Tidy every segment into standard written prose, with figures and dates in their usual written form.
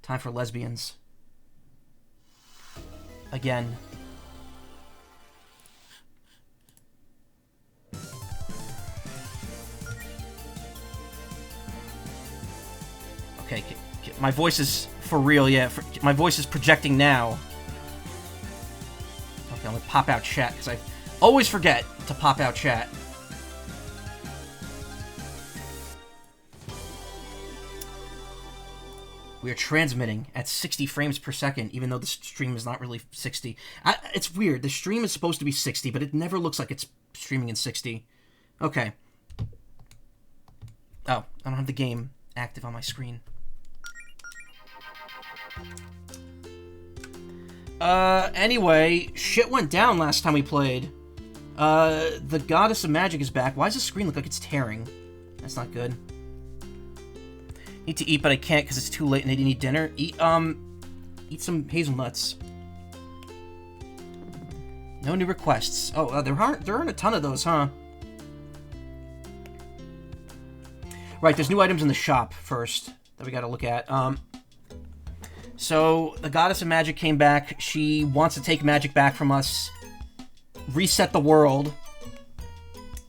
Time for lesbians. Again. Okay, my voice is for real, yeah. My voice is projecting now. Okay, I'm gonna pop out chat, because I always forget to pop out chat. We are transmitting at 60 frames per second, even though the stream is not really 60. It's weird. The stream is supposed to be 60, but it never looks like it's streaming in 60. Okay. Oh, I don't have the game active on my screen. Anyway, shit went down last time we played. The Goddess of Magic is back. Why does the screen look like it's tearing? That's not good. Need to eat, but I can't because it's too late and I didn't eat dinner. Eat some hazelnuts. No new requests. Oh, there aren't a ton of those, huh? Right, there's new items in the shop first that we gotta look at. So, the Goddess of Magic came back. She wants to take magic back from us, reset the world,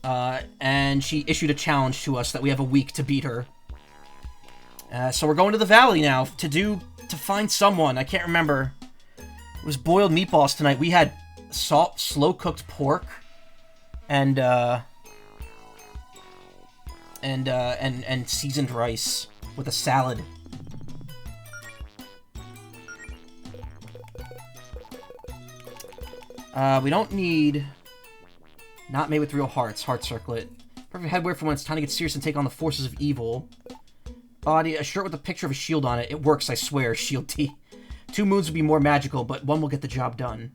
and she issued a challenge to us that we have a week to beat her. So we're going to the valley now to find someone. I can't remember. It was boiled meatballs tonight. We had slow-cooked pork and seasoned rice with a salad. We don't need... Not made with real hearts. Heart circlet. Perfect headwear for when it's time to get serious and take on the forces of evil. Body, a shirt with a picture of a shield on it. It works, I swear. Shield T. 2 moons would be more magical, but one will get the job done.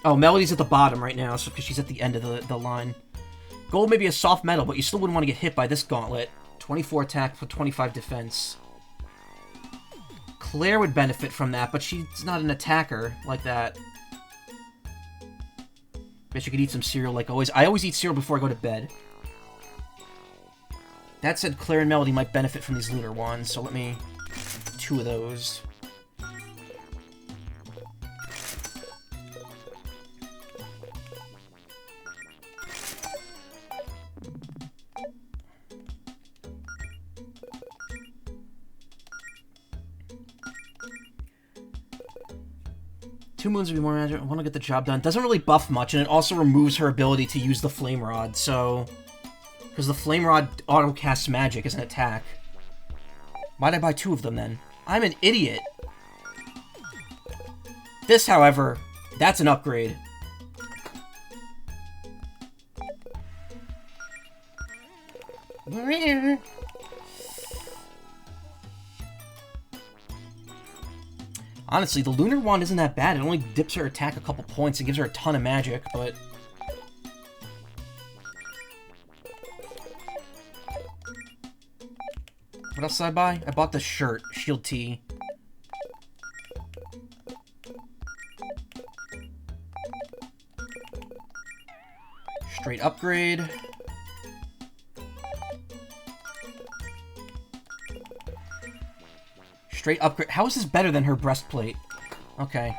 Oh, Melody's at the bottom right now, so because she's at the end of the line. Gold may be a soft metal, but you still wouldn't want to get hit by this gauntlet. 24 attack for 25 defense. Claire would benefit from that, but she's not an attacker like that. Guess you could eat some cereal like always. I always eat cereal before I go to bed. That said, Claire and Melody might benefit from these lunar wands, so let me... 2 of those. Two moons would be more magic. I want to get the job done. Doesn't really buff much, and it also removes her ability to use the Flame Rod, so... Because the Flame Rod auto-casts magic as an attack. Why'd I buy 2 of them, then? I'm an idiot! This, however, that's an upgrade. Honestly, the Lunar Wand isn't that bad. It only dips her attack a couple points and gives her a ton of magic, but... What else did I buy? I bought the shirt, Shield T. Straight upgrade. Straight upgrade. How is this better than her breastplate? Okay.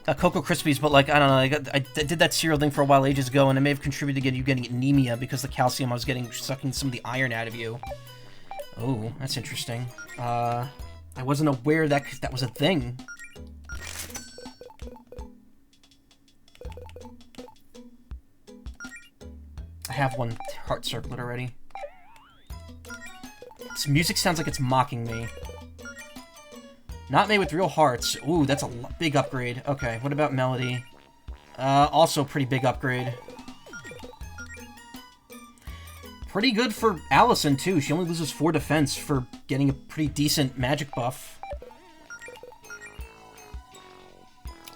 Got Cocoa Krispies, but like, I don't know, I did that cereal thing for a while ages ago, and it may have contributed to you getting anemia because the calcium I was getting sucking some of the iron out of you. Oh, that's interesting. I wasn't aware that that was a thing. I have one heart circlet already. This music sounds like it's mocking me. Not made with real hearts. Ooh, that's a big upgrade. Okay, what about Melody? Also pretty big upgrade. Pretty good for Allison, too. She only loses 4 defense for getting a pretty decent magic buff.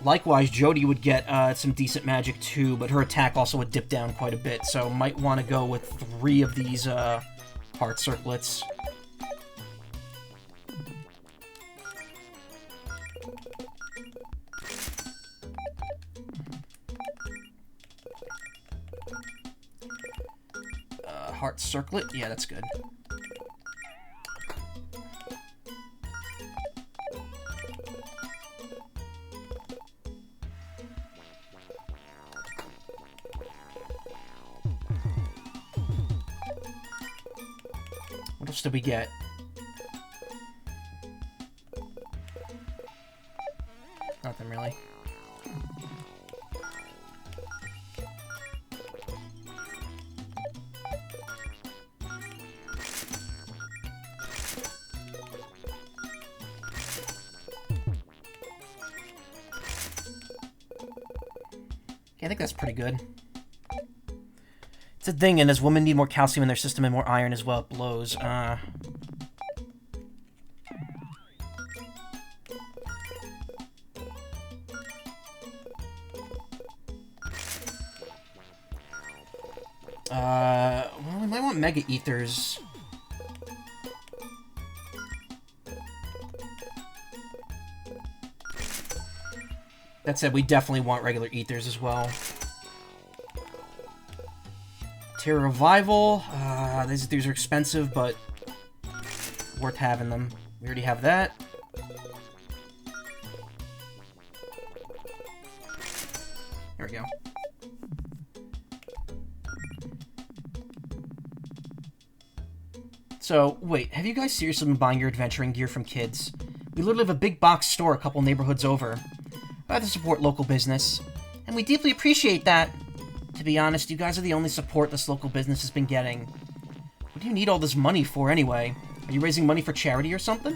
Likewise, Jody would get some decent magic, too, but her attack also would dip down quite a bit, so might want to go with 3 of these heart circlets. heart circlet. Yeah, that's good. What else did we get? Nothing really. I think that's pretty good. It's a thing, and as women need more calcium in their system and more iron as well, it blows. Well, we might want Mega Ethers. That said, we definitely want regular Ethers as well. Terra Revival. These are expensive, but worth having them. We already have that. There we go. So, wait, have you guys seriously been buying your adventuring gear from kids? We literally have a big box store a couple neighborhoods over. I have to support local business, and we deeply appreciate that. To be honest, you guys are the only support this local business has been getting. What do you need all this money for, anyway? Are you raising money for charity or something?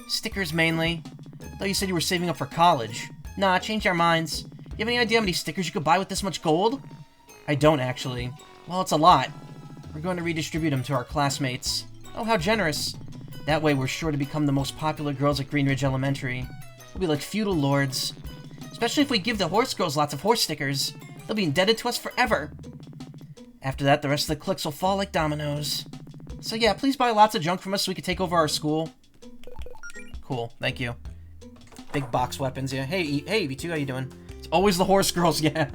Stickers, mainly. I thought you said you were saving up for college. Nah, change our minds. You have any idea how many stickers you could buy with this much gold? I don't, actually. Well, it's a lot. We're going to redistribute them to our classmates. Oh, how generous. That way, we're sure to become the most popular girls at Greenridge Elementary. We'll be like feudal lords. Especially if we give the horse girls lots of horse stickers. They'll be indebted to us forever. After that, the rest of the cliques will fall like dominoes. So yeah, please buy lots of junk from us so we can take over our school. Cool, thank you. Big box weapons, yeah. Hey, V2, how you doing? It's always the horse girls, yeah.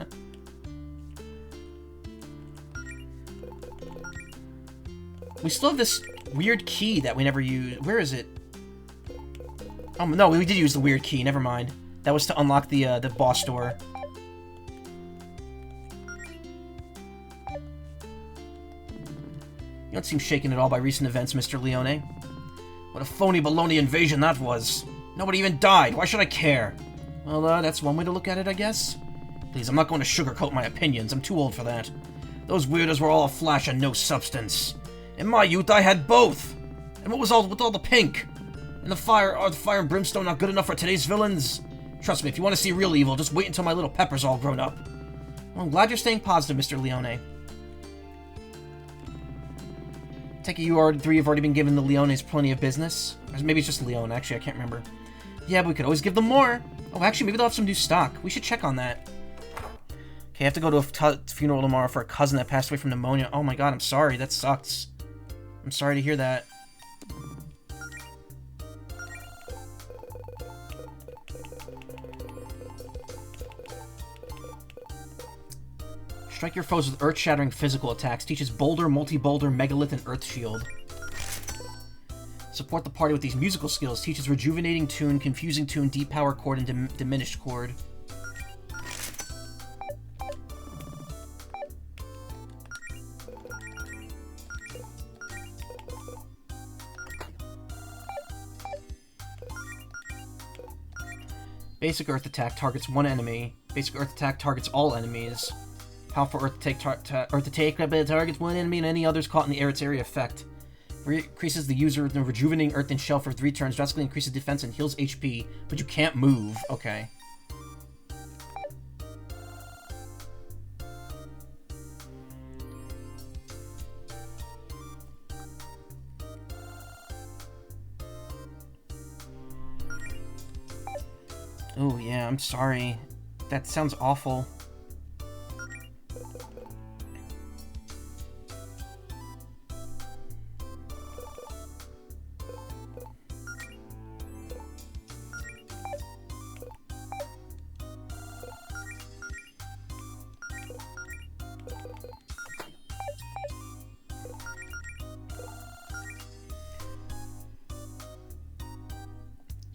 We still have this weird key that we never used. Where is it? Oh, no, we did use the weird key, never mind. That was to unlock the boss door. You don't seem shaken at all by recent events, Mr. Leone. What a phony baloney invasion that was. Nobody even died. Why should I care? Well, that's one way to look at it, I guess. Please, I'm not going to sugarcoat my opinions. I'm too old for that. Those weirdos were all a flash and no substance. In my youth, I had both. And what was all with all the pink? And the fire and brimstone not good enough for today's villains? Trust me, if you want to see real evil, just wait until my little pepper's all grown up. Well, I'm glad you're staying positive, Mr. Leone. Take it you three have already been giving the Leones plenty of business. Or maybe it's just Leone, actually, I can't remember. Yeah, but we could always give them more. Oh, actually, maybe they'll have some new stock. We should check on that. Okay, I have to go to a funeral tomorrow for a cousin that passed away from pneumonia. Oh my god, I'm sorry. That sucks. I'm sorry to hear that. Strike your foes with earth-shattering physical attacks. Teaches Boulder, Multi-Boulder, Megalith, and Earth Shield. Support the party with these musical skills. Teaches Rejuvenating Tune, Confusing Tune, Deep Power Chord, and Diminished Chord. Basic Earth Attack targets one enemy. Basic Earth Attack targets all enemies. Powerful Earth Attack targets one enemy and any others caught in the its area effect. Increases the user with the Rejuvenating Earth and Shell for 3 turns, drastically increases defense and heals HP, but you can't move. Okay. Oh, yeah, I'm sorry. That sounds awful.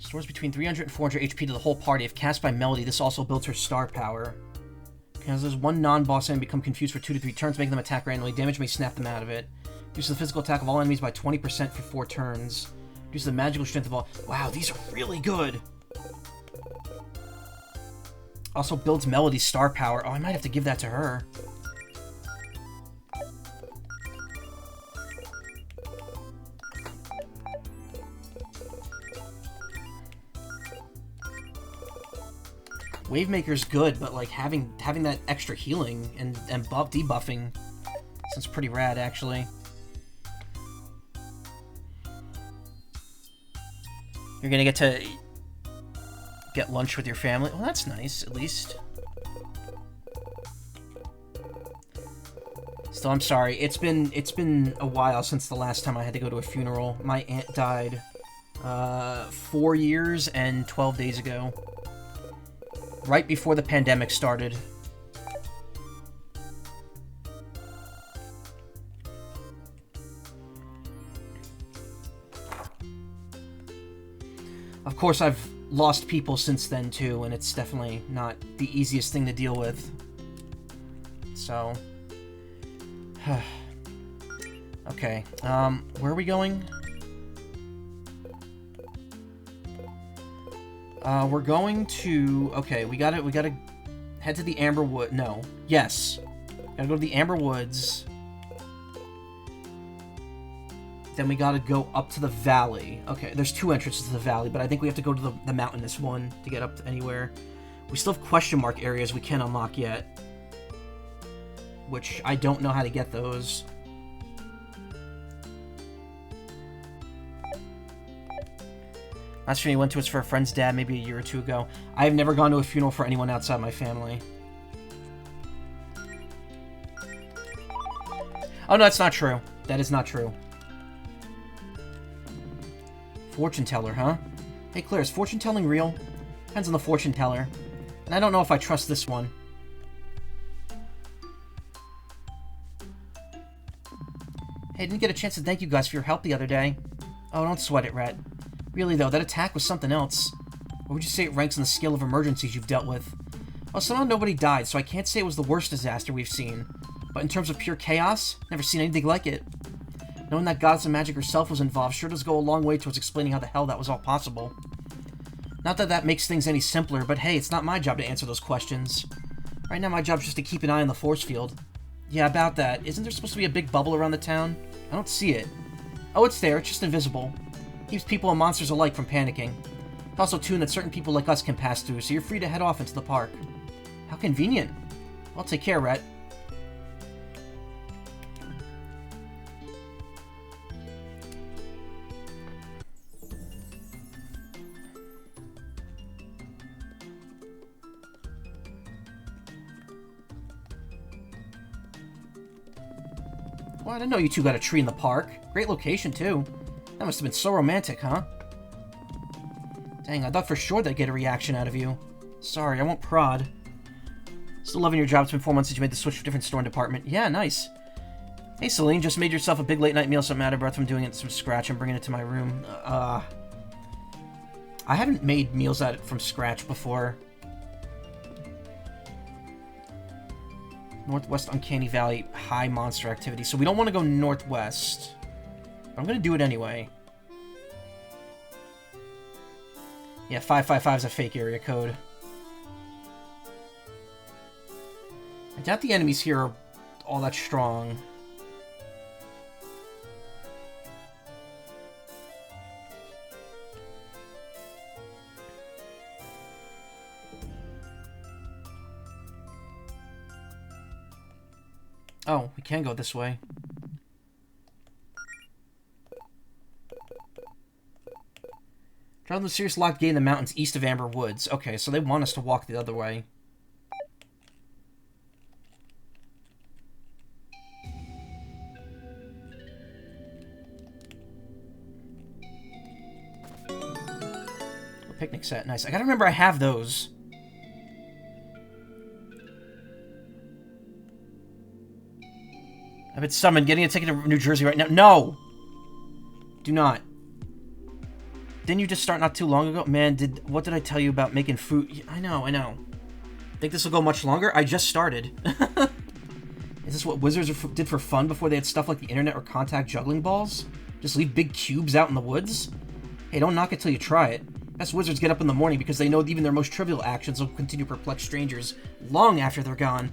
Restores between 300 and 400 HP to the whole party. If cast by Melody, this also builds her star power. Causes one non-boss enemy become confused for 2 to 3 turns, making them attack randomly. Damage may snap them out of it. Reduces the physical attack of all enemies by 20% for 4 turns. Reduces the magical strength of all... Wow, these are really good! Also builds Melody's star power. Oh, I might have to give that to her. Wavemaker's good, but like having that extra healing and debuffing sounds pretty rad, actually. You're gonna get to get lunch with your family. Well, that's nice, at least. Still, I'm sorry. It's been a while since the last time I had to go to a funeral. My aunt died 4 years and 12 days ago. Right before the pandemic started. Of course, I've lost people since then, too, and it's definitely not the easiest thing to deal with. So... okay, where are we going? We're going to... Okay, we gotta head to the Amber Wood... No. Yes. Gotta go to the Amber Woods. Then we gotta go up to the valley. Okay, there's 2 entrances to the valley, but I think we have to go to the mountainous one to get up to anywhere. We still have question mark areas we can't unlock yet. Which, I don't know how to get those. Last funeral he went to was for a friend's dad, maybe a year or 2 ago. I have never gone to a funeral for anyone outside my family. Oh, no, that's not true. That is not true. Fortune teller, huh? Hey, Claire, is fortune telling real? Depends on the fortune teller. And I don't know if I trust this one. Hey, I didn't get a chance to thank you guys for your help the other day. Oh, don't sweat it, Rhett. Really, though, that attack was something else. What would you say it ranks on the scale of emergencies you've dealt with? Well, somehow nobody died, so I can't say it was the worst disaster we've seen. But in terms of pure chaos, never seen anything like it. Knowing that goddess of magic herself was involved sure does go a long way towards explaining how the hell that was all possible. Not that that makes things any simpler, but hey, it's not my job to answer those questions. Right now my job's just to keep an eye on the force field. Yeah, about that. Isn't there supposed to be a big bubble around the town? I don't see it. Oh, it's there, it's just invisible. Keeps people and monsters alike from panicking. It's also tuned that certain people like us can pass through, so you're free to head off into the park. How convenient. Well, take care, Rhett. Well, I didn't know you two got a tree in the park. Great location, too. That must have been so romantic, huh? Dang, I thought for sure they'd get a reaction out of you. Sorry, I won't prod. Still loving your job. It's been 4 months since you made the switch to a different store and department. Yeah, nice. Hey, Celine, just made yourself a big late-night meal, so I'm out of breath from doing it from scratch and bringing it to my room. I haven't made meals out from scratch before. Northwest Uncanny Valley, high monster activity. So we don't want to go northwest. But I'm going to do it anyway. Yeah, 555 is a fake area code. I doubt the enemies here are all that strong. Oh, we can go this way. Travel to the serious locked gate in the mountains east of Amber Woods. Okay, so they want us to walk the other way. A picnic set, nice. I gotta remember I have those. I've been summoned. Getting a ticket to New Jersey right now. No! Do not. Didn't you just start not too long ago? Man, what did I tell you about making food? I know. Think this will go much longer? I just started. Is this what wizards did for fun before they had stuff like the internet or contact juggling balls? Just leave big cubes out in the woods? Hey, don't knock it till you try it. Best wizards get up in the morning because they know even their most trivial actions will continue to perplex strangers long after they're gone.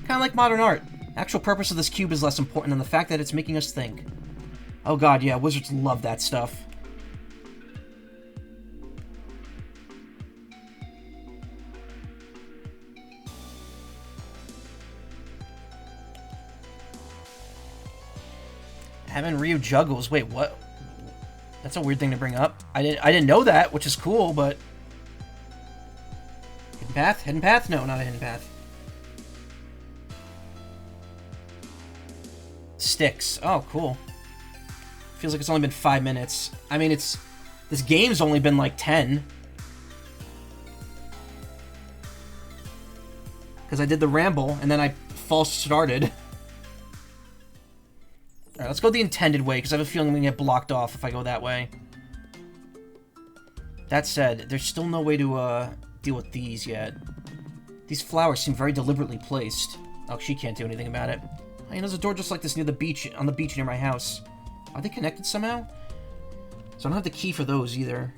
Kinda like modern art. The actual purpose of this cube is less important than the fact that it's making us think. Oh god, yeah, wizards love that stuff. Having Ryu juggles. Wait, what? That's a weird thing to bring up. I didn't know that, which is cool, but... Hidden path? Hidden path? No, not a hidden path. Sticks. Oh, cool. Feels like it's only been 5 minutes. I mean, this game's only been like 10. Because I did the ramble, and then I false started. Alright, let's go the intended way, because I have a feeling I'm going to get blocked off if I go that way. That said, there's still no way to deal with these yet. These flowers seem very deliberately placed. Oh, she can't do anything about it. I mean, there's a door just like this near the beach, on the beach near my house. Are they connected somehow? So I don't have the key for those either.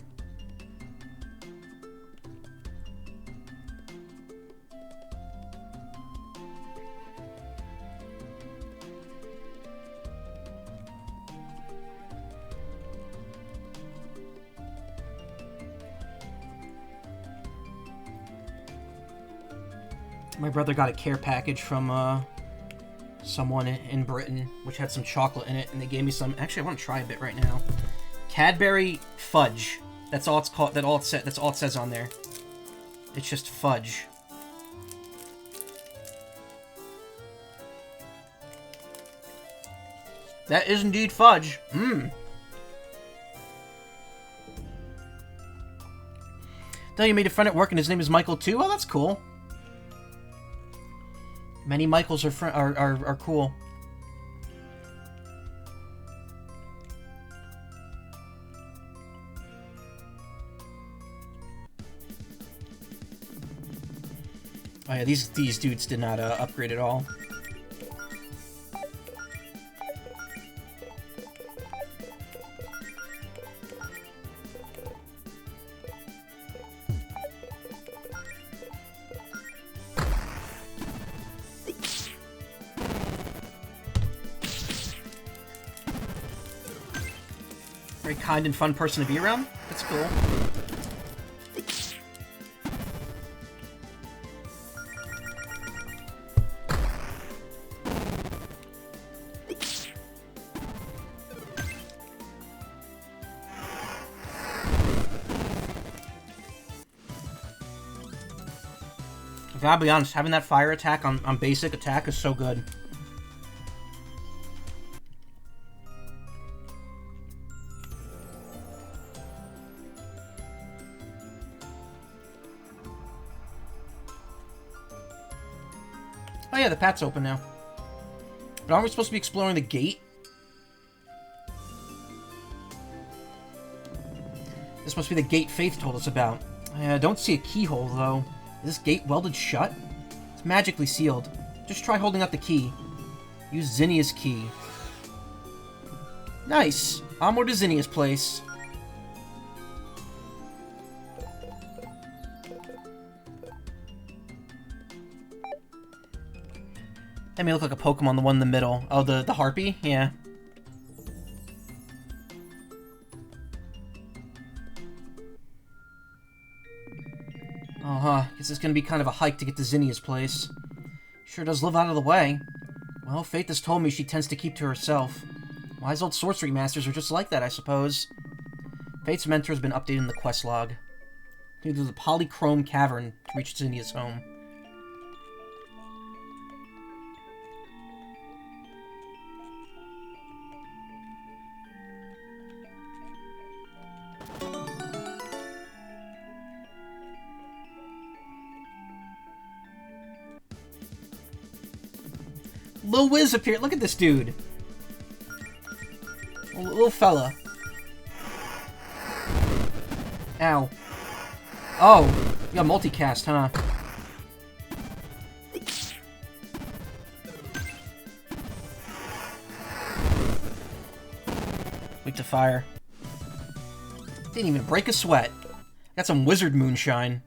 My brother got a care package from someone in Britain, which had some chocolate in it, and they gave me some. Actually, I want to try a bit right now. Cadbury fudge. That's all it's called. That's all it says on there. It's just fudge. That is indeed fudge. Mmm. Tell you made a friend at work, and his name is Michael too. Oh, that's cool. Many Michaels are cool. Oh yeah, these dudes did not upgrade at all. Very kind and fun person to be around. That's cool. I gotta be honest, having that fire attack on basic attack is so good. Oh yeah, the path's open now. But aren't we supposed to be exploring the gate? This must be the gate Faith told us about. I don't see a keyhole, though. Is this gate welded shut? It's magically sealed. Just try holding out the key. Use Zinnia's key. Nice! Onward to Zinnia's place. That may look like a Pokemon, the one in the middle. Oh, the Harpy? Yeah. Uh-huh. Guess it's gonna be kind of a hike to get to Zinnia's place. Sure does live out of the way. Well, Faith has told me she tends to keep to herself. Wise old sorcery masters are just like that, I suppose. Faith's mentor has been updating the quest log. Through the Polychrome Cavern to reach Zinnia's home. Lil Wiz appeared. Look at this dude. Little fella. Ow. Oh, you got multicast, huh? Weak to fire. Didn't even break a sweat. Got some wizard moonshine.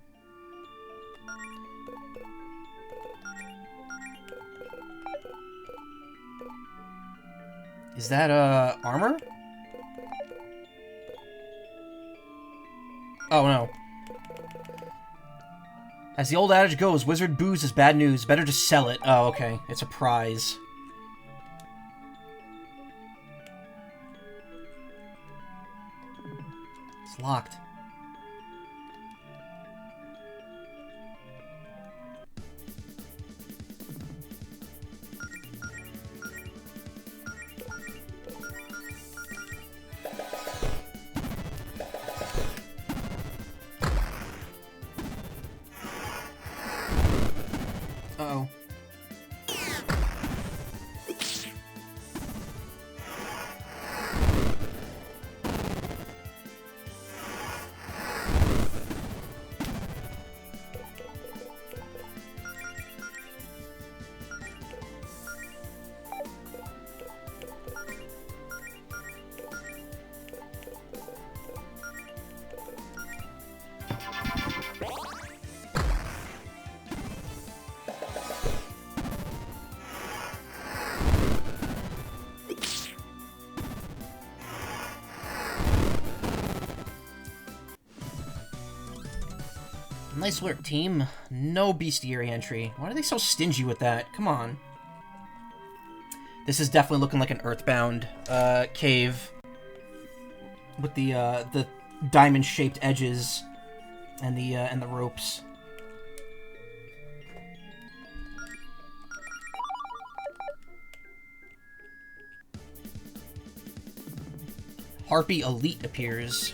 Is that, armor? Oh, no. As the old adage goes, wizard booze is bad news. Better just sell it. Oh, okay. It's a prize. It's locked. Uh-oh. Nice work, team. No bestiary entry. Why are they so stingy with that? Come on. This is definitely looking like an Earthbound cave with the diamond-shaped edges and the ropes. Harpy Elite appears.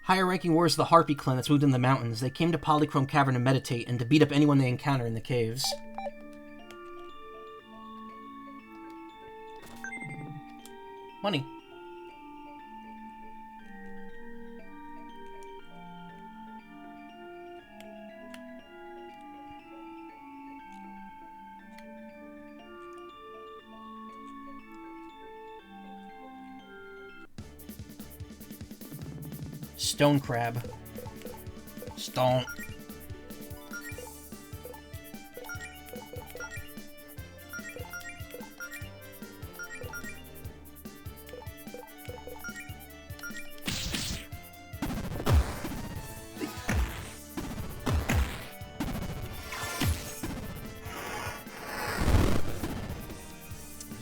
Higher-ranking warriors of the Harpy clan that's moved in the mountains. They came to Polychrome Cavern to meditate and to beat up anyone they encounter in the caves. Money. Stone crab. Stone.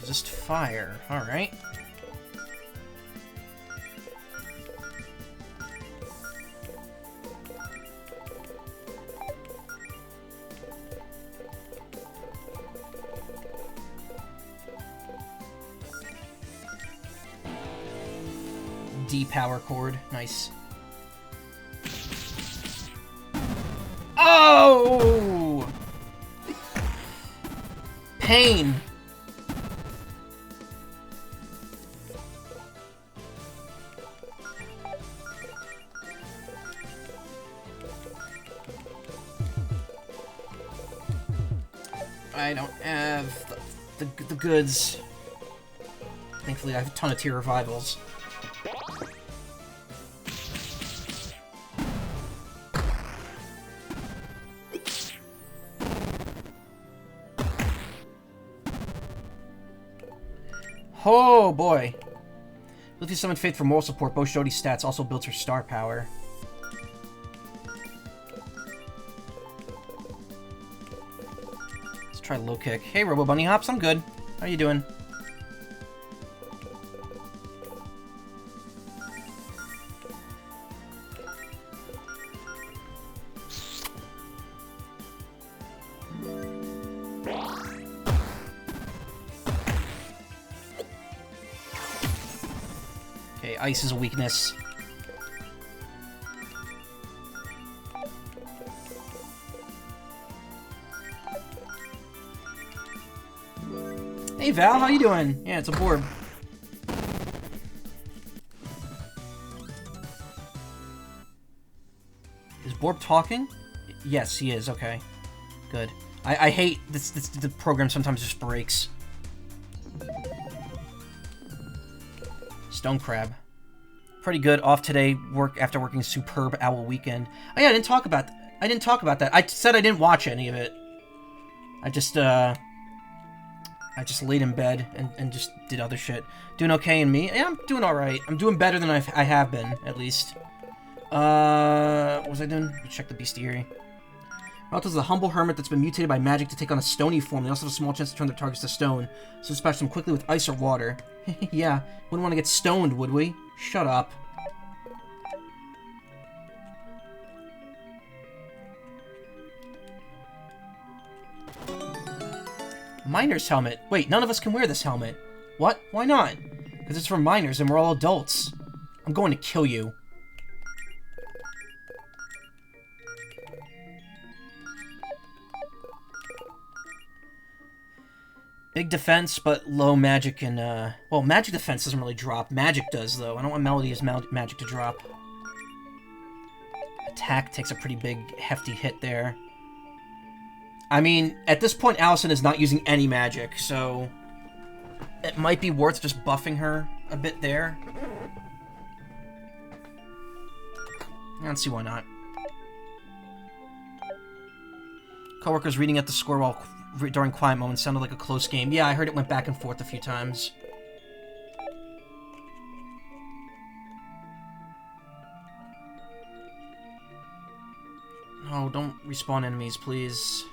Just fire. All right. D-power cord. Nice. Oh! Pain. I don't have the goods. Thankfully, I have a ton of tier revivals. Oh, boy. Luffy summoned Faith for moral support. Both Jodi's stats also builds her star power. Let's try low kick. Hey, Robo Bunny Hops, I'm good. How you doing? Okay, ice is a weakness. Hey Val, how you doing? Yeah, it's a Borb. Is Borb talking? Yes, he is. Okay, good. I hate this. The program sometimes just breaks. Stone Crab. Pretty good. Off today. Work after working a superb owl weekend. Oh yeah, I didn't talk about that. I said I didn't watch any of it. I just laid in bed and just did other shit. Doing okay, and me? Yeah, I'm doing all right. I'm doing better than I have been, at least. What was I doing? Let's check the bestiary. Ralto's is a humble hermit that's been mutated by magic to take on a stony form. They also have a small chance to turn their targets to stone, so dispatch them quickly with ice or water. Yeah, wouldn't want to get stoned, would we? Shut up. Miner's helmet. Wait, none of us can wear this helmet. What? Why not? Because it's for minors and we're all adults. I'm going to kill you. Big defense, but low magic and, well, magic defense doesn't really drop. Magic does, though. I don't want Melody's magic to drop. Attack takes a pretty big, hefty hit there. I mean, at this point, Allison is not using any magic, so it might be worth just buffing her a bit there. I don't see why not. Coworkers reading at the score while during quiet moments sounded like a close game. Yeah, I heard it went back and forth a few times. No, don't respawn enemies, please.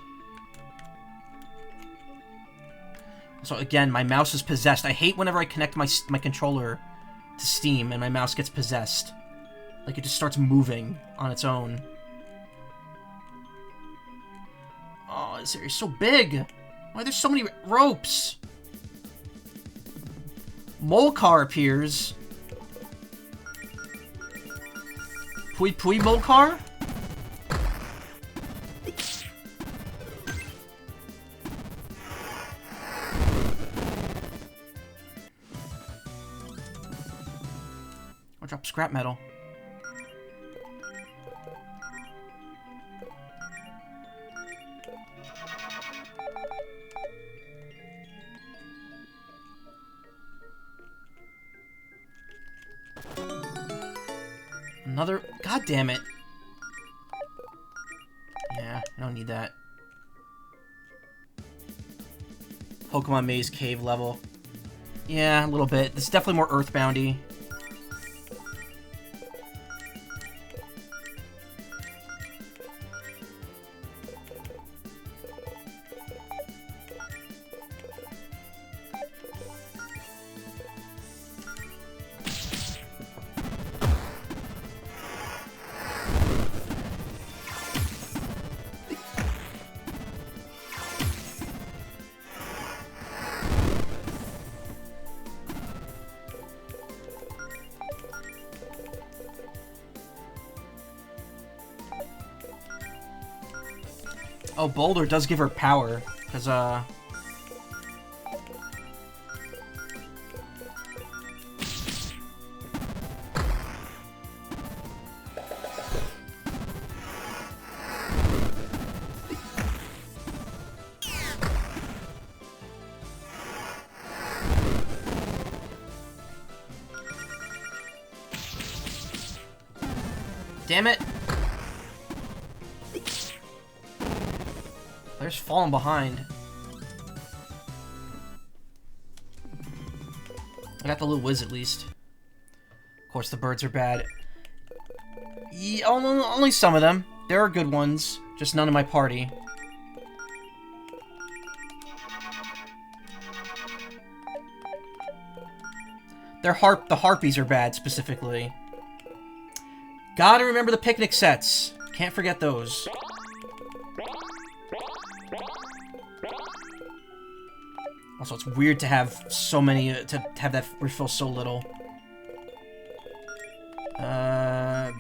So again, my mouse is possessed. I hate whenever I connect my controller to Steam and my mouse gets possessed. Like it just starts moving on its own. Oh, this area's so big. Why are there so many ropes? Molcar appears. Pui Pui Molcar? I'll drop scrap metal. Another... God damn it. Yeah, I don't need that. Pokemon Maze Cave level. Yeah, a little bit. This is definitely more Earthboundy. Oh, Boulder does give her power, because, damn it! Player's falling behind. I got the little whiz at least. Of course, the birds are bad. Yeah, only some of them. There are good ones, just none in my party. The harpies are bad, specifically. Gotta remember the picnic sets. Can't forget those. Also, it's weird to have so many, to have that refill so little.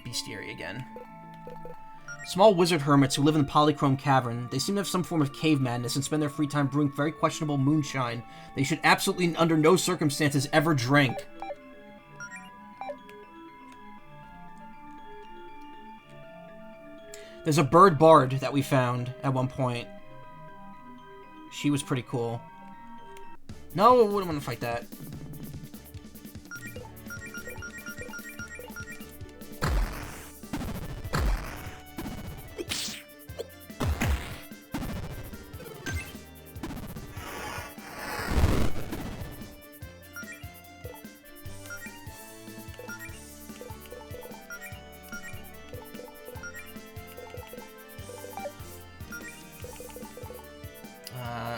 Bestiary again. Small wizard hermits who live in the Polychrome Cavern. They seem to have some form of cave madness and spend their free time brewing very questionable moonshine. They should absolutely, under no circumstances, ever drink. There's a bird bard that we found at one point. She was pretty cool. No, I wouldn't want to fight that.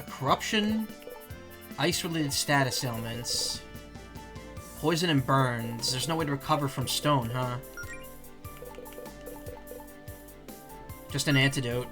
Corruption, ice-related status ailments, poison and burns. There's no way to recover from stone, huh? Just an antidote.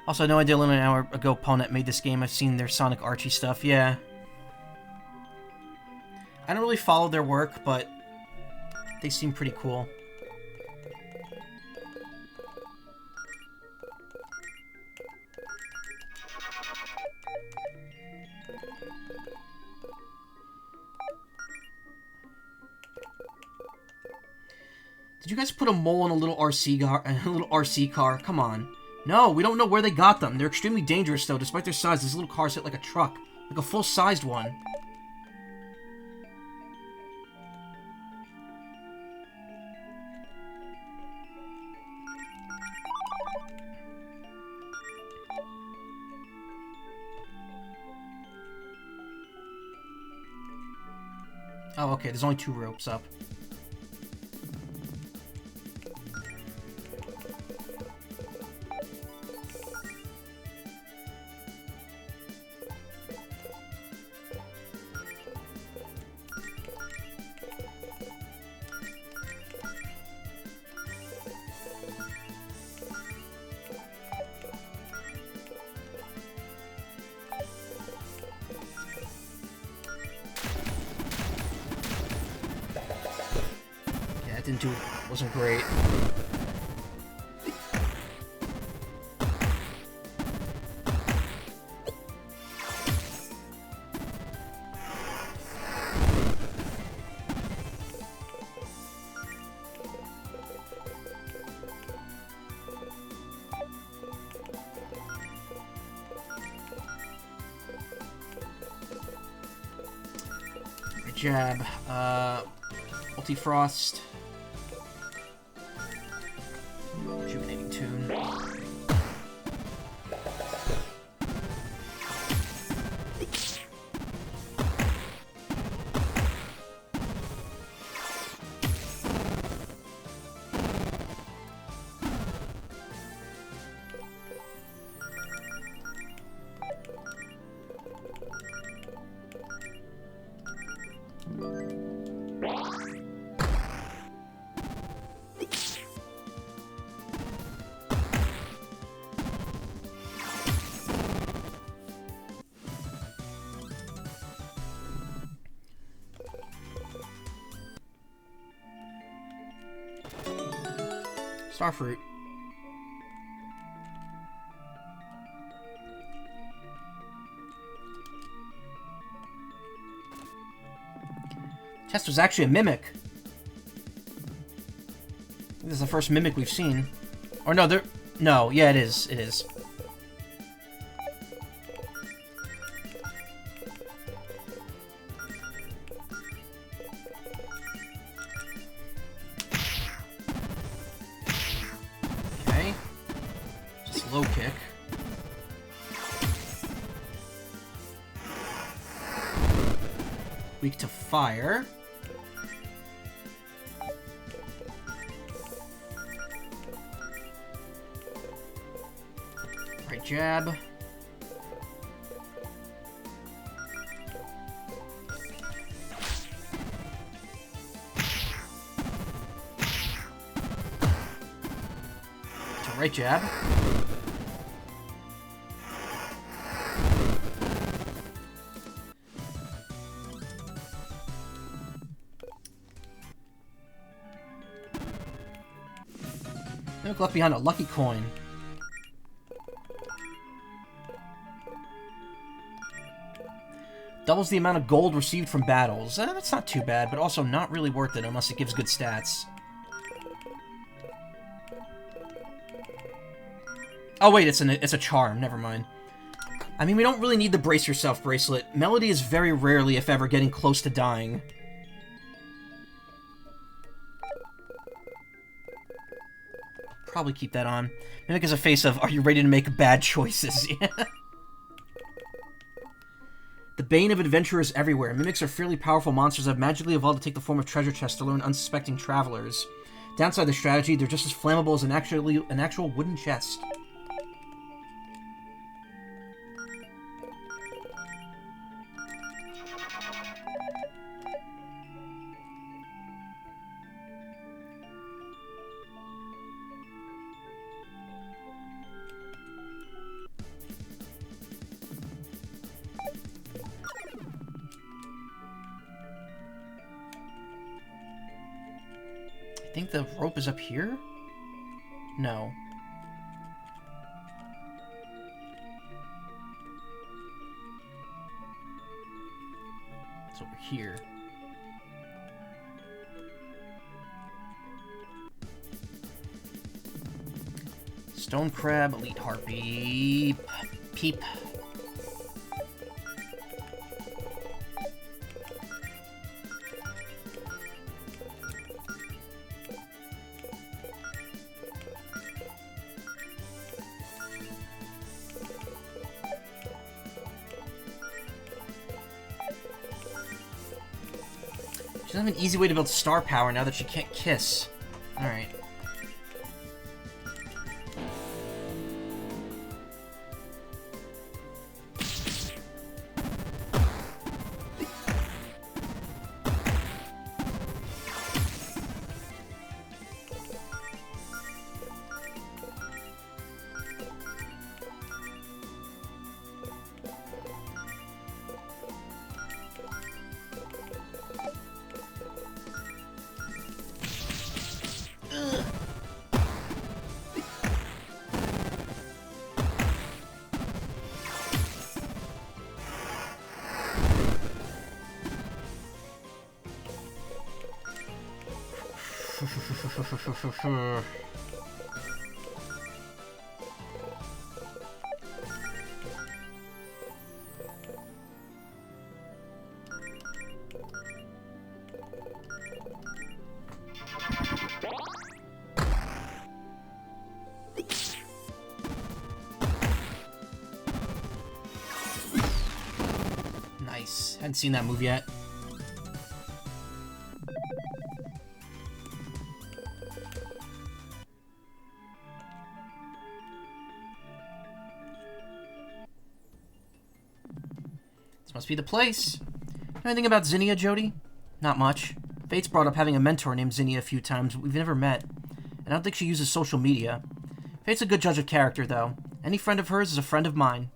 Also, I know I did an hour ago Pwnnet made this game. I've seen their Sonic Archie stuff, yeah. I don't really follow their work, but they seem pretty cool. Did you guys put a mole in a little RC car? Come on. No, we don't know where they got them. They're extremely dangerous, though. Despite their size, these little cars hit like a truck. Like a full-sized one. Oh, okay. There's only 2 ropes up. Wasn't great. Jab, Ulti-Frost. Rejuvenating Tune. Starfruit. Test was actually a mimic. This is the first Mimic we've seen. Or no, there... No, yeah, it is. It is. Okay. Just low kick. Weak to fire. Right jab. To right jab. Mimic left behind a lucky coin. Doubles the amount of gold received from battles. That's not too bad, but also not really worth it unless it gives good stats. Oh wait, it's a charm. Never mind. I mean, we don't really need the Brace Yourself bracelet. Melody is very rarely, if ever, getting close to dying. Probably keep that on. Mimic is a face of, are you ready to make bad choices? Yeah. The bane of adventurers everywhere. Mimics are fairly powerful monsters that have magically evolved to take the form of treasure chests to lure in unsuspecting travelers. Downside the strategy, they're just as flammable as an actual wooden chest. I think the rope is up here? No. It's over here. Stone crab, elite harpy, peep. She doesn't have an easy way to build star power now that she can't kiss. Alright. Nice. Hadn't seen that move yet. Must be the place. Know anything about Zinnia, Jody? Not much. Fate's brought up having a mentor named Zinnia a few times, but we've never met. And I don't think she uses social media. Fate's a good judge of character, though. Any friend of hers is a friend of mine.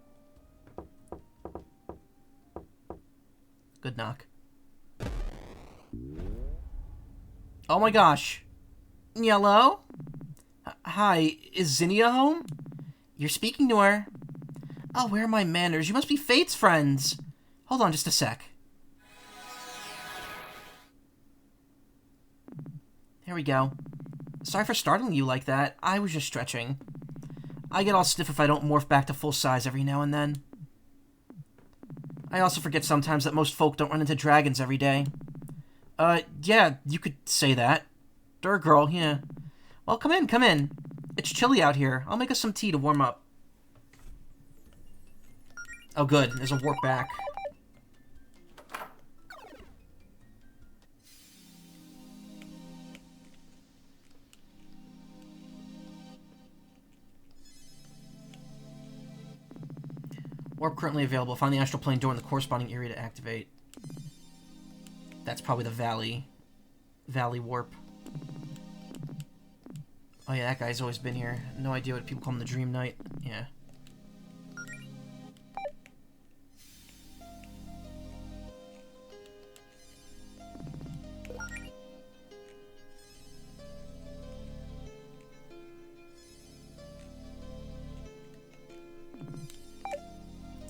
Good knock. Oh my gosh. Yellow? Hi, is Zinnia home? You're speaking to her. Oh, where are my manners? You must be Fate's friends. Hold on just a sec. There we go. Sorry for startling you like that. I was just stretching. I get all stiff if I don't morph back to full size every now and then. I also forget sometimes that most folk don't run into dragons every day. Yeah, you could say that. Durr girl, yeah. Well, come in, come in. It's chilly out here. I'll make us some tea to warm up. Oh, good. There's a warp back. Warp currently available. Find the astral plane door in the corresponding area to activate. That's probably the valley warp. Oh yeah, that guy's always been here. No idea what people call him, the Dream Knight. Yeah.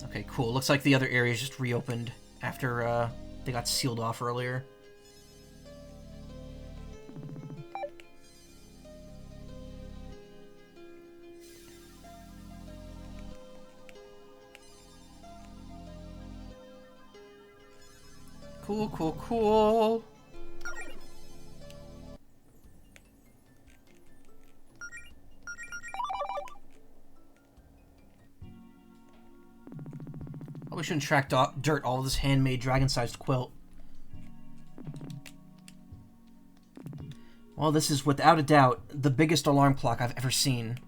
Okay, cool. Looks like the other areas just reopened after they got sealed off earlier. Cool, cool, cool. We shouldn't track dirt all of this handmade dragon-sized quilt. Well, this is without a doubt the biggest alarm clock I've ever seen.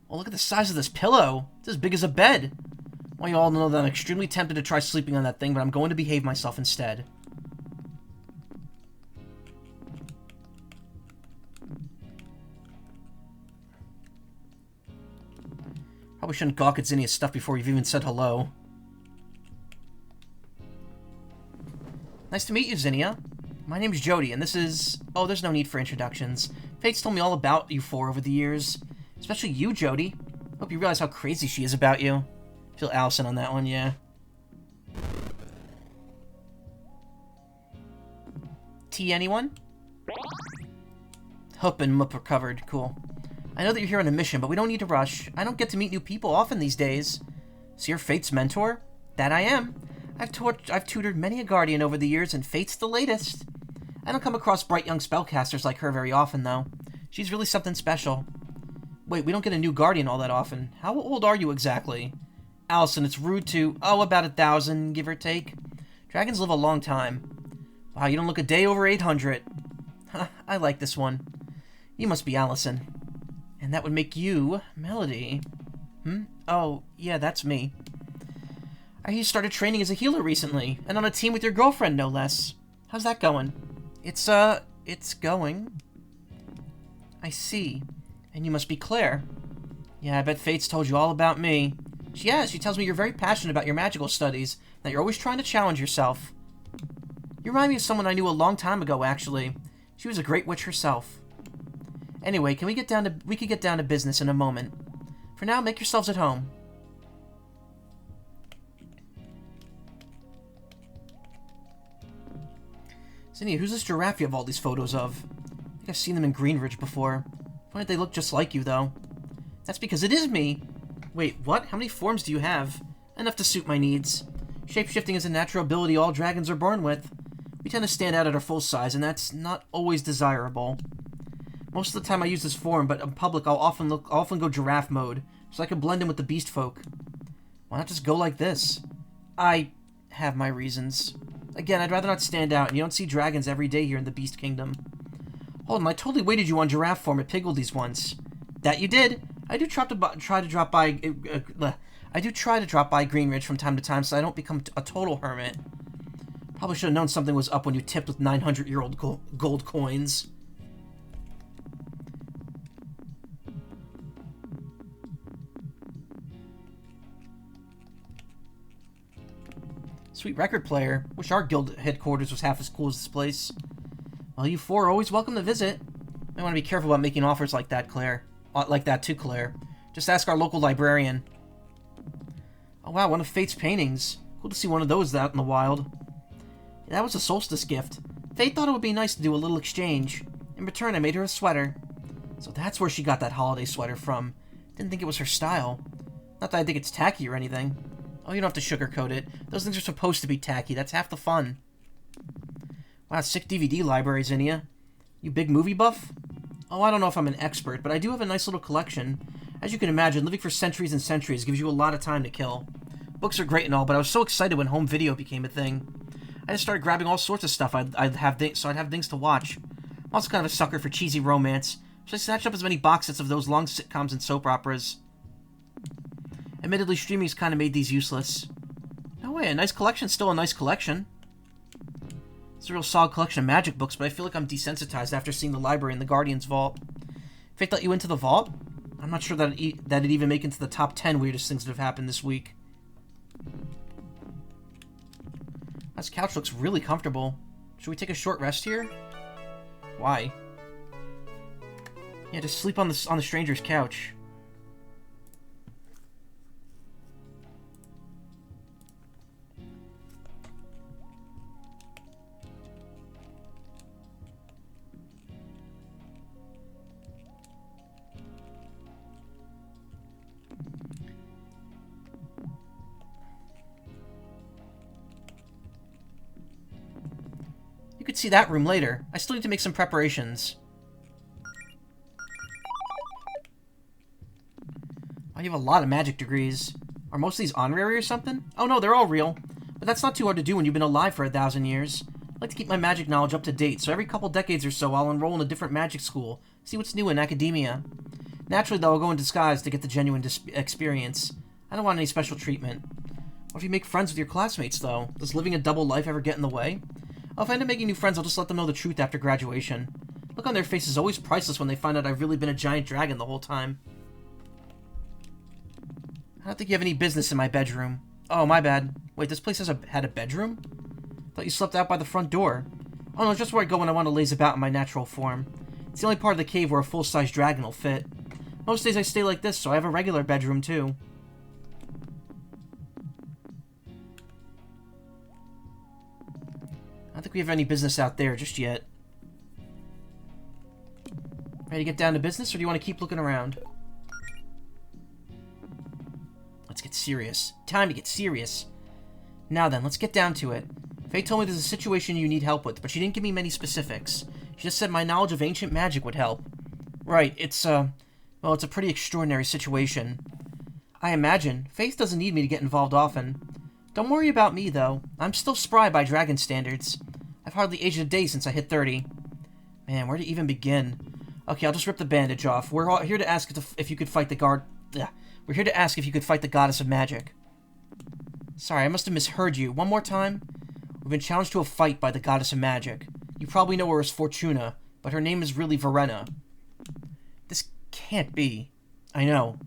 Well, look at the size of this pillow. It's as big as a bed. Well, you all know that I'm extremely tempted to try sleeping on that thing, but I'm going to behave myself instead. Probably shouldn't gawk at Zinnia's stuff before you've even said hello. Nice to meet you, Zinnia. My name's Jody, and this is... Oh, there's no need for introductions. Fate's told me all about you four over the years. Especially you, Jody. Hope you realize how crazy she is about you. Feel Allison on that one, yeah. Tea, anyone? Hup and Mup are covered. Cool. I know that you're here on a mission, but we don't need to rush. I don't get to meet new people often these days. So you're Fate's mentor? That I am. I've tutored many a guardian over the years, and Fate's the latest. I don't come across bright young spellcasters like her very often, though. She's really something special. Wait, we don't get a new guardian all that often. How old are you exactly? Allison, it's rude to... Oh, about 1,000, give or take. Dragons live a long time. Wow, you don't look a day over 800. Huh, I like this one. You must be Allison. And that would make you Melody. Oh, yeah, that's me. I started training as a healer recently, and on a team with your girlfriend, no less. How's that going? It's going. I see. And you must be Claire. Yeah, I bet Fate's told you all about me. She tells me you're very passionate about your magical studies, that you're always trying to challenge yourself. You remind me of someone I knew a long time ago, actually. She was a great witch herself. Anyway, we could get down to business in a moment. For now, make yourselves at home. Zinnia, who's this giraffe you have all these photos of? I think I've seen them in Greenridge before. Funny they look just like you, though. That's because it is me! Wait, what? How many forms do you have? Enough to suit my needs. Shape-shifting is a natural ability all dragons are born with. We tend to stand out at our full size, and that's not always desirable. Most of the time I use this form, but in public I'll often go giraffe mode, so I can blend in with the beast folk. Why not just go like this? I have my reasons. Again, I'd rather not stand out, and you don't see dragons every day here in the Beast Kingdom. Hold on, I totally waited you on giraffe form at Piggledies once. That you did. I do try to drop by Greenridge from time to time, so I don't become a total hermit. Probably should have known something was up when you tipped with 900-year-old gold coins. Sweet record player. Wish our guild headquarters was half as cool as this place. Well, you four are always welcome to visit. I want to be careful about making offers like that, Claire. Like that to Claire. Just ask our local librarian. Oh wow, one of Fate's paintings. Cool to see one of those out in the wild. Yeah, that was a solstice gift. Faye thought it would be nice to do a little exchange. In return, I made her a sweater. So that's where she got that holiday sweater from. Didn't think it was her style. Not that I think it's tacky or anything. Oh, you don't have to sugarcoat it. Those things are supposed to be tacky. That's half the fun. Wow, sick DVD libraries, Zinnia. You big movie buff? Oh, I don't know if I'm an expert, but I do have a nice little collection. As you can imagine, living for centuries and centuries gives you a lot of time to kill. Books are great and all, but I was so excited when home video became a thing. I just started grabbing all sorts of stuff I'd have things to watch. I'm also kind of a sucker for cheesy romance, so I snatched up as many box sets of those long sitcoms and soap operas. Admittedly, streaming's kind of made these useless. No way, a nice collection's still a nice collection. It's a real solid collection of magic books, but I feel like I'm desensitized after seeing the library in the Guardian's vault. Fate let you into the vault? I'm not sure that it'd even make into the top 10 weirdest things that have happened this week. This couch looks really comfortable. Should we take a short rest here? Why? Yeah, just sleep on the stranger's couch. You could see that room later. I still need to make some preparations. Oh, you have a lot of magic degrees. Are most of these honorary or something? Oh no, they're all real. But that's not too hard to do when you've been alive for 1,000 years. I like to keep my magic knowledge up to date, so every couple decades or so I'll enroll in a different magic school, see what's new in academia. Naturally, though, I'll go in disguise to get the genuine experience. I don't want any special treatment. What if you make friends with your classmates, though? Does living a double life ever get in the way? Oh, if I end up making new friends, I'll just let them know the truth after graduation. Look on their faces is always priceless when they find out I've really been a giant dragon the whole time. I don't think you have any business in my bedroom. Oh, my bad. Wait, this place had a bedroom? Thought you slept out by the front door. Oh no, it's just where I go when I want to laze about in my natural form. It's the only part of the cave where a full-size dragon will fit. Most days I stay like this, so I have a regular bedroom too. I don't think we have any business out there just yet. Ready to get down to business, or do you want to keep looking around? Let's get serious. Time to get serious. Now then, let's get down to it. Faye told me there's a situation you need help with, but she didn't give me many specifics. She just said my knowledge of ancient magic would help. Right, well, it's a pretty extraordinary situation. I imagine. Faith doesn't need me to get involved often. Don't worry about me, though. I'm still spry by dragon standards. I've hardly aged a day since I hit 30. Man, where to even begin? Okay, I'll just rip the bandage off. We're here to ask if you could fight the We're here to ask if you could fight the goddess of magic. Sorry, I must have misheard you. One more time? We've been challenged to a fight by the goddess of magic. You probably know her as Fortuna, but her name is really Verena. This can't be. I know.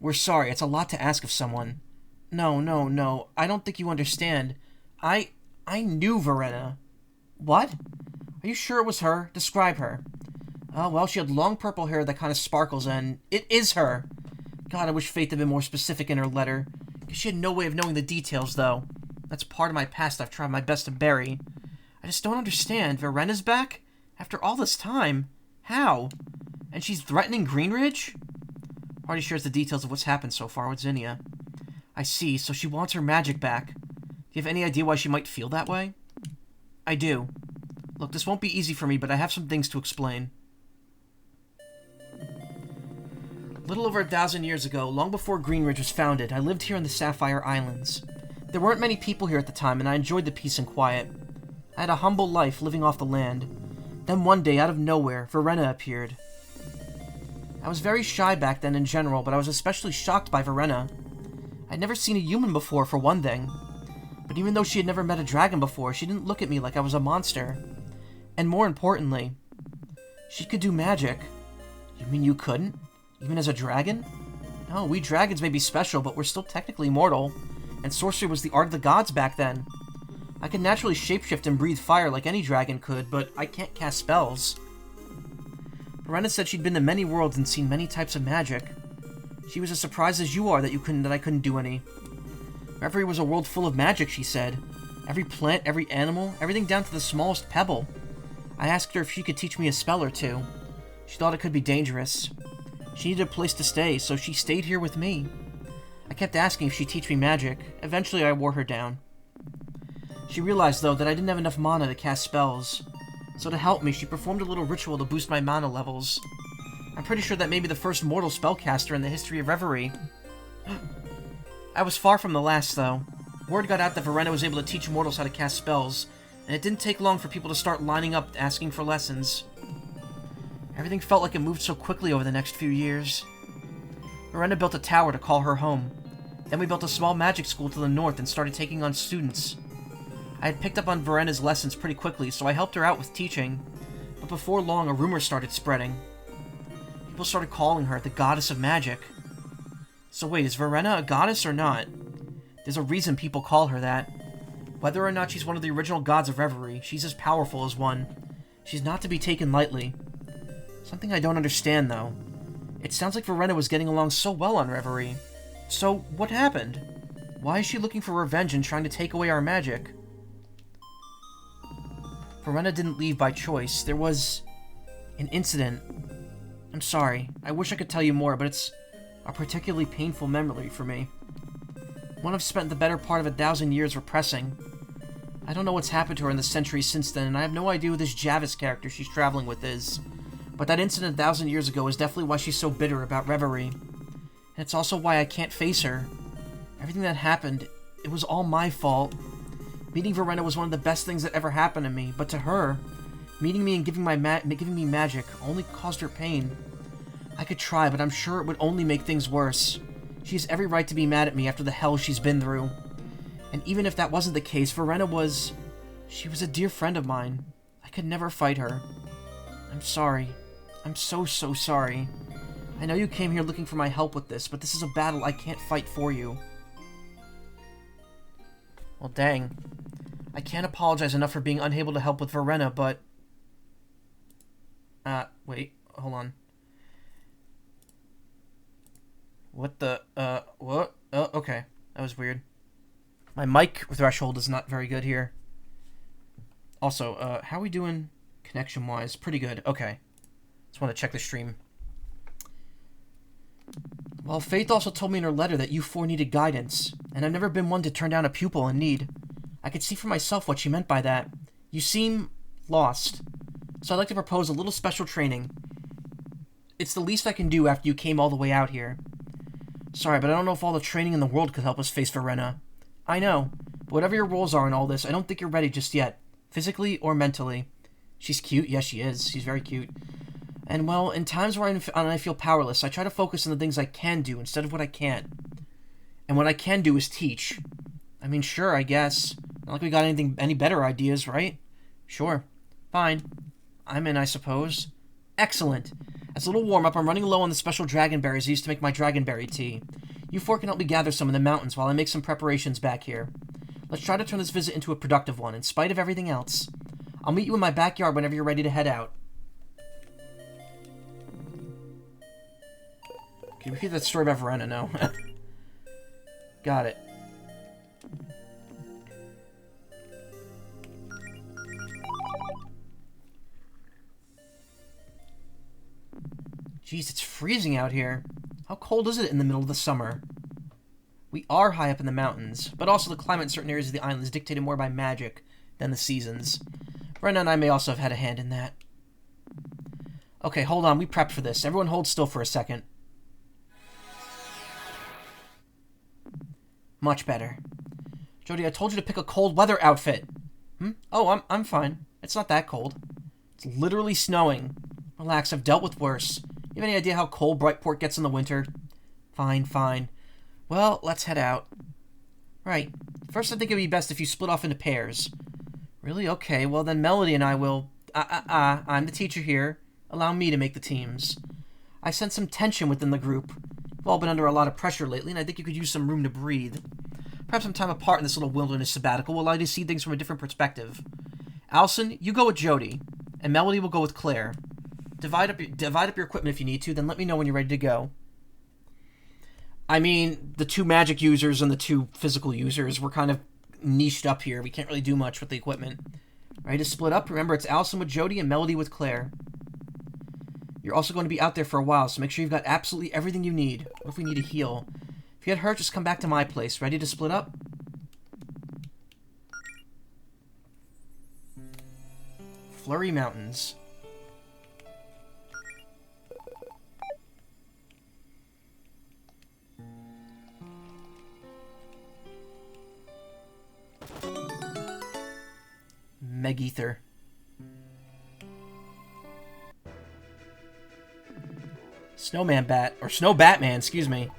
We're sorry, it's a lot to ask of someone. No. I don't think you understand. I knew Verena. What? Are you sure it was her? Describe her. Oh, well, she had long purple hair that kind of sparkles, and it is her. God, I wish Faith had been more specific in her letter. Because she had no way of knowing the details, though. That's part of my past I've tried my best to bury. I just don't understand. Verena's back? After all this time? How? And she's threatening Greenridge? Hardly shares the details of what's happened so far with Zinnia. I see, so she wants her magic back. Do you have any idea why she might feel that way? I do. Look, this won't be easy for me, but I have some things to explain. A little over 1,000 years ago, long before Greenridge was founded, I lived here in the Sapphire Islands. There weren't many people here at the time, and I enjoyed the peace and quiet. I had a humble life living off the land. Then one day, out of nowhere, Verena appeared. I was very shy back then in general, but I was especially shocked by Verena. I'd never seen a human before, for one thing. But even though she had never met a dragon before, she didn't look at me like I was a monster. And more importantly, she could do magic. You mean you couldn't? Even as a dragon? No, we dragons may be special, but we're still technically mortal. And sorcery was the art of the gods back then. I could naturally shapeshift and breathe fire like any dragon could, but I can't cast spells. Verena said she'd been to many worlds and seen many types of magic. She was as surprised as you are that I couldn't do any. Reverie was a world full of magic, she said. Every plant, every animal, everything down to the smallest pebble. I asked her if she could teach me a spell or two. She thought it could be dangerous. She needed a place to stay, so she stayed here with me. I kept asking if she'd teach me magic. Eventually, I wore her down. She realized, though, that I didn't have enough mana to cast spells. So to help me, she performed a little ritual to boost my mana levels. I'm pretty sure that made me the first mortal spellcaster in the history of Reverie. I was far from the last, though. Word got out that Verena was able to teach mortals how to cast spells, and it didn't take long for people to start lining up asking for lessons. Everything felt like it moved so quickly over the next few years. Verena built a tower to call her home. Then we built a small magic school to the north and started taking on students. I had picked up on Verena's lessons pretty quickly, so I helped her out with teaching. But before long, a rumor started spreading. People started calling her the Goddess of Magic. So wait, is Verena a goddess or not? There's a reason people call her that. Whether or not she's one of the original gods of Reverie, she's as powerful as one. She's not to be taken lightly. Something I don't understand, though. It sounds like Verena was getting along so well on Reverie. So, what happened? Why is she looking for revenge and trying to take away our magic? Verena didn't leave by choice. There was an incident. I'm sorry. I wish I could tell you more, but it's a particularly painful memory for me. One I've spent the better part of 1,000 years repressing. I don't know what's happened to her in the centuries since then, and I have no idea who this Javis character she's traveling with is. But that incident 1,000 years ago is definitely why she's so bitter about Reverie. And it's also why I can't face her. Everything that happened, it was all my fault. Meeting Verena was one of the best things that ever happened to me, but to her, meeting me and giving me magic only caused her pain. I could try, but I'm sure it would only make things worse. She has every right to be mad at me after the hell she's been through. And even if that wasn't the case, Verena was... she was a dear friend of mine. I could never fight her. I'm sorry. I'm so sorry. I know you came here looking for my help with this, but this is a battle I can't fight for you. Well, dang. I can't apologize enough for being unable to help with Verena, but... wait, hold on. What the, what? Oh, okay. That was weird. My mic threshold is not very good here. Also, how are we doing connection-wise? Pretty good. Okay. Just want to check the stream. Well, Faith also told me in her letter that you four needed guidance, and I've never been one to turn down a pupil in need. I could see for myself what she meant by that. You seem lost. So I'd like to propose a little special training. It's the least I can do after you came all the way out here. Sorry, but I don't know if all the training in the world could help us face Verena. I know, but whatever your roles are in all this, I don't think you're ready just yet. Physically or mentally. She's cute. Yes, she is. She's very cute. And, well, in times where I feel powerless, I try to focus on the things I can do instead of what I can't. And what I can do is teach. I mean, sure, I guess. Not like we got any better ideas, right? Sure. Fine. I'm in, I suppose. Excellent. As a little warm-up, I'm running low on the special dragonberries I used to make my dragonberry tea. You four can help me gather some in the mountains while I make some preparations back here. Let's try to turn this visit into a productive one, in spite of everything else. I'll meet you in my backyard whenever you're ready to head out. Can you repeat that story about Verena? No. Got it. Jeez, it's freezing out here. How cold is it in the middle of the summer? We are high up in the mountains, but also the climate in certain areas of the island is dictated more by magic than the seasons. Verena and I may also have had a hand in that. Okay, hold on, we prepped for this. Everyone hold still for a second. Much better. Jody, I told you to pick a cold weather outfit. Oh, I'm fine. It's not that cold. It's literally snowing. Relax, I've dealt with worse. You have any idea how cold Brightport gets in the winter? Fine. Well, let's head out. Right. First, I think it'd be best if you split off into pairs. Really? Okay, well then Melody and I will... I'm the teacher here. Allow me to make the teams. I sense some tension within the group. We've all been under a lot of pressure lately, and I think you could use some room to breathe. Perhaps some time apart in this little wilderness sabbatical will allow you to see things from a different perspective. Allison, you go with Jody, and Melody will go with Claire. Divide up your equipment if you need to, then let me know when you're ready to go. I mean, the two magic users and the two physical users were kind of niched up here. We can't really do much with the equipment. Ready to split up? Remember, it's Allison with Jody and Melody with Claire. You're also going to be out there for a while, so make sure you've got absolutely everything you need. What if we need a heal? If you get hurt, just come back to my place. Ready to split up? Flurry Mountains. Meg-Ether. Snowman Bat, or Snow Batman, excuse me.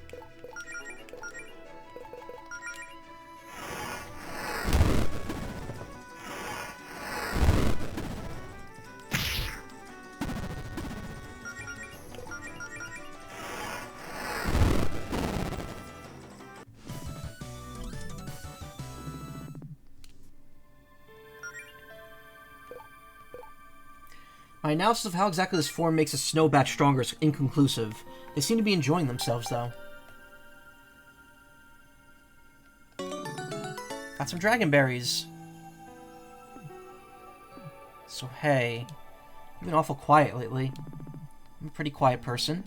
My analysis of how exactly this form makes a snow bat stronger is inconclusive. They seem to be enjoying themselves, though. Got some dragon berries. So, hey. You've been awful quiet lately. I'm a pretty quiet person.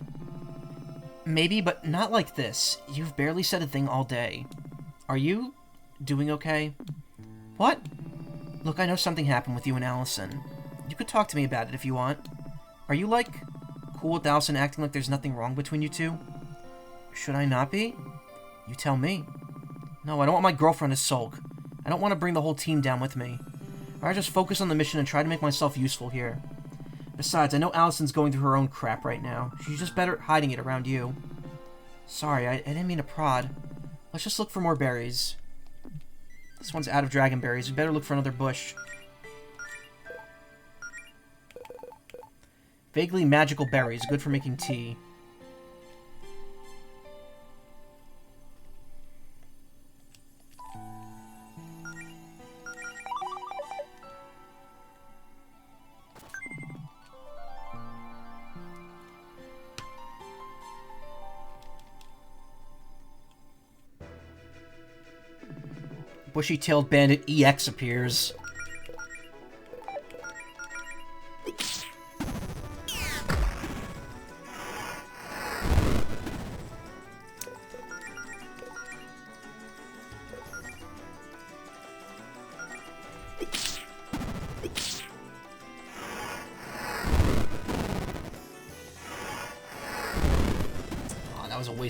Maybe, but not like this. You've barely said a thing all day. Are you doing okay? What? Look, I know something happened with you and Allison. You could talk to me about it if you want. Are you, like, cool with Allison acting like there's nothing wrong between you two? Should I not be? You tell me. No, I don't want my girlfriend to sulk. I don't want to bring the whole team down with me. I just focus on the mission and try to make myself useful here. Besides, I know Allison's going through her own crap right now. She's just better at hiding it around you. Sorry, I didn't mean to prod. Let's just look for more berries. This one's out of dragon berries. We better look for another bush. Vaguely magical berries, good for making tea. Bushy-tailed bandit EX appears.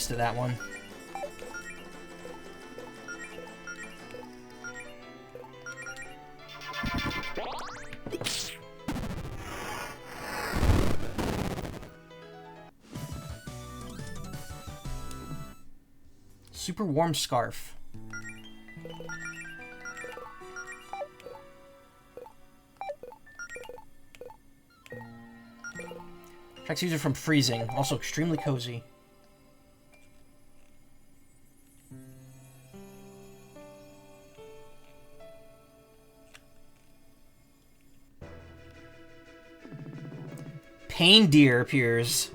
To that one. Super warm scarf. Protects user from freezing. Also extremely cozy. Pain deer appears.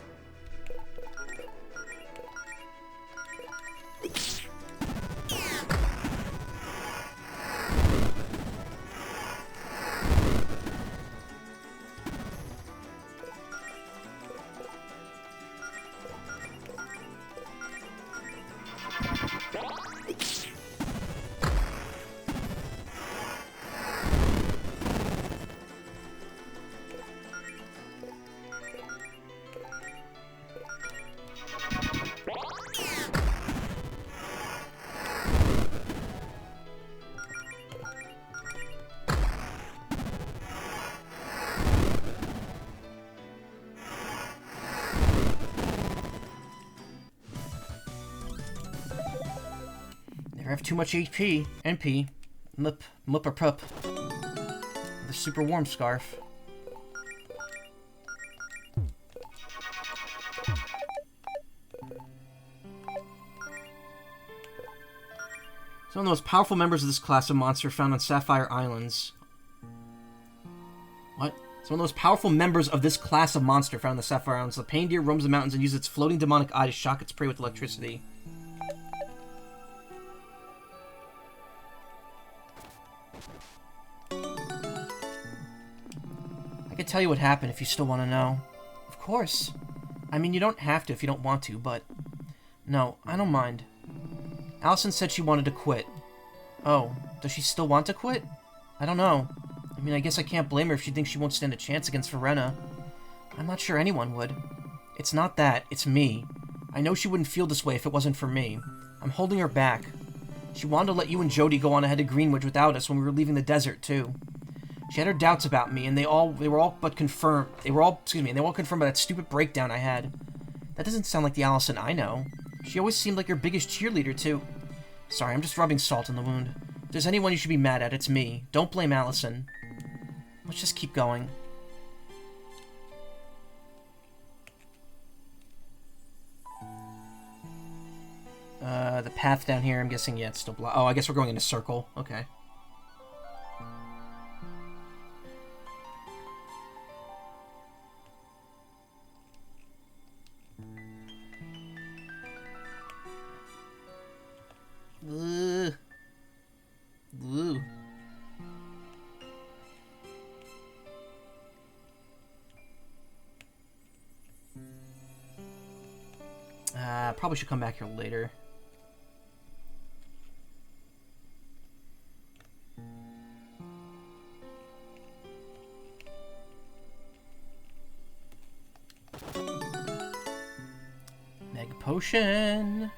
Have too much HP. NP. Mlip or pup. The super warm scarf. Some of the most powerful members of this class of monster found on Sapphire Islands. What? Some of the most powerful members of this class of monster found on the Sapphire Islands. The pain deer roams the mountains and uses its floating demonic eye to shock its prey with electricity. could tell you what happened if you still want to know. Of course. I mean, you don't have to if you don't want to, but... No, I don't mind. Allison said she wanted to quit. Oh, does she still want to quit? I don't know. I mean, I guess I can't blame her if she thinks she won't stand a chance against Verena. I'm not sure anyone would. It's not that, it's me. I know she wouldn't feel this way if it wasn't for me. I'm holding her back. She wanted to let you and Jody go on ahead to Greenwich without us when we were leaving the desert, too. She had her doubts about me, and they were all confirmed by that stupid breakdown I had. That doesn't sound like the Allison I know. She always seemed like your biggest cheerleader, too. Sorry, I'm just rubbing salt in the wound. If there's anyone you should be mad at, it's me. Don't blame Allison. Let's just keep going. The path down here, I'm guessing, yeah, it's still blocked. Oh, I guess we're going in a circle. Okay. Ugh. Ugh. Probably should come back here later. Mega potion.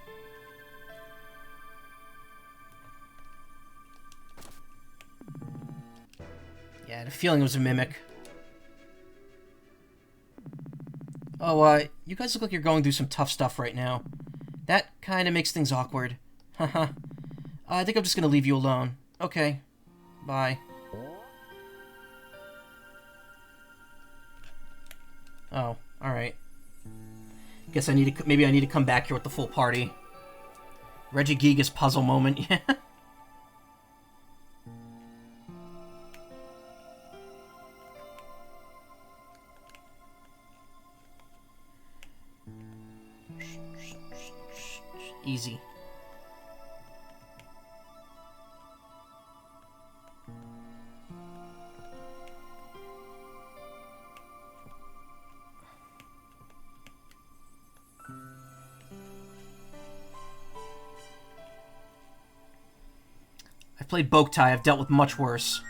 Yeah, I had a feeling it was a mimic. Oh, you guys look like you're going through some tough stuff right now. That kind of makes things awkward. Haha. I think I'm just gonna leave you alone. Okay. Bye. Oh, alright. Guess maybe I need to come back here with the full party. Regigigas puzzle moment, yeah. Easy. I've played Boktai. I've dealt with much worse.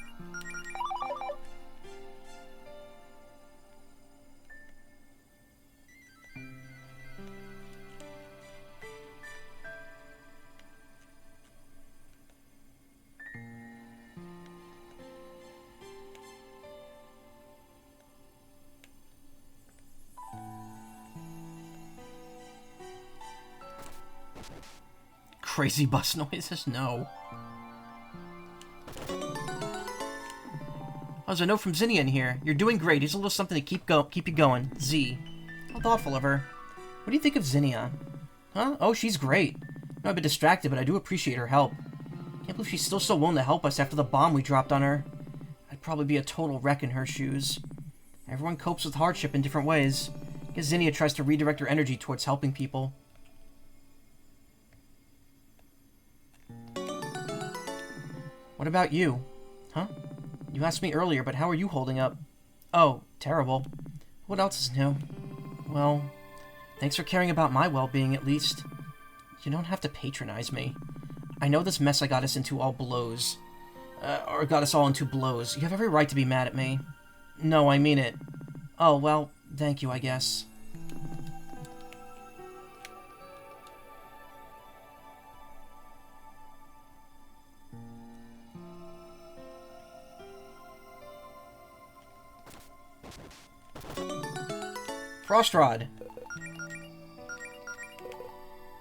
Crazy bus noises? No. Oh, there's a note from Zinnia in here. You're doing great. Here's a little something to keep you going. Z. How thoughtful of her. What do you think of Zinnia? Huh? Oh, she's great. I've been distracted, but I do appreciate her help. Can't believe she's still so willing to help us after the bomb we dropped on her. I'd probably be a total wreck in her shoes. Everyone copes with hardship in different ways. I guess Zinnia tries to redirect her energy towards helping people. What about you? Huh? You asked me earlier, but how are you holding up? Oh, terrible. What else is new? Well, thanks for caring about my well-being, at least. You don't have to patronize me. I know this mess I got us into all blows. Or got us all into blows. You have every right to be mad at me. No, I mean it. Oh, well, thank you, I guess. Frost Rod.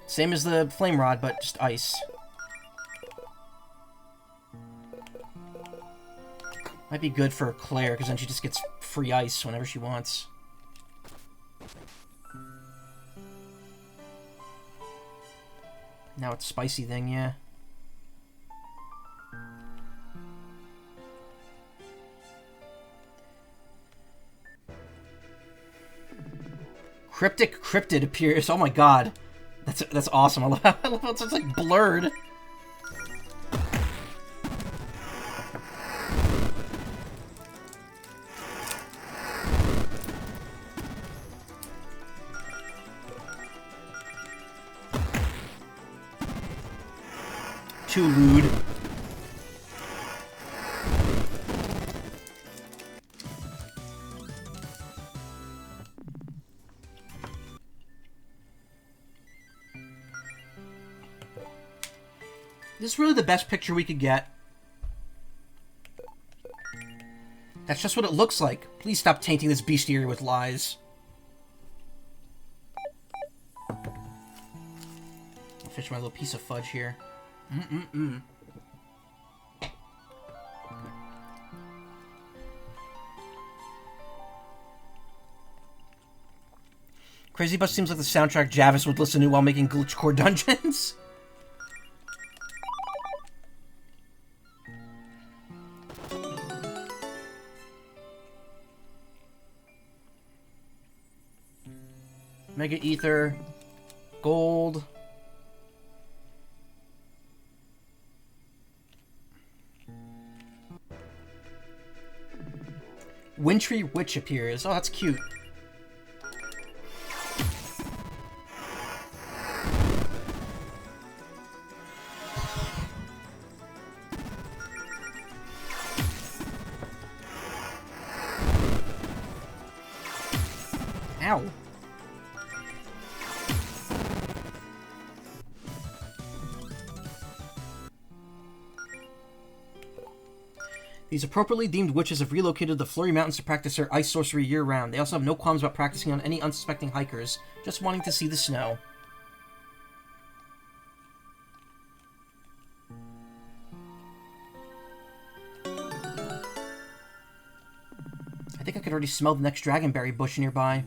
Same as the Flame Rod, but just ice. Might be good for Claire, because then she just gets free ice whenever she wants. Now it's spicy thing, yeah. Cryptic Cryptid appears. Oh my god. That's awesome. I love how it's like blurred. too lewd. This is really the best picture we could get. That's just what it looks like. Please stop tainting this bestiary with lies. I'll finish my little piece of fudge here. Crazy Bus seems like the soundtrack Javis would listen to while making glitch core dungeons. Mega Ether, gold. Wintry Witch appears. Oh, that's cute. Ow. These appropriately deemed witches have relocated to the Flurry Mountains to practice their ice sorcery year-round. They also have no qualms about practicing on any unsuspecting hikers, just wanting to see the snow. I think I could already smell the next dragonberry bush nearby.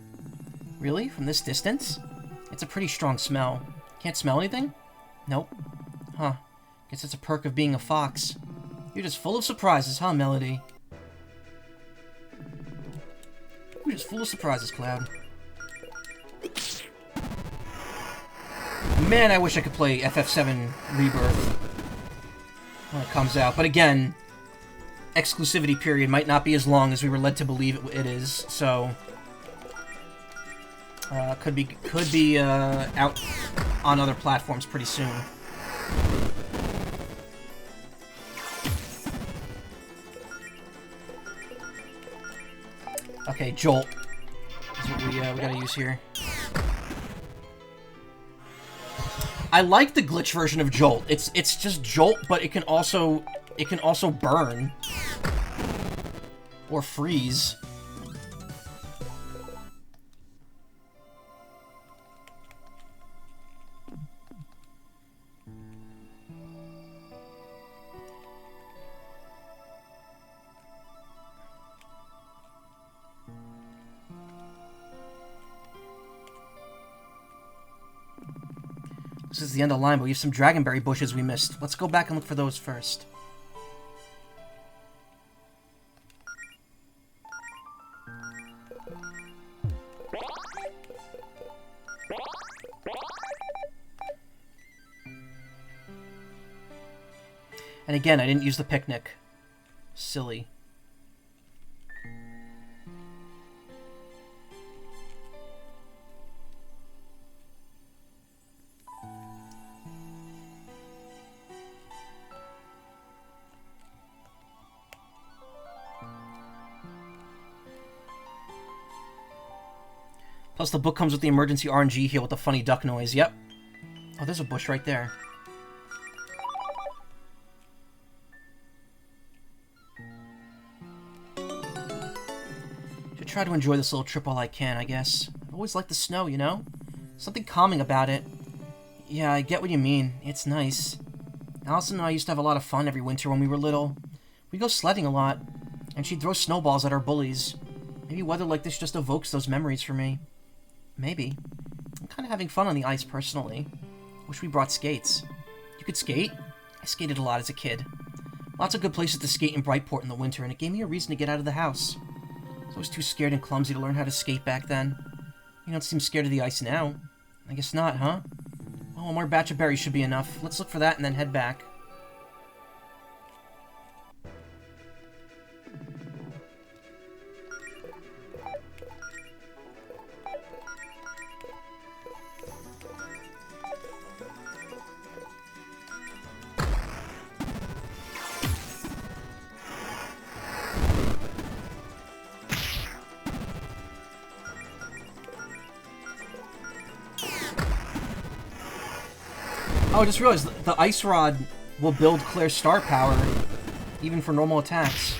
Really? From this distance? It's a pretty strong smell. Can't smell anything? Nope. Huh. Guess it's a perk of being a fox. You're just full of surprises, huh, Melody? You're just full of surprises, Cloud. Man, I wish I could play FF7 Rebirth when it comes out. But again, exclusivity period might not be as long as we were led to believe it is, so... could be out on other platforms pretty soon. Okay, Jolt is what we gotta use here. I like the glitch version of Jolt. It's just Jolt, but it can also burn or freeze. This is the end of the line, but we have some dragonberry bushes we missed. Let's go back and look for those first. And again, I didn't use the picnic. Silly. Plus, the book comes with the emergency RNG heal with the funny duck noise. Yep. Oh, there's a bush right there. Should try to enjoy this little trip while I can, I guess. I've always liked the snow, you know? Something calming about it. Yeah, I get what you mean. It's nice. Allison and I used to have a lot of fun every winter when we were little. We'd go sledding a lot, and she'd throw snowballs at our bullies. Maybe weather like this just evokes those memories for me. Maybe. I'm kind of having fun on the ice, personally. Wish we brought skates. You could skate? I skated a lot as a kid. Lots of good places to skate in Brightport in the winter, and it gave me a reason to get out of the house. I was always too scared and clumsy to learn how to skate back then. You don't seem scared of the ice now. I guess not, huh? Well, one more batch of berries should be enough. Let's look for that and then head back. Oh, I just realized the Ice Rod will build Claire's star power, even for normal attacks.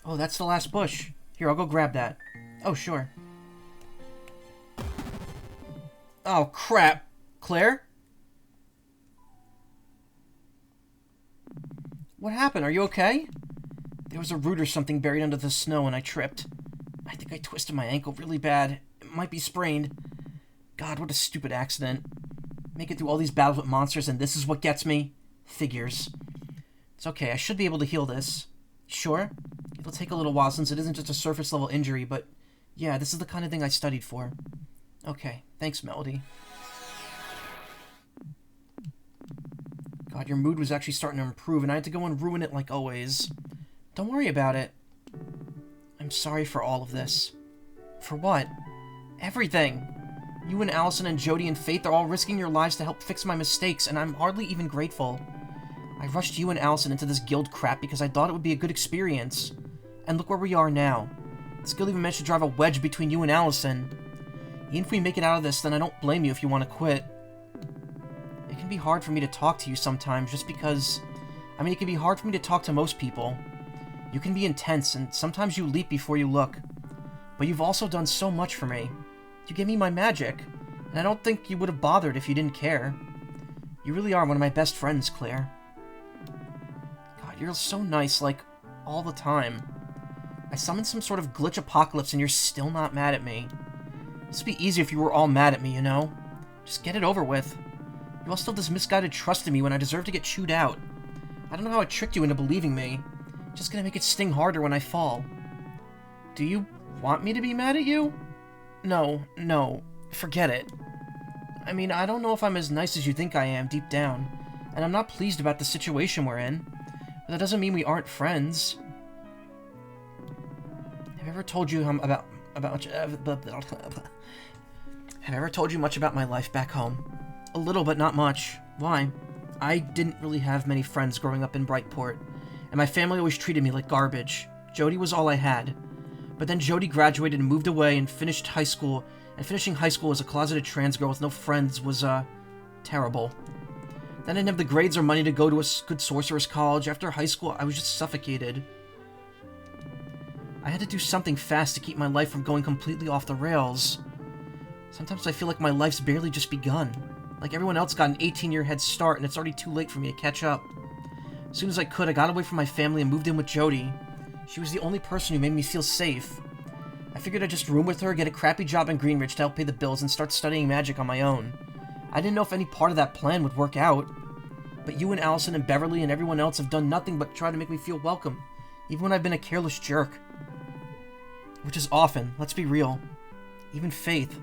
Oh, that's the last bush. Here, I'll go grab that. Oh, sure. Oh, crap. Claire? What happened? Are you okay? There was a root or something buried under the snow and I tripped. I think I twisted my ankle really bad. It might be sprained. God, what a stupid accident. Make it through all these battles with monsters and this is what gets me? Figures. It's okay, I should be able to heal this. Sure? It'll take a little while since it isn't just a surface level injury, but yeah, this is the kind of thing I studied for. Okay, thanks, Melody. God, your mood was actually starting to improve, and I had to go and ruin it like always. Don't worry about it. I'm sorry for all of this. For what? Everything. You and Allison and Jody and Faith are all risking your lives to help fix my mistakes, and I'm hardly even grateful. I rushed you and Allison into this guild crap because I thought it would be a good experience. And look where we are now. This guild even managed to drive a wedge between you and Allison. Even if we make it out of this, then I don't blame you if you want to quit. It can be hard for me to talk to you sometimes just because... I mean, it can be hard for me to talk to most people. You can be intense, and sometimes you leap before you look. But you've also done so much for me. You gave me my magic, and I don't think you would have bothered if you didn't care. You really are one of my best friends, Claire. God, you're so nice, like, all the time. I summoned some sort of glitch apocalypse and you're still not mad at me. This would be easier if you were all mad at me, you know? Just get it over with. You all still have this misguided trust in me when I deserve to get chewed out. I don't know how I tricked you into believing me. Just gonna make it sting harder when I fall. Do you want me to be mad at you? No, forget it. I mean, I don't know if I'm as nice as you think I am deep down, and I'm not pleased about the situation we're in, but that doesn't mean we aren't friends. Have I ever told you much about my life back home? A little, but not much. Why? I didn't really have many friends growing up in Brightport, and my family always treated me like garbage. Jody was all I had. But then Jody graduated and moved away and finished high school, and finishing high school as a closeted trans girl with no friends was, terrible. Then I didn't have the grades or money to go to a good sorcerer's college. After high school, I was just suffocated. I had to do something fast to keep my life from going completely off the rails. Sometimes I feel like my life's barely just begun. Like everyone else got an 18-year head start and it's already too late for me to catch up. As soon as I could, I got away from my family and moved in with Jody. She was the only person who made me feel safe. I figured I'd just room with her, get a crappy job in Greenridge to help pay the bills, and start studying magic on my own. I didn't know if any part of that plan would work out. But you and Allison and Beverly and everyone else have done nothing but try to make me feel welcome, even when I've been a careless jerk. Which is often, let's be real. Even Faith.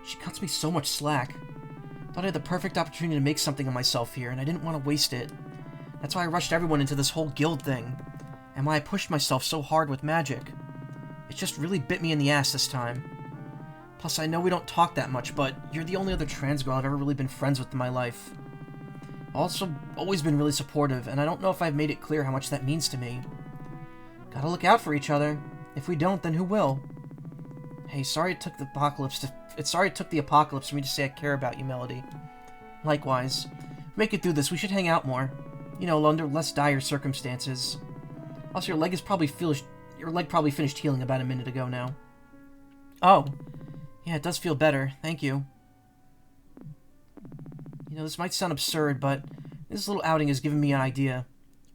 She cuts me so much slack. Thought I had the perfect opportunity to make something of myself here, and I didn't want to waste it. That's why I rushed everyone into this whole guild thing, and why I pushed myself so hard with magic. It just really bit me in the ass this time. Plus, I know we don't talk that much, but you're the only other trans girl I've ever really been friends with in my life. I've also always been really supportive, and I don't know if I've made it clear how much that means to me. Gotta look out for each other. If we don't, then who will? Hey, sorry it took the apocalypse for me to say I care about you, Melody. Likewise. Make it through this, we should hang out more. You know, under less dire circumstances. Also, your leg probably finished healing about a minute ago now. Oh. Yeah, it does feel better. Thank you. You know, this might sound absurd, but this little outing has given me an idea.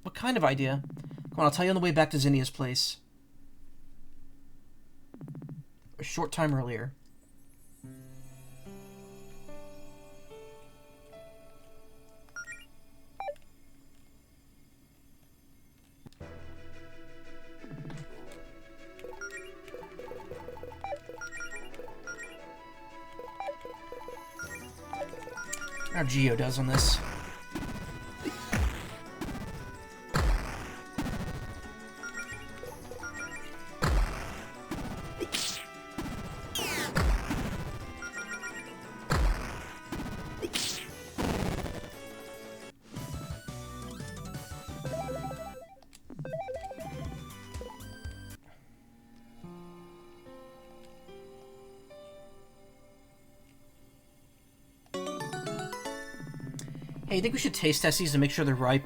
What kind of idea? Come on, I'll tell you on the way back to Zinnia's place. A short time earlier. How Geo does on this. Hey, you think we should taste test these to make sure they're ripe?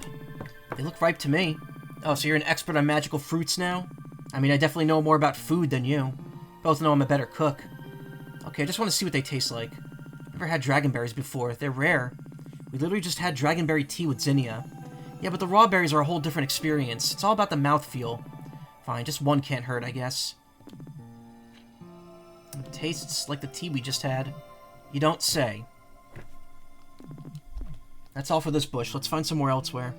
They look ripe to me. Oh, so you're an expert on magical fruits now? I mean, I definitely know more about food than you. Both know I'm a better cook. Okay, I just want to see what they taste like. Never had dragonberries before. They're rare. We literally just had dragonberry tea with Zinnia. Yeah, but the raw berries are a whole different experience. It's all about the mouthfeel. Fine, just one can't hurt, I guess. It tastes like the tea we just had. You don't say. That's all for this bush. Let's find somewhere elsewhere.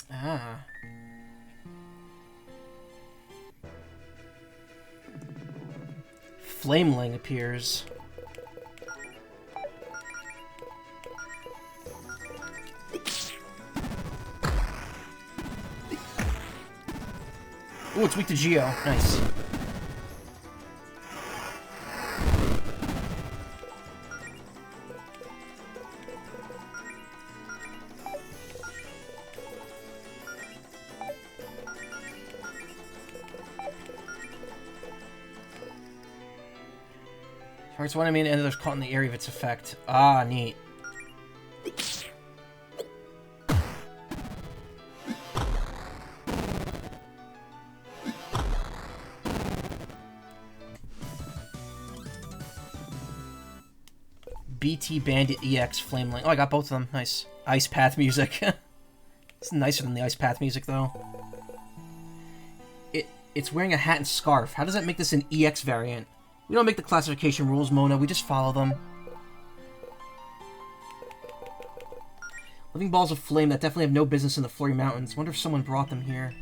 Ah. Flameling appears. Ooh, it's weak to Geo. Nice. Targets one enemy and others caught in the area of its effect. Ah, neat. BT Bandit EX Flameling. Oh, I got both of them. Nice. Ice Path music. It's nicer than the Ice Path music, though. It's wearing a hat and scarf. How does that make this an EX variant? We don't make the classification rules, Mona. We just follow them. Living balls of flame that definitely have no business in the Flurry Mountains. Wonder if someone brought them here.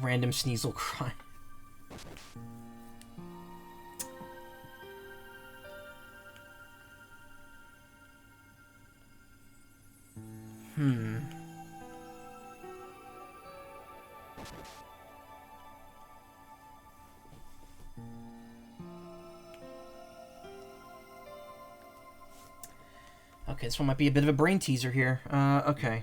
Random Sneasel cry. Okay, this one might be a bit of a brain teaser here. Okay.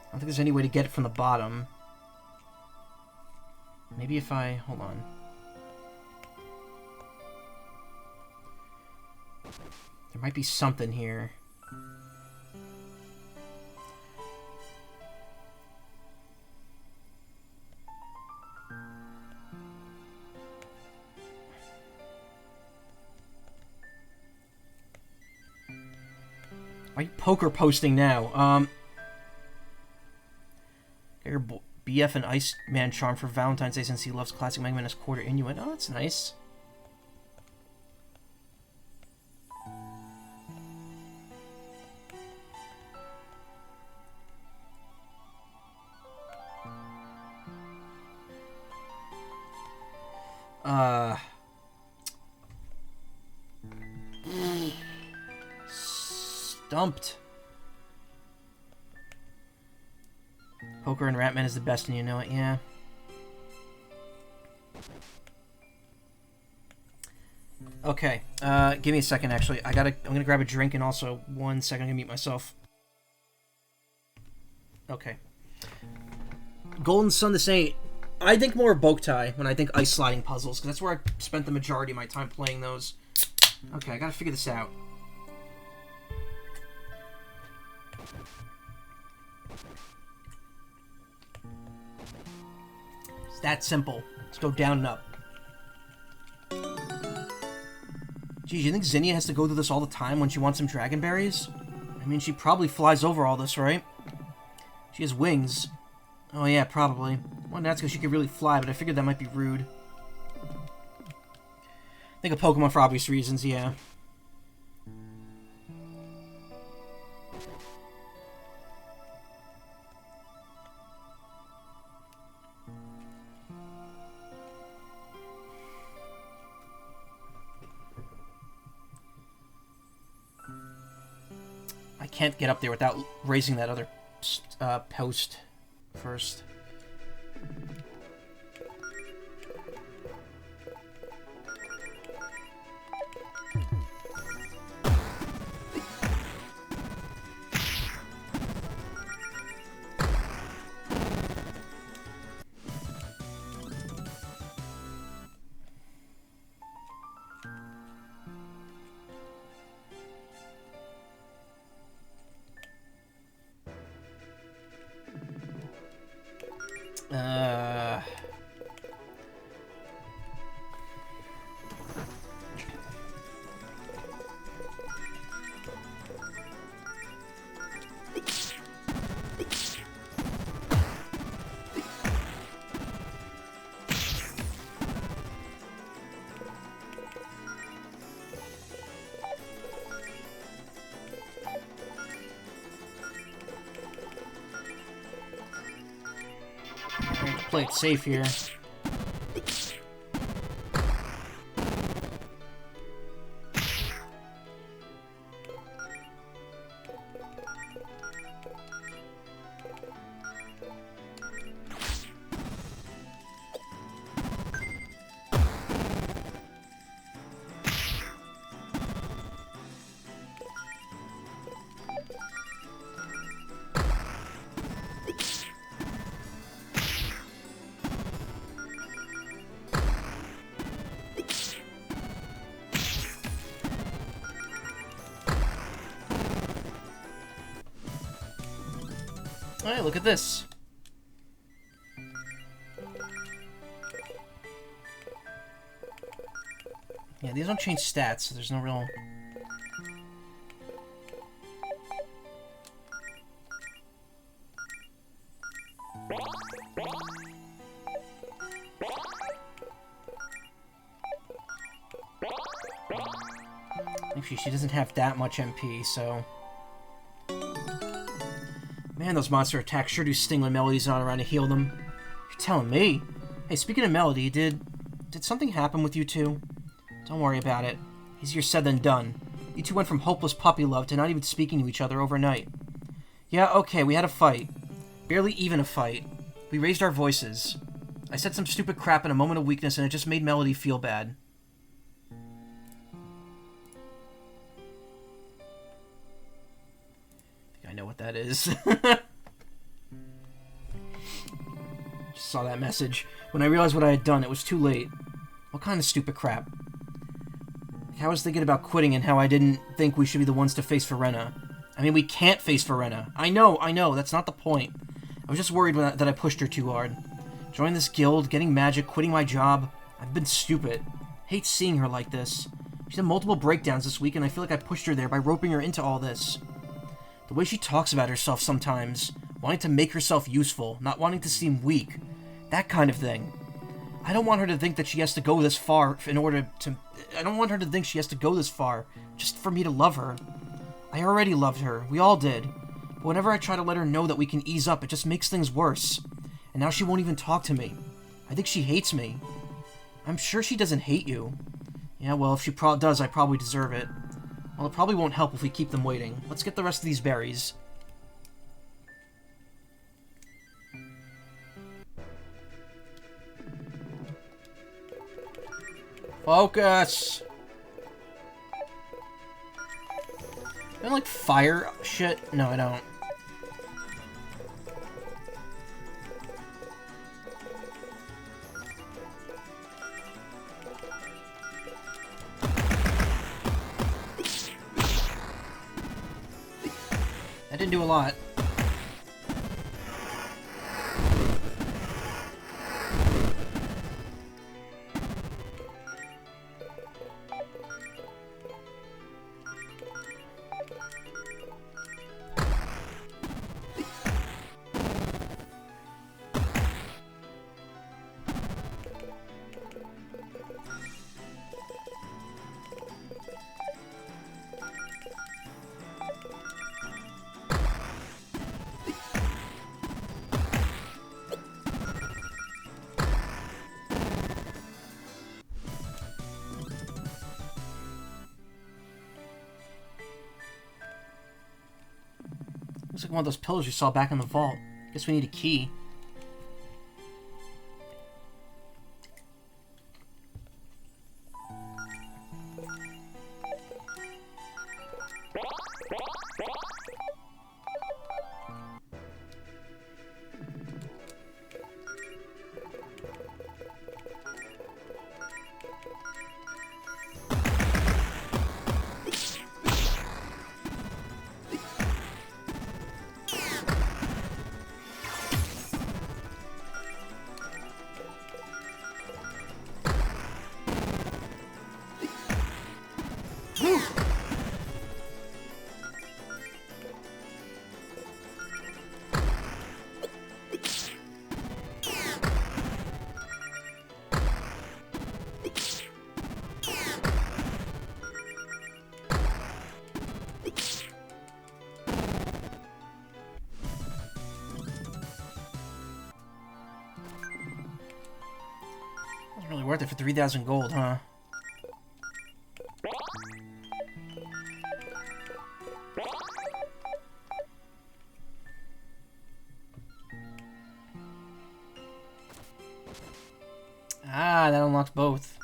I don't think there's any way to get it from the bottom. Maybe if I... hold on. There might be something here. Why are you poker posting now? Your BF and Iceman charm for Valentine's Day since he loves classic Mega Man as quarter Inuit. Oh, that's nice. Stumped. Poker and Ratman is the best and you know it, yeah. Okay, give me a second actually. I'm gonna grab a drink and also 1 second I'm gonna mute myself. Okay. Golden Sun the Saint. I think more of Boktai when I think ice sliding puzzles, because that's where I spent the majority of my time playing those. Okay, I gotta figure this out. It's that simple. Let's go down and up. Geez, you think Zinnia has to go through this all the time when she wants some dragon berries? I mean, she probably flies over all this, right? She has wings. Oh yeah, probably. Well, that's because she could really fly, but I figured that might be rude. Think of Pokemon for obvious reasons, yeah. I can't get up there without raising that other post first. Play it safe here. Hey, look at this. Yeah, these don't change stats, so there's no real... Actually, she doesn't have that much MP, so... Man, those monster attacks sure do sting when Melody's not around to heal them. You're telling me? Hey, speaking of Melody, did something happen with you two? Don't worry about it. Easier said than done. You two went from hopeless puppy love to not even speaking to each other overnight. Yeah, okay, we had a fight. Barely even a fight. We raised our voices. I said some stupid crap in a moment of weakness and it just made Melody feel bad. I know what that is. Just saw that message. When I realized what I had done, it was too late. What kind of stupid crap? I was thinking about quitting and how I didn't think we should be the ones to face Verena. I mean, we can't face Verena. I know, that's not the point. I was just worried that I pushed her too hard. Joining this guild, getting magic, quitting my job. I've been stupid. Hate seeing her like this. She's had multiple breakdowns this week and I feel like I pushed her there by roping her into all this. The way she talks about herself sometimes. Wanting to make herself useful, not wanting to seem weak. That kind of thing. I don't want her to think that she has to go this far in order to... I don't want her to think she has to go this far just for me to love her. I already loved her. We all did. But whenever I try to let her know that we can ease up, it just makes things worse. And now she won't even talk to me. I think she hates me. I'm sure she doesn't hate you. Yeah, well, if she does, I probably deserve it. Well, it probably won't help if we keep them waiting. Let's get the rest of these berries. Focus! I like fire shit? No, I don't. That didn't do a lot. Looks like one of those pillars you saw back in the vault. Guess we need a key. Really worth it for 3,000 gold, huh? Ah, that unlocks both.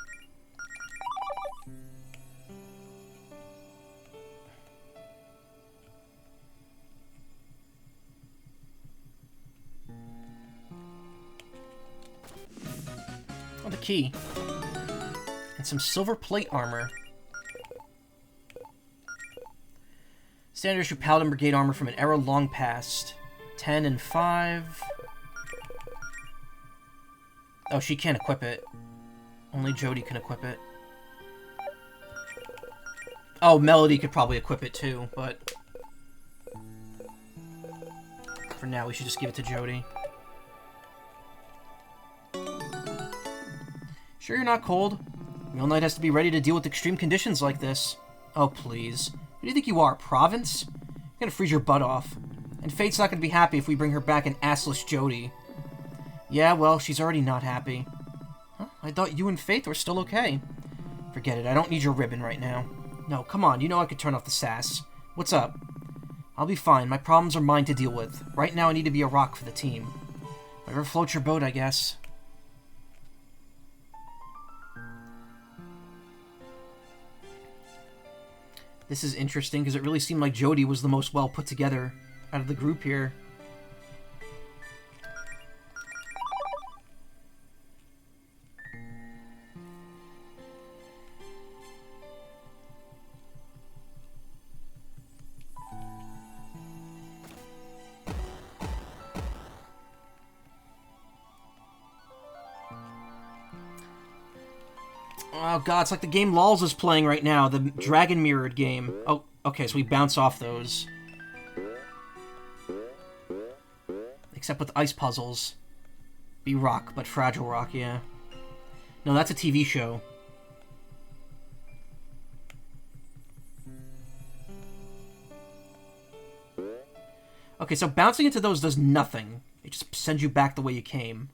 Oh, the key. And some silver plate armor. Standard issue Paladin Brigade armor from an era long past. 10 and 5. Oh, she can't equip it. Only Jody can equip it. Oh, Melody could probably equip it too, but... for now, we should just give it to Jody. Sure you're not cold? Real Knight has to be ready to deal with extreme conditions like this. Oh, please. Who do you think you are, Province? You're gonna freeze your butt off. And Fate's not gonna be happy if we bring her back an assless Jody. Yeah, well, she's already not happy. Huh? I thought you and Faith were still okay. Forget it, I don't need your ribbon right now. No, come on, you know I could turn off the sass. What's up? I'll be fine, my problems are mine to deal with. Right now I need to be a rock for the team. Whatever floats your boat, I guess. This is interesting, because it really seemed like Jody was the most well put together out of the group here. Oh god, it's like the game Lols is playing right now, the Dragon Mirrored game. Oh, okay, so we bounce off those. Except with ice puzzles. Be rock, but fragile rock, yeah. No, that's a TV show. Okay, so bouncing into those does nothing. It just sends you back the way you came.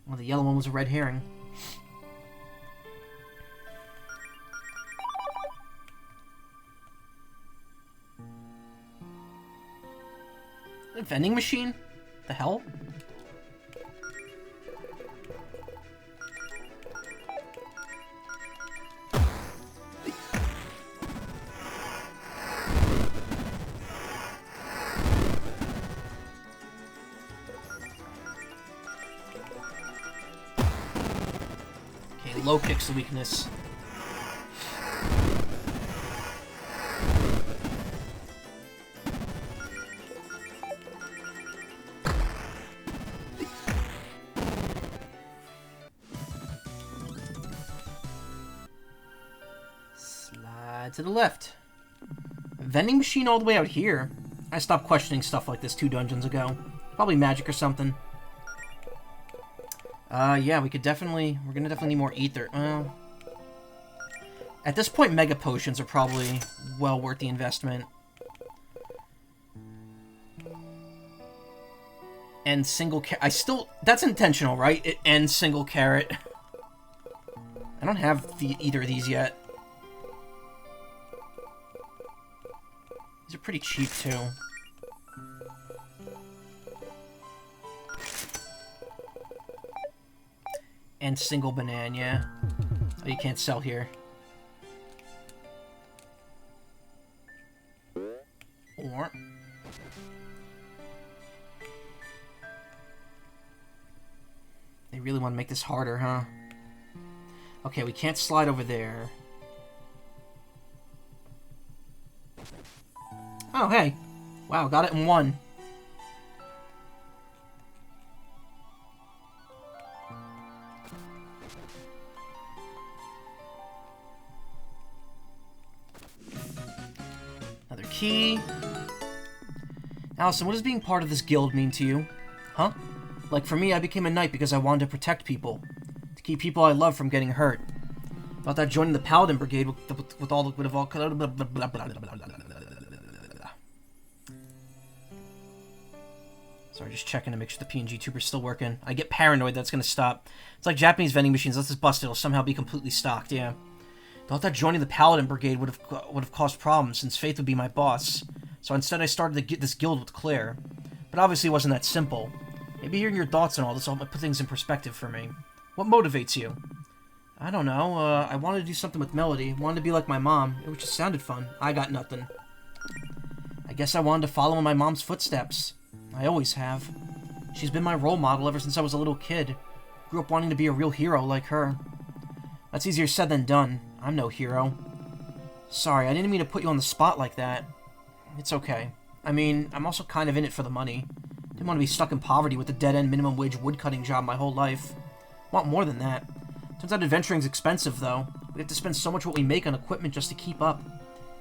Well, the yellow one was a red herring. A vending machine? The hell? Okay, low kick's the weakness. To the left. Vending machine all the way out here. I stopped questioning stuff like this 2 dungeons ago. Probably magic or something. Yeah, we're gonna definitely need more ether. At this point, mega potions are probably well worth the investment. And single carrot. That's intentional, right? It ends single carrot. I don't have either of these yet. These are pretty cheap, too. And single banana, yeah. Oh, you can't sell here. Or... They really want to make this harder, huh? Okay, we can't slide over there. Oh, hey. Wow, got it in 1. Another key. Allison, what does being part of this guild mean to you? Huh? Like, for me, I became a knight because I wanted to protect people. To keep people I love from getting hurt. Thought that joining the Paladin Brigade would have all... Sorry, just checking to make sure the PNG tuber's still working. I get paranoid that it's going to stop. It's like Japanese vending machines. Unless it's busted, it'll somehow be completely stocked, yeah. Thought that joining the Paladin Brigade would have caused problems, since Faith would be my boss. So instead I started to get this guild with Claire. But obviously it wasn't that simple. Maybe hearing your thoughts on all this will put things in perspective for me. What motivates you? I don't know. I wanted to do something with Melody. Wanted to be like my mom. It just sounded fun. I got nothing. I guess I wanted to follow in my mom's footsteps. I always have. She's been my role model ever since I was a little kid. Grew up wanting to be a real hero like her. That's easier said than done. I'm no hero. Sorry, I didn't mean to put you on the spot like that. It's okay. I mean, I'm also kind of in it for the money. Didn't want to be stuck in poverty with a dead-end minimum wage woodcutting job my whole life. Want more than that. Turns out adventuring's expensive, though. We have to spend so much what we make on equipment just to keep up.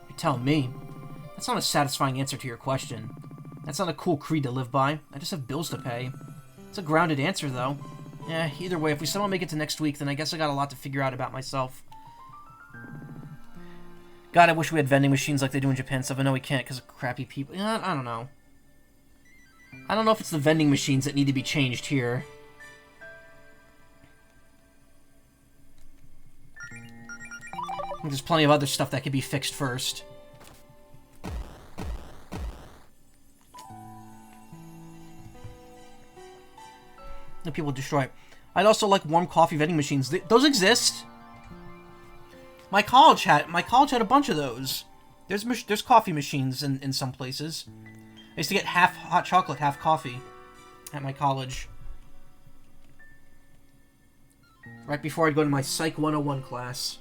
You're telling me. That's not a satisfying answer to your question. That's not a cool creed to live by. I just have bills to pay. It's a grounded answer, though. Eh, either way, if we somehow make it to next week, then I guess I got a lot to figure out about myself. God, I wish we had vending machines like they do in Japan stuff. I know we can't because of crappy people. I don't know. I don't know if it's the vending machines that need to be changed here. I think there's plenty of other stuff that could be fixed first. That people destroy. I'd also like warm coffee vending machines. Those exist. My college had a bunch of those. There's coffee machines in some places. I used to get half hot chocolate, half coffee at my college. Right before I'd go to my Psych 101 class.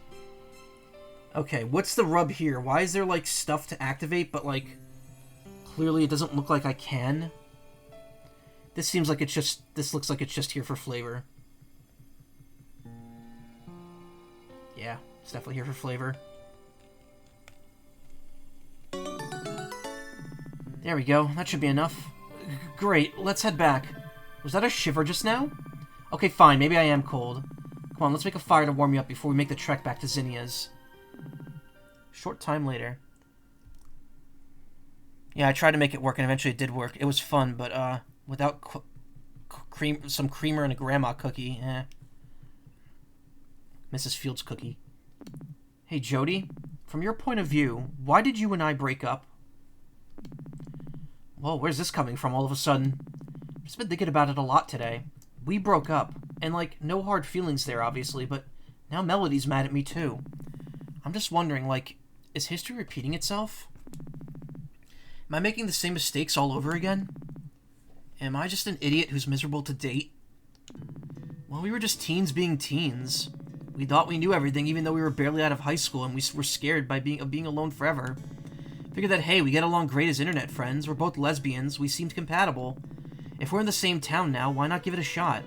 Okay, what's the rub here? Why is there, like, stuff to activate, but, like, clearly it doesn't look like I can? This seems like this looks like it's just here for flavor. Yeah, it's definitely here for flavor. There we go. That should be enough. Great. Let's head back. Was that a shiver just now? Okay, fine. Maybe I am cold. Come on, let's make a fire to warm you up before we make the trek back to Zinnia's. Short time later. Yeah, I tried to make it work, and eventually it did work. It was fun, but, without some creamer and a grandma cookie, Mrs. Fields' cookie. Hey, Jody, from your point of view, why did you and I break up? Whoa, where's this coming from all of a sudden? I've just been thinking about it a lot today. We broke up, and, like, no hard feelings there, obviously, but now Melody's mad at me, too. I'm just wondering, like, is history repeating itself? Am I making the same mistakes all over again? Am I just an idiot who's miserable to date? Well, we were just teens being teens. We thought we knew everything, even though we were barely out of high school, and we were scared by being alone forever. Figured that, hey, we get along great as internet friends, we're both lesbians, we seemed compatible. If we're in the same town now, why not give it a shot?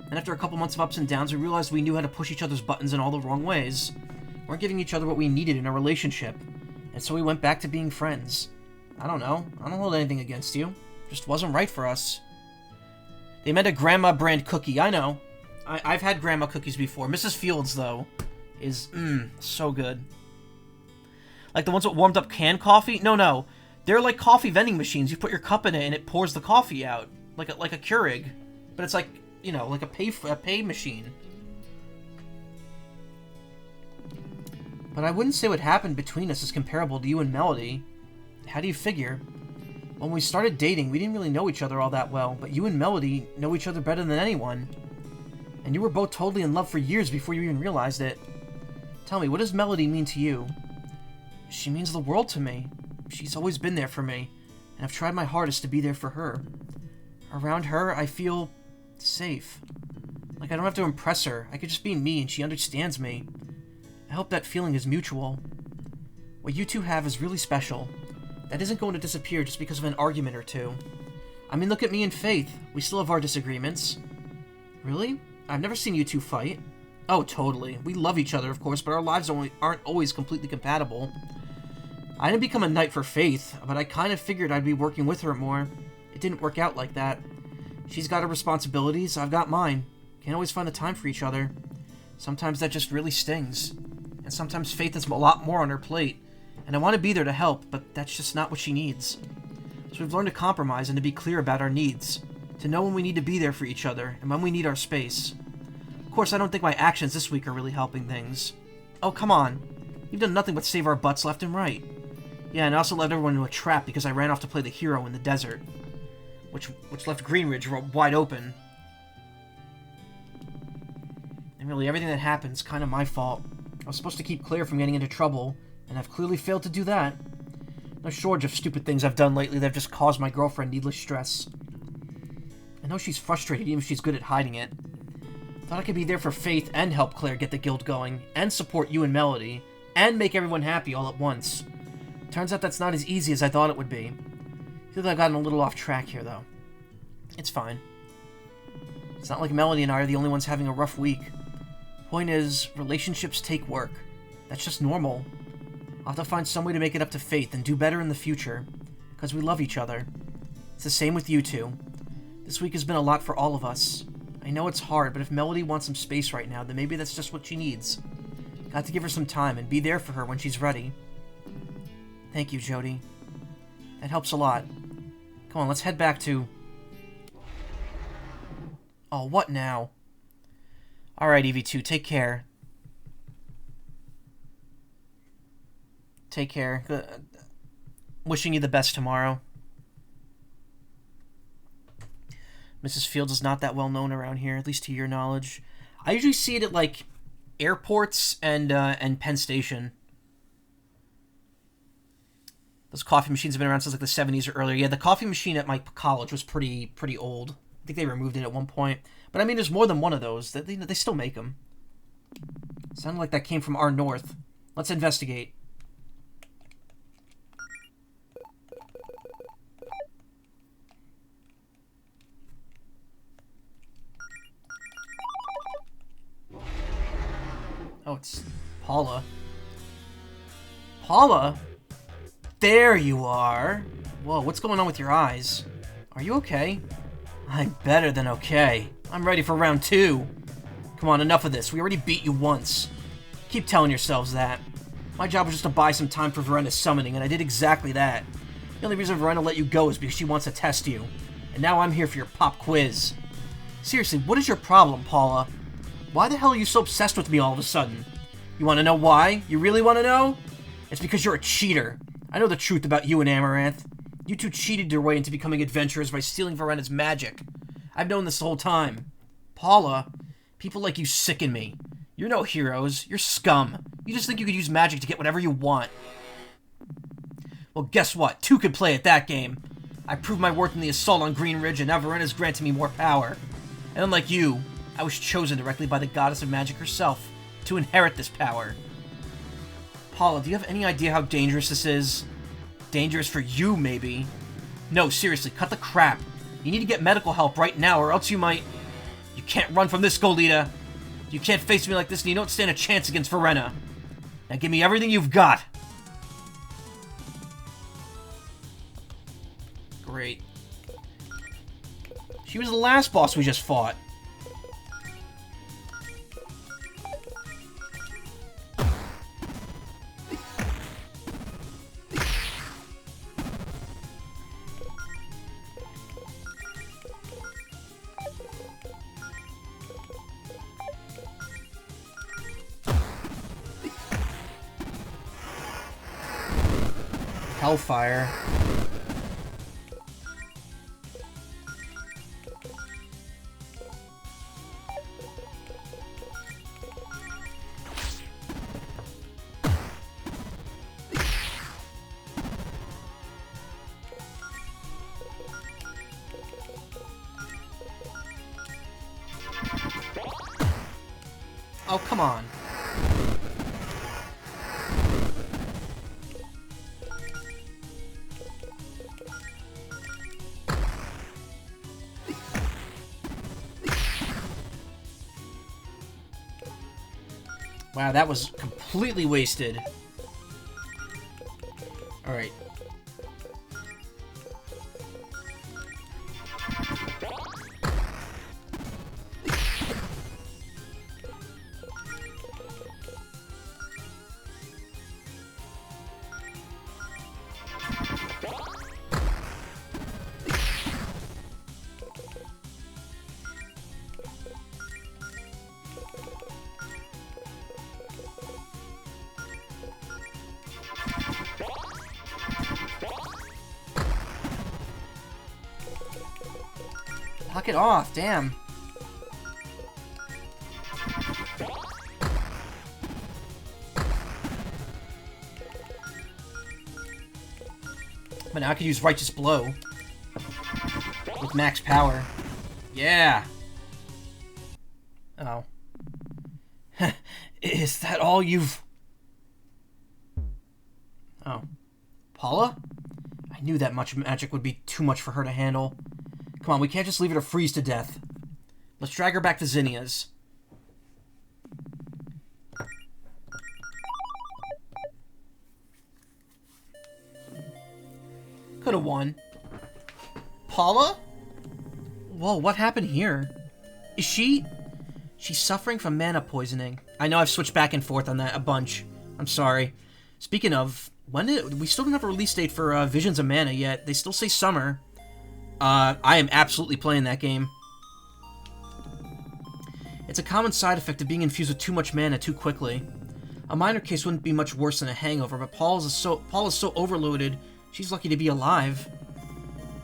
And after a couple months of ups and downs, we realized we knew how to push each other's buttons in all the wrong ways. We weren't giving each other what we needed in our relationship. And so we went back to being friends. I don't know. I don't hold anything against you. Just wasn't right for us. They meant a grandma brand cookie, I know. I've had grandma cookies before. Mrs. Fields, though, is, so good. Like the ones with warmed up canned coffee? No. They're like coffee vending machines. You put your cup in it and it pours the coffee out. Like a Keurig. But it's like, you know, like a pay machine. But I wouldn't say what happened between us is comparable to you and Melody. How do you figure? When we started dating, we didn't really know each other all that well, but you and Melody know each other better than anyone. And you were both totally in love for years before you even realized it. Tell me, what does Melody mean to you? She means the world to me. She's always been there for me, and I've tried my hardest to be there for her. Around her, I feel safe. Like I don't have to impress her. I could just be me, and she understands me. I hope that feeling is mutual. What you two have is really special. That isn't going to disappear just because of an argument or two. I mean, look at me and Faith. We still have our disagreements. Really? I've never seen you two fight. Oh, totally. We love each other, of course, but our lives aren't always completely compatible. I didn't become a knight for Faith, but I kind of figured I'd be working with her more. It didn't work out like that. She's got her responsibilities, I've got mine. Can't always find the time for each other. Sometimes that just really stings. And sometimes Faith has a lot more on her plate. And I want to be there to help, but that's just not what she needs. So we've learned to compromise and to be clear about our needs. To know when we need to be there for each other, and when we need our space. Of course, I don't think my actions this week are really helping things. Oh, come on. You've done nothing but save our butts left and right. Yeah, and I also led everyone into a trap because I ran off to play the hero in the desert. Which left Greenridge wide open. And really, everything that happened is kind of my fault. I was supposed to keep Claire from getting into trouble, and I've clearly failed to do that. No shortage of stupid things I've done lately that have just caused my girlfriend needless stress. I know she's frustrated even if she's good at hiding it. Thought I could be there for Faith and help Claire get the guild going, and support you and Melody, and make everyone happy all at once. Turns out that's not as easy as I thought it would be. I feel like I've gotten a little off track here, though. It's fine. It's not like Melody and I are the only ones having a rough week. Point is, relationships take work. That's just normal. I'll have to find some way to make it up to Faith and do better in the future. Because we love each other. It's the same with you two. This week has been a lot for all of us. I know it's hard, but if Melody wants some space right now, then maybe that's just what she needs. Got to give her some time and be there for her when she's ready. Thank you, Jody. That helps a lot. Come on, let's head back to... Oh, what now? Alright, EV2, take care. Take care. Wishing you the best tomorrow. Mrs. Fields is not that well known around here, at least to your knowledge. I usually see it at, like, airports and Penn Station. Those coffee machines have been around since, like, the 70s or earlier. Yeah, the coffee machine at my college was pretty old. I think they removed it at one point. But, I mean, there's more than one of those. They still make them. Sounded like that came from our north. Let's investigate. Oh, it's Paula. Paula? There you are. Whoa, what's going on with your eyes? Are you okay? I'm better than okay. I'm ready for round 2. Come on, enough of this. We already beat you once. Keep telling yourselves that. My job was just to buy some time for Verena's summoning, and I did exactly that. The only reason Verena let you go is because she wants to test you. And now I'm here for your pop quiz. Seriously, what is your problem, Paula? Why the hell are you so obsessed with me all of a sudden? You want to know why? You really want to know? It's because you're a cheater. I know the truth about you and Amaranth. You two cheated your way into becoming adventurers by stealing Verena's magic. I've known this the whole time. Paula, people like you sicken me. You're no heroes. You're scum. You just think you could use magic to get whatever you want. Well, guess what? 2 could play at that game. I proved my worth in the assault on Green Ridge, and now Verena's granted me more power. And unlike you, I was chosen directly by the goddess of magic herself to inherit this power. Paula, do you have any idea how dangerous this is? Dangerous for you, maybe. No, seriously, cut the crap. You need to get medical help right now, or else you might... You can't run from this, Goleta. You can't face me like this, and you don't stand a chance against Verena. Now give me everything you've got. Great. She was the last boss we just fought. Hellfire. Oh, come on. Wow, that was completely wasted. Alright. Knock it off, damn. But now I could use Righteous Blow. With max power. Yeah! Oh. Is that all you've... Oh. Paula? I knew that much magic would be too much for her to handle. Come on, we can't just leave her to freeze to death. Let's drag her back to Zinnia's. Could have won. Paula? Whoa, what happened here? Is she... She's suffering from mana poisoning. I know I've switched back and forth on that a bunch. I'm sorry. Speaking of, when did... We still don't have a release date for Visions of Mana yet. They still say summer. I am absolutely playing that game. It's a common side effect of being infused with too much mana too quickly. A minor case wouldn't be much worse than a hangover, but Paul is so overloaded, she's lucky to be alive.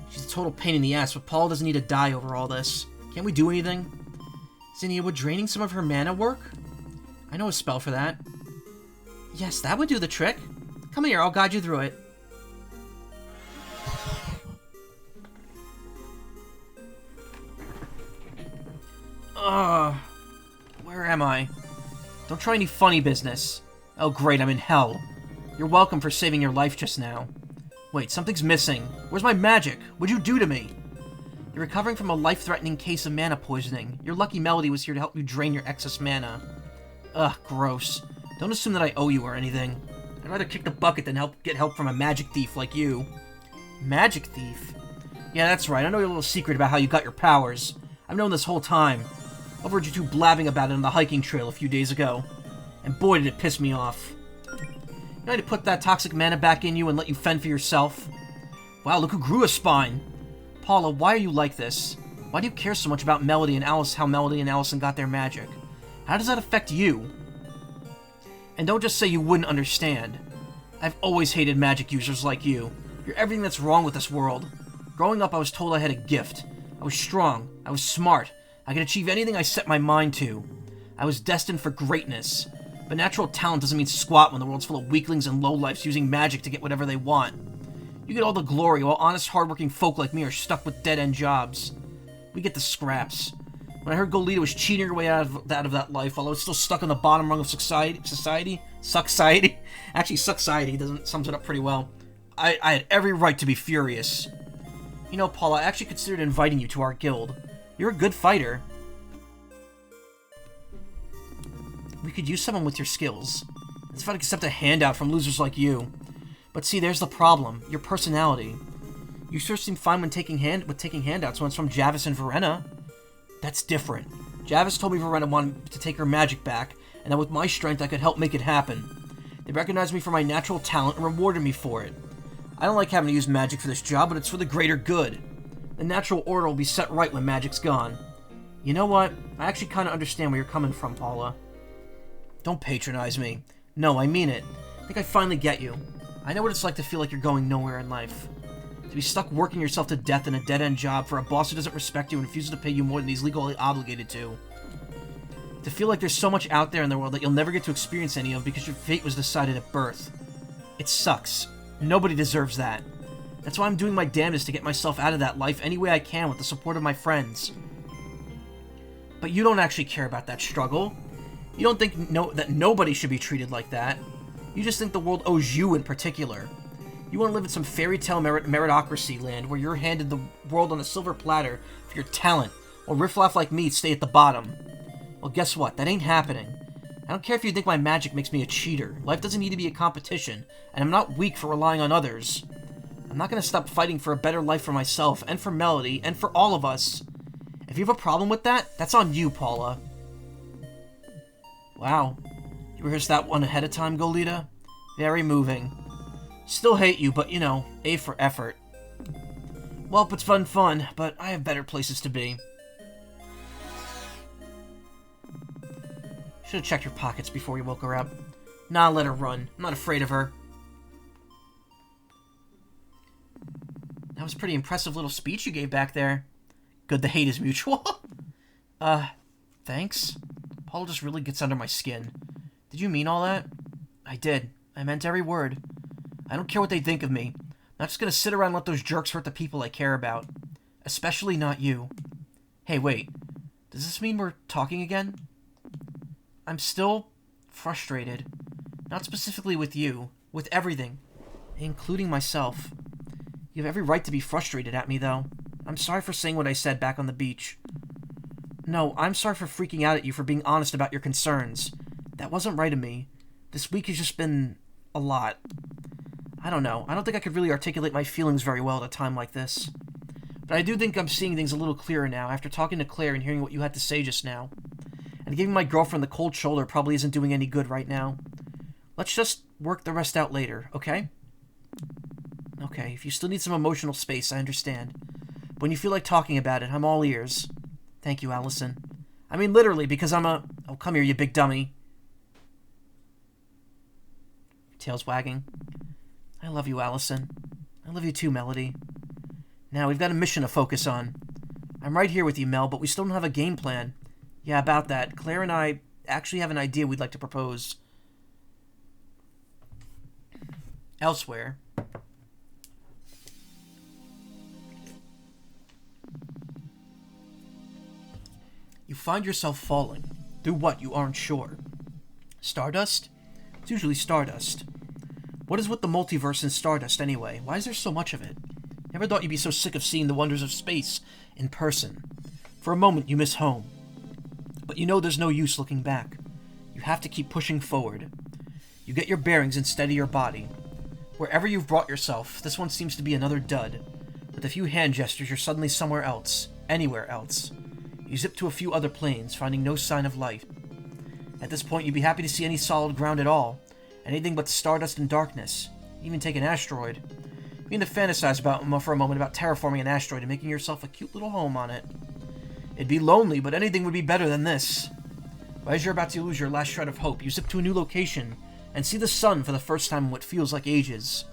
She's a total pain in the ass, but Paul doesn't need to die over all this. Can't we do anything? Zinnia, would draining some of her mana work? I know a spell for that. Yes, that would do the trick. Come here, I'll guide you through it. Where am I? Don't try any funny business. Oh great, I'm in hell. You're welcome for saving your life just now. Wait, something's missing. Where's my magic? What'd you do to me? You're recovering from a life-threatening case of mana poisoning. Your lucky Melody was here to help you drain your excess mana. Ugh, gross. Don't assume that I owe you or anything. I'd rather kick the bucket than get help from a magic thief like you. Magic thief? Yeah, that's right. I know your little secret about how you got your powers. I've known this whole time. Overheard you two blabbing about it on the hiking trail a few days ago. And boy, did it piss me off. You know, I had to put that toxic mana back in you and let you fend for yourself. Wow, look who grew a spine. Paula, why are you like this? Why do you care so much about Melody and Alice, how Melody and Allison got their magic? How does that affect you? And don't just say you wouldn't understand. I've always hated magic users like you. You're everything that's wrong with this world. Growing up, I was told I had a gift. I was strong. I was smart. I could achieve anything I set my mind to. I was destined for greatness. But natural talent doesn't mean squat when the world's full of weaklings and lowlifes using magic to get whatever they want. You get all the glory, while honest, hardworking folk like me are stuck with dead-end jobs. We get the scraps. When I heard Goleta was cheating her way out of that life while I was still stuck on the bottom rung of society? Actually, succiety sums it up pretty well. I had every right to be furious. You know, Paula, I actually considered inviting you to our guild. You're a good fighter. We could use someone with your skills. It's fun to accept a handout from losers like you. But see, there's the problem. Your personality. You sure seem fine when taking handouts when it's from Javis and Verena. That's different. Javis told me Verena wanted to take her magic back, and that with my strength I could help make it happen. They recognized me for my natural talent and rewarded me for it. I don't like having to use magic for this job, but it's for the greater good. The natural order will be set right when magic's gone. You know what? I actually kind of understand where you're coming from, Paula. Don't patronize me. No, I mean it. I think I finally get you. I know what it's like to feel like you're going nowhere in life. To be stuck working yourself to death in a dead-end job for a boss who doesn't respect you and refuses to pay you more than he's legally obligated to. To feel like there's so much out there in the world that you'll never get to experience any of because your fate was decided at birth. It sucks. Nobody deserves that. That's why I'm doing my damnedest to get myself out of that life any way I can with the support of my friends. But you don't actually care about that struggle. You don't think that nobody should be treated like that. You just think the world owes you in particular. You want to live in some fairy tale meritocracy land where you're handed the world on a silver platter for your talent, while riffraff like me stay at the bottom. Well, guess what? That ain't happening. I don't care if you think my magic makes me a cheater. Life doesn't need to be a competition, and I'm not weak for relying on others. I'm not going to stop fighting for a better life for myself, and for Melody, and for all of us. If you have a problem with that, that's on you, Paula. Wow. You rehearsed that one ahead of time, Goleta? Very moving. Still hate you, but you know, A for effort. Well, it's fun, but I have better places to be. Should have checked your pockets before you woke her up. Nah, let her run. I'm not afraid of her. That was a pretty impressive little speech you gave back there. Good, the hate is mutual. Thanks? Paul just really gets under my skin. Did you mean all that? I did. I meant every word. I don't care what they think of me. I'm not just gonna sit around and let those jerks hurt the people I care about. Especially not you. Hey, wait. Does this mean we're talking again? I'm still frustrated. Not specifically with you. With everything. Including myself. You have every right to be frustrated at me, though. I'm sorry for saying what I said back on the beach. No, I'm sorry for freaking out at you for being honest about your concerns. That wasn't right of me. This week has just been a lot. I don't know. I don't think I could really articulate my feelings very well at a time like this. But I do think I'm seeing things a little clearer now after talking to Claire and hearing what you had to say just now. And giving my girlfriend the cold shoulder probably isn't doing any good right now. Let's just work the rest out later, okay? Okay, if you still need some emotional space, I understand. But when you feel like talking about it, I'm all ears. Thank you, Allison. I mean literally, because I'm a... Oh, come here, you big dummy. Tail's wagging. I love you, Allison. I love you too, Melody. Now, we've got a mission to focus on. I'm right here with you, Mel, but we still don't have a game plan. Yeah, about that. Claire and I actually have an idea we'd like to propose. Elsewhere. You find yourself falling. Through what, you aren't sure. Stardust? It's usually stardust. What is with the multiverse and stardust, anyway? Why is there so much of it? Never thought you'd be so sick of seeing the wonders of space in person. For a moment, you miss home. But you know there's no use looking back. You have to keep pushing forward. You get your bearings and steady your body. Wherever you've brought yourself, this one seems to be another dud. With a few hand gestures, you're suddenly somewhere else. Anywhere else. You zip to a few other planes, finding no sign of life. At this point, you'd be happy to see any solid ground at all. Anything but stardust and darkness. Even take an asteroid. You begin to fantasize for a moment about terraforming an asteroid and making yourself a cute little home on it. It'd be lonely, but anything would be better than this. But as you're about to lose your last shred of hope, you zip to a new location and see the sun for the first time in what feels like ages.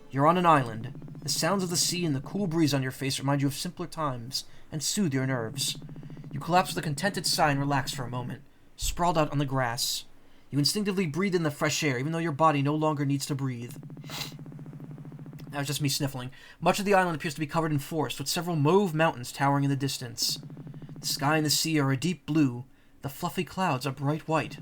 You're on an island. The sounds of the sea and the cool breeze on your face remind you of simpler times and soothe your nerves. You collapse with a contented sigh and relax for a moment, sprawled out on the grass. You instinctively breathe in the fresh air, even though your body no longer needs to breathe. That was just me sniffling. Much of the island appears to be covered in forest, with several mauve mountains towering in the distance. The sky and the sea are a deep blue. The fluffy clouds are bright white.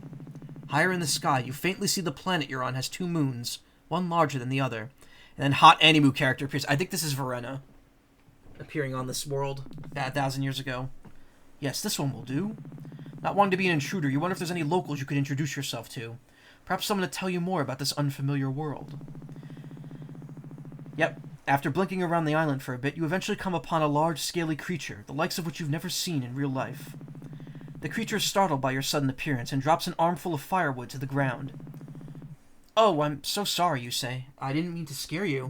Higher in the sky, you faintly see the planet you're on has two moons, one larger than the other. And then hot Animu character appears. I think this is Verena, appearing on this world 1,000 years ago. Yes, this one will do. Not wanting to be an intruder, you wonder if there's any locals you could introduce yourself to. Perhaps someone to tell you more about this unfamiliar world. Yep. After blinking around the island for a bit, you eventually come upon a large, scaly creature, the likes of which you've never seen in real life. The creature is startled by your sudden appearance and drops an armful of firewood to the ground. Oh, I'm so sorry, you say. I didn't mean to scare you.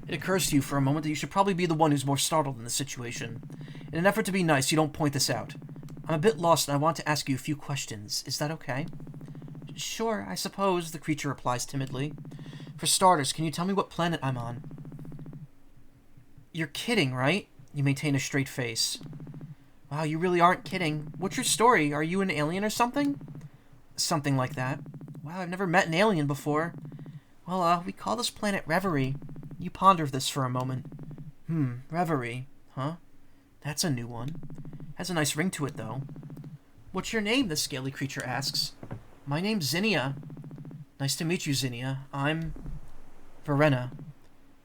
It occurs to you for a moment that you should probably be the one who's more startled in this situation. In an effort to be nice, you don't point this out. I'm a bit lost and I want to ask you a few questions. Is that okay? Sure, I suppose, the creature replies timidly. For starters, can you tell me what planet I'm on? You're kidding, right? You maintain a straight face. Wow, you really aren't kidding. What's your story? Are you an alien or something? Something like that. Wow, I've never met an alien before. Well, we call this planet Reverie. You ponder this for a moment. Reverie, huh? That's a new one. Has a nice ring to it, though. What's your name? The scaly creature asks. My name's Zinnia. Nice to meet you, Zinnia. I'm Verena.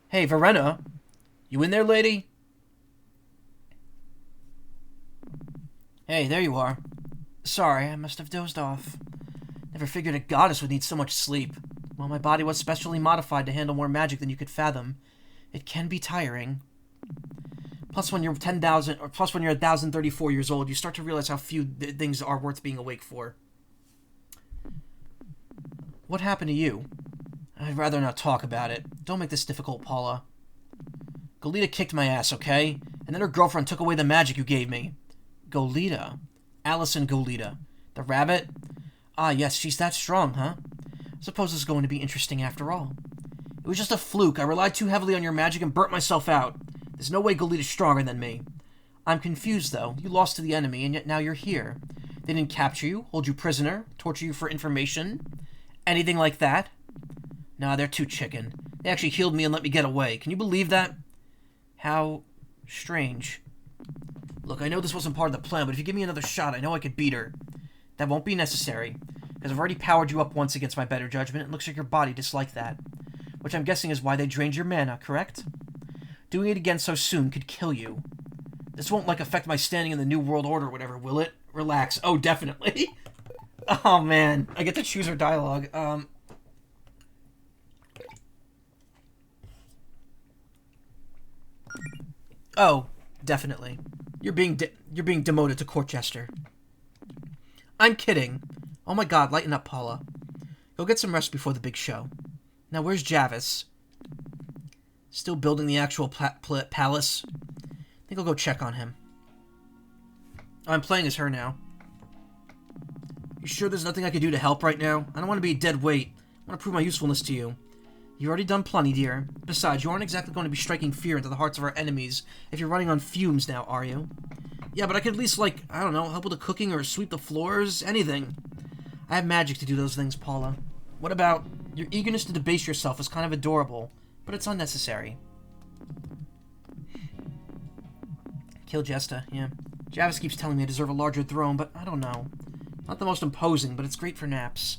Hey, Verena! You in there, lady? Hey, there you are. Sorry, I must have dozed off. Never figured a goddess would need so much sleep. Well, my body was specially modified to handle more magic than you could fathom. It can be tiring. Plus, when you're 1,034 years old, you start to realize how few things are worth being awake for. What happened to you? I'd rather not talk about it. Don't make this difficult, Paula. Goleta kicked my ass, okay? And then her girlfriend took away the magic you gave me. Goleta? Allison Goleta. The rabbit? Ah, yes, she's that strong, huh? Suppose it's going to be interesting after all. It was just a fluke. I relied too heavily on your magic and burnt myself out. There's no way Goleta's stronger than me. I'm confused, though. You lost to the enemy, and yet now you're here. They didn't capture you, hold you prisoner, torture you for information, anything like that? Nah, they're too chicken. They actually healed me and let me get away. Can you believe that? How strange. Look, I know this wasn't part of the plan, but if you give me another shot, I know I could beat her. That won't be necessary, because I've already powered you up once against my better judgment, and it looks like your body disliked that. Which I'm guessing is why they drained your mana, correct? Doing it again so soon could kill you. This won't, affect my standing in the New World Order or whatever, will it? Relax. Oh, definitely. Oh, man. I get to choose her dialogue. Oh, definitely. You're being demoted to court jester. I'm kidding. Oh my god, lighten up, Paula. Go get some rest before the big show. Now, where's Javis? Still building the actual palace? I think I'll go check on him. Oh, I'm playing as her now. You sure there's nothing I can do to help right now? I don't want to be a dead weight. I want to prove my usefulness to you. You've already done plenty, dear. Besides, you aren't exactly going to be striking fear into the hearts of our enemies if you're running on fumes now, are you? Yeah, but I could at least, I don't know, help with the cooking or sweep the floors, anything. I have magic to do those things, Paula. What about... Your eagerness to debase yourself is kind of adorable, but it's unnecessary. Kill Jesta, yeah. Javis keeps telling me I deserve a larger throne, but I don't know. Not the most imposing, but it's great for naps.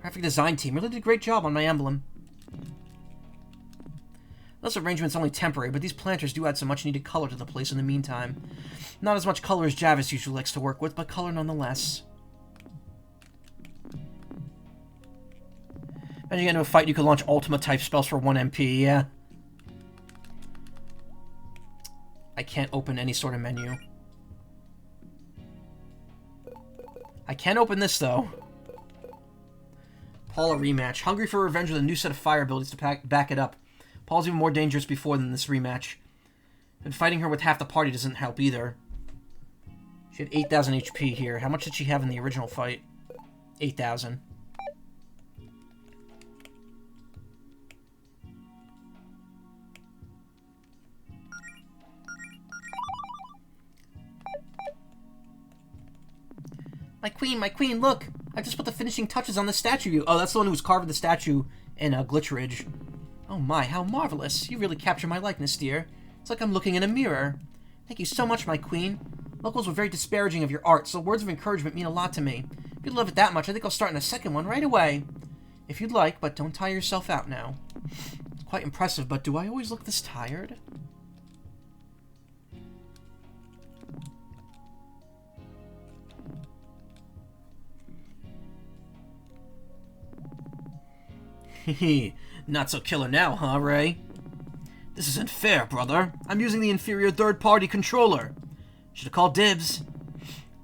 Graphic design team really did a great job on my emblem. This arrangement's only temporary, but these planters do add some much-needed color to the place in the meantime. Not as much color as Javis usually likes to work with, but color nonetheless. As you get into a fight, you can launch Ultima-type spells for 1 MP, yeah. I can't open any sort of menu. I can open this, though. Paula rematch. Hungry for revenge with a new set of fire abilities to back it up. Paul's even more dangerous before than this rematch. And fighting her with half the party doesn't help either. She had 8,000 HP here. How much did she have in the original fight? 8,000. My queen, look! I just put the finishing touches on the statue. Oh, that's the one who was carving the statue in Glitch Ridge. Oh my, how marvelous. You really capture my likeness, dear. It's like I'm looking in a mirror. Thank you so much, my queen. Locals were very disparaging of your art, so words of encouragement mean a lot to me. If you love it that much, I think I'll start in a second one right away. If you'd like, but don't tire yourself out now. It's quite impressive, but do I always look this tired? Hehe, not so killer now, huh, Ray? This isn't fair, brother. I'm using the inferior third-party controller. Should have called dibs.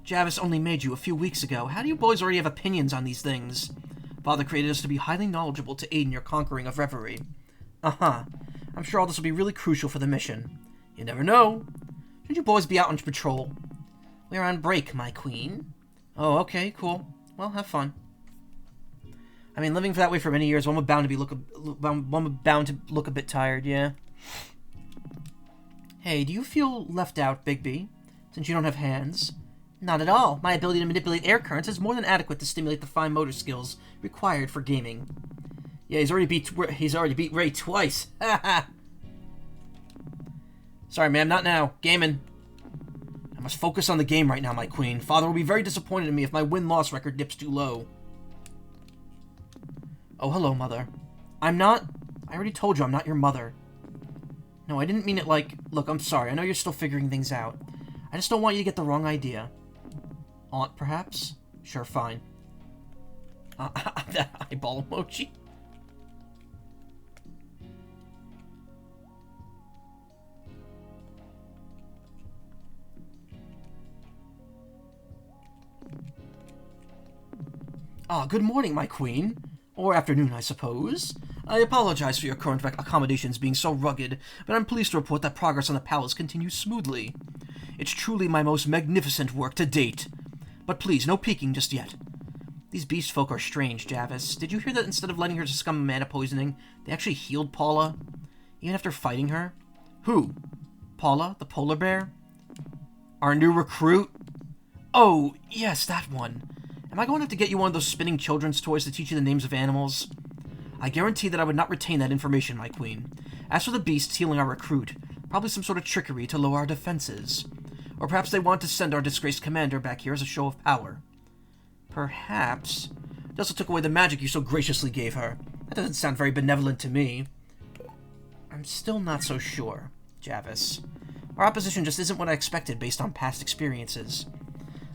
Javis only made you a few weeks ago. How do you boys already have opinions on these things? Father created us to be highly knowledgeable to aid in your conquering of Reverie. Uh-huh. I'm sure all this will be really crucial for the mission. You never know. Should you boys be out on patrol? We're on break, my queen. Oh, okay, cool. Well, have fun. I mean, living that way for many years, one would bound to look a bit tired, yeah. Hey, do you feel left out, Bigby? Since you don't have hands? Not at all. My ability to manipulate air currents is more than adequate to stimulate the fine motor skills required for gaming. Yeah, he's already beat Ray twice. Ha Sorry, ma'am, not now. Gaming. I must focus on the game right now, my queen. Father will be very disappointed in me if my win-loss record dips too low. Oh, hello, Mother. I already told you I'm not your mother. No, I didn't mean it like... Look, I'm sorry. I know you're still figuring things out. I just don't want you to get the wrong idea. Aunt, perhaps? Sure, fine. That eyeball emoji. Good morning, my queen. Or afternoon, I suppose. I apologize for your current accommodations being so rugged, but I'm pleased to report that progress on the palace continues smoothly. It's truly my most magnificent work to date. But please, no peeking just yet. These beast folk are strange, Javis. Did you hear that instead of letting her succumb to mana poisoning, they actually healed Paula? Even after fighting her? Who? Paula, the polar bear? Our new recruit? Oh, yes, that one. Am I going to have to get you one of those spinning children's toys to teach you the names of animals? I guarantee that I would not retain that information, my queen. As for the beasts healing our recruit, probably some sort of trickery to lower our defenses. Or perhaps they want to send our disgraced commander back here as a show of power. Perhaps. They also took away the magic you so graciously gave her. That doesn't sound very benevolent to me. I'm still not so sure, Javis. Our opposition just isn't what I expected based on past experiences.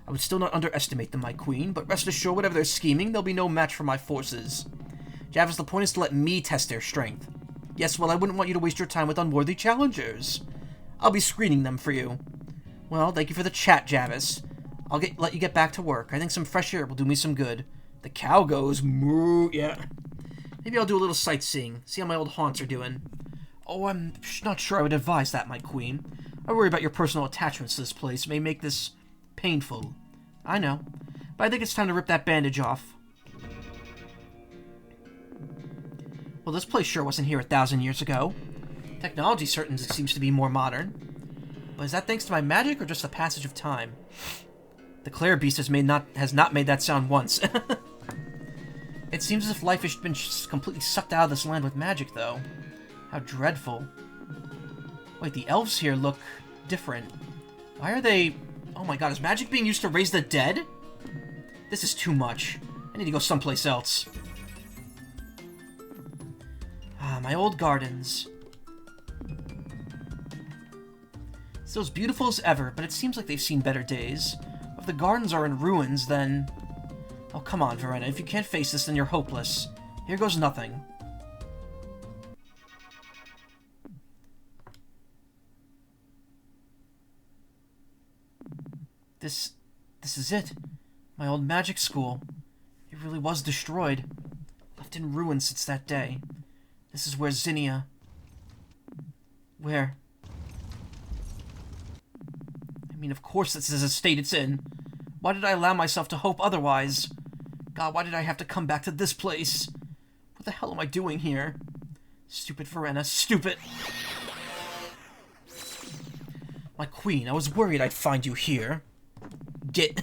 I would still not underestimate them, my queen, but rest assured whatever they're scheming, there'll be no match for my forces. Javis, the point is to let me test their strength. Yes, well, I wouldn't want you to waste your time with unworthy challengers. I'll be screening them for you. Well, thank you for the chat, Javis. I'll let you get back to work. I think some fresh air will do me some good. The cow goes moo, yeah. Maybe I'll do a little sightseeing, see how my old haunts are doing. Oh, I'm not sure I would advise that, my queen. I worry about your personal attachments to this place. It may make this painful. I know, but I think it's time to rip that bandage off. Well, this place sure wasn't here 1,000 years ago. Technology certainly seems to be more modern. But is that thanks to my magic or just the passage of time? The Claire beast has not made that sound once. It seems as if life has been completely sucked out of this land with magic, though. How dreadful. Wait, the elves here look different. Why are they... Oh my god, is magic being used to raise the dead? This is too much. I need to go someplace else. My old gardens. Still as beautiful as ever, but it seems like they've seen better days. If the gardens are in ruins, then... Oh, come on, Verena. If you can't face this, then you're hopeless. Here goes nothing. This is it. My old magic school. It really was destroyed. Left in ruins since that day. This is where Zinnia... Where? I mean, of course this is a state it's in. Why did I allow myself to hope otherwise? God, why did I have to come back to this place? What the hell am I doing here? Stupid Verena, stupid! My queen, I was worried I'd find you here. Get...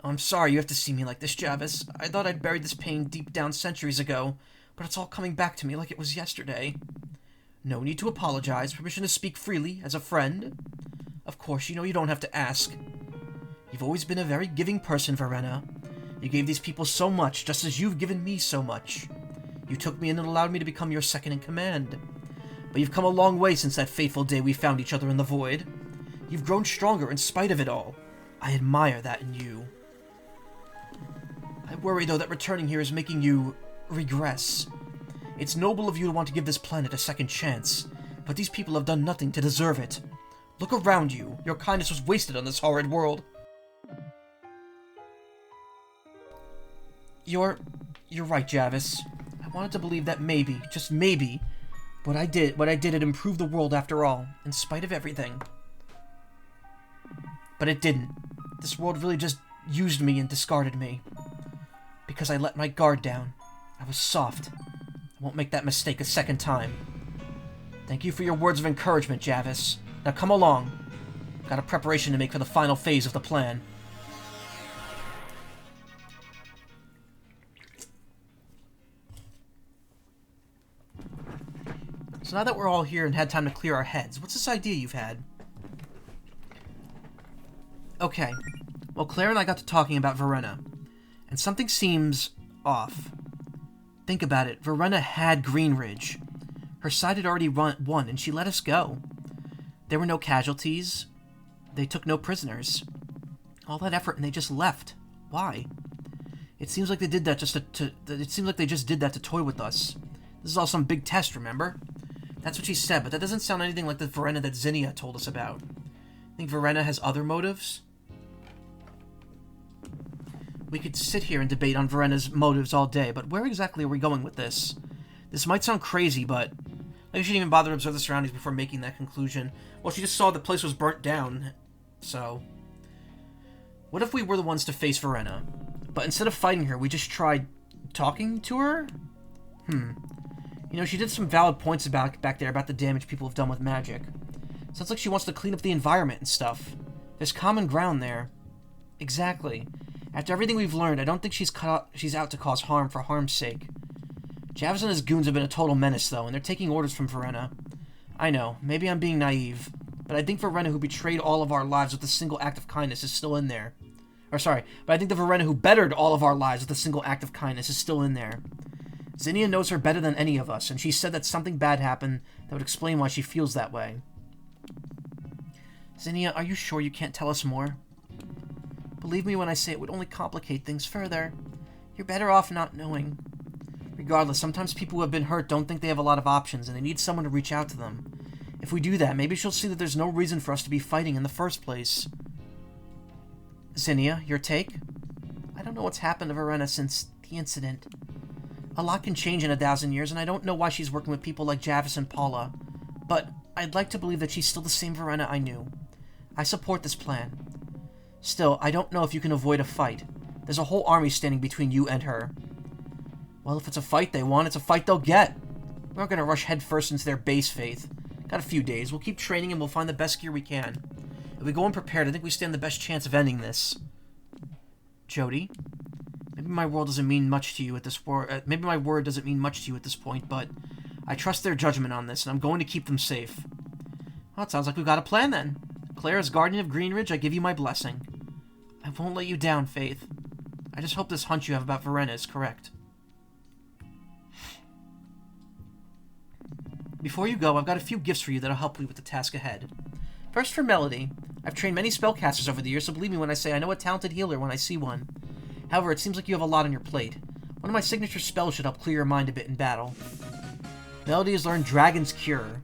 Oh, I'm sorry you have to see me like this, Javis. I thought I'd buried this pain deep down centuries ago, but it's all coming back to me like it was yesterday. No need to apologize. Permission to speak freely, as a friend. Of course, you know you don't have to ask. You've always been a very giving person, Verena. You gave these people so much, just as you've given me so much. You took me in and allowed me to become your second-in-command. But you've come a long way since that fateful day we found each other in the void. You've grown stronger in spite of it all. I admire that in you. I worry, though, that returning here is making you regress. It's noble of you to want to give this planet a second chance, but these people have done nothing to deserve it. Look around you. Your kindness was wasted on this horrid world. You're right, Javis. I wanted to believe that maybe, just maybe, what I did had improved the world after all, in spite of everything. But it didn't. This world really just used me and discarded me. Because I let my guard down. I was soft. I won't make that mistake a second time. Thank you for your words of encouragement, Javis. Now come along. Got a preparation to make for the final phase of the plan. So now that we're all here and had time to clear our heads, what's this idea you've had? Okay. Well, Claire and I got to talking about Verena, and something seems off. Think about it. Verena had Greenridge. Her side had already won, and she let us go. There were no casualties. They took no prisoners. All that effort, and they just left. Why? It seems like they did that just it seems like they just did that to toy with us. This is all some big test, remember? That's what she said, but that doesn't sound anything like the Verena that Zinnia told us about. Think Verena has other motives? We could sit here and debate on Verena's motives all day, but where exactly are we going with this? This might sound crazy, but maybe she didn't even bother to observe the surroundings before making that conclusion. Well, she just saw the place was burnt down, so... What if we were the ones to face Verena? But instead of fighting her, we just tried talking to her? You know, she did some valid points back there about the damage people have done with magic. Sounds like she wants to clean up the environment and stuff. There's common ground there. Exactly. After everything we've learned, I don't think she's out to cause harm for harm's sake. Javis and his goons have been a total menace, though, and they're taking orders from Verena. I know, maybe I'm being naive, but I think Verena, who betrayed all of our lives with a single act of kindness, is still in there. Or sorry, but I think the Verena who bettered all of our lives with a single act of kindness is still in there. Zinnia knows her better than any of us, and she said that something bad happened that would explain why she feels that way. Zinnia, are you sure you can't tell us more? Believe me when I say it would only complicate things further. You're better off not knowing. Regardless, sometimes people who have been hurt don't think they have a lot of options, and they need someone to reach out to them. If we do that, maybe she'll see that there's no reason for us to be fighting in the first place. Zinnia, your take? I don't know what's happened to Verena since the incident. A lot can change in 1,000 years, and I don't know why she's working with people like Javis and Paula. But I'd like to believe that she's still the same Verena I knew. I support this plan. Still, I don't know if you can avoid a fight. There's a whole army standing between you and her. Well, if it's a fight they want, it's a fight they'll get. We're not going to rush headfirst into their base faith. Got a few days. We'll keep training and we'll find the best gear we can. If we go unprepared, I think we stand the best chance of ending this. Jody? Maybe my word doesn't mean much to you at this point, but I trust their judgment on this, and I'm going to keep them safe. Well, it sounds like we've got a plan then. Claire, as guardian of Greenridge, I give you my blessing. I won't let you down, Faith. I just hope this hunch you have about Verena is correct. Before you go, I've got a few gifts for you that'll help you with the task ahead. First, for Melody. I've trained many spellcasters over the years, so believe me when I say I know a talented healer when I see one. However, it seems like you have a lot on your plate. One of my signature spells should help clear your mind a bit in battle. Melody has learned Dragon's Cure.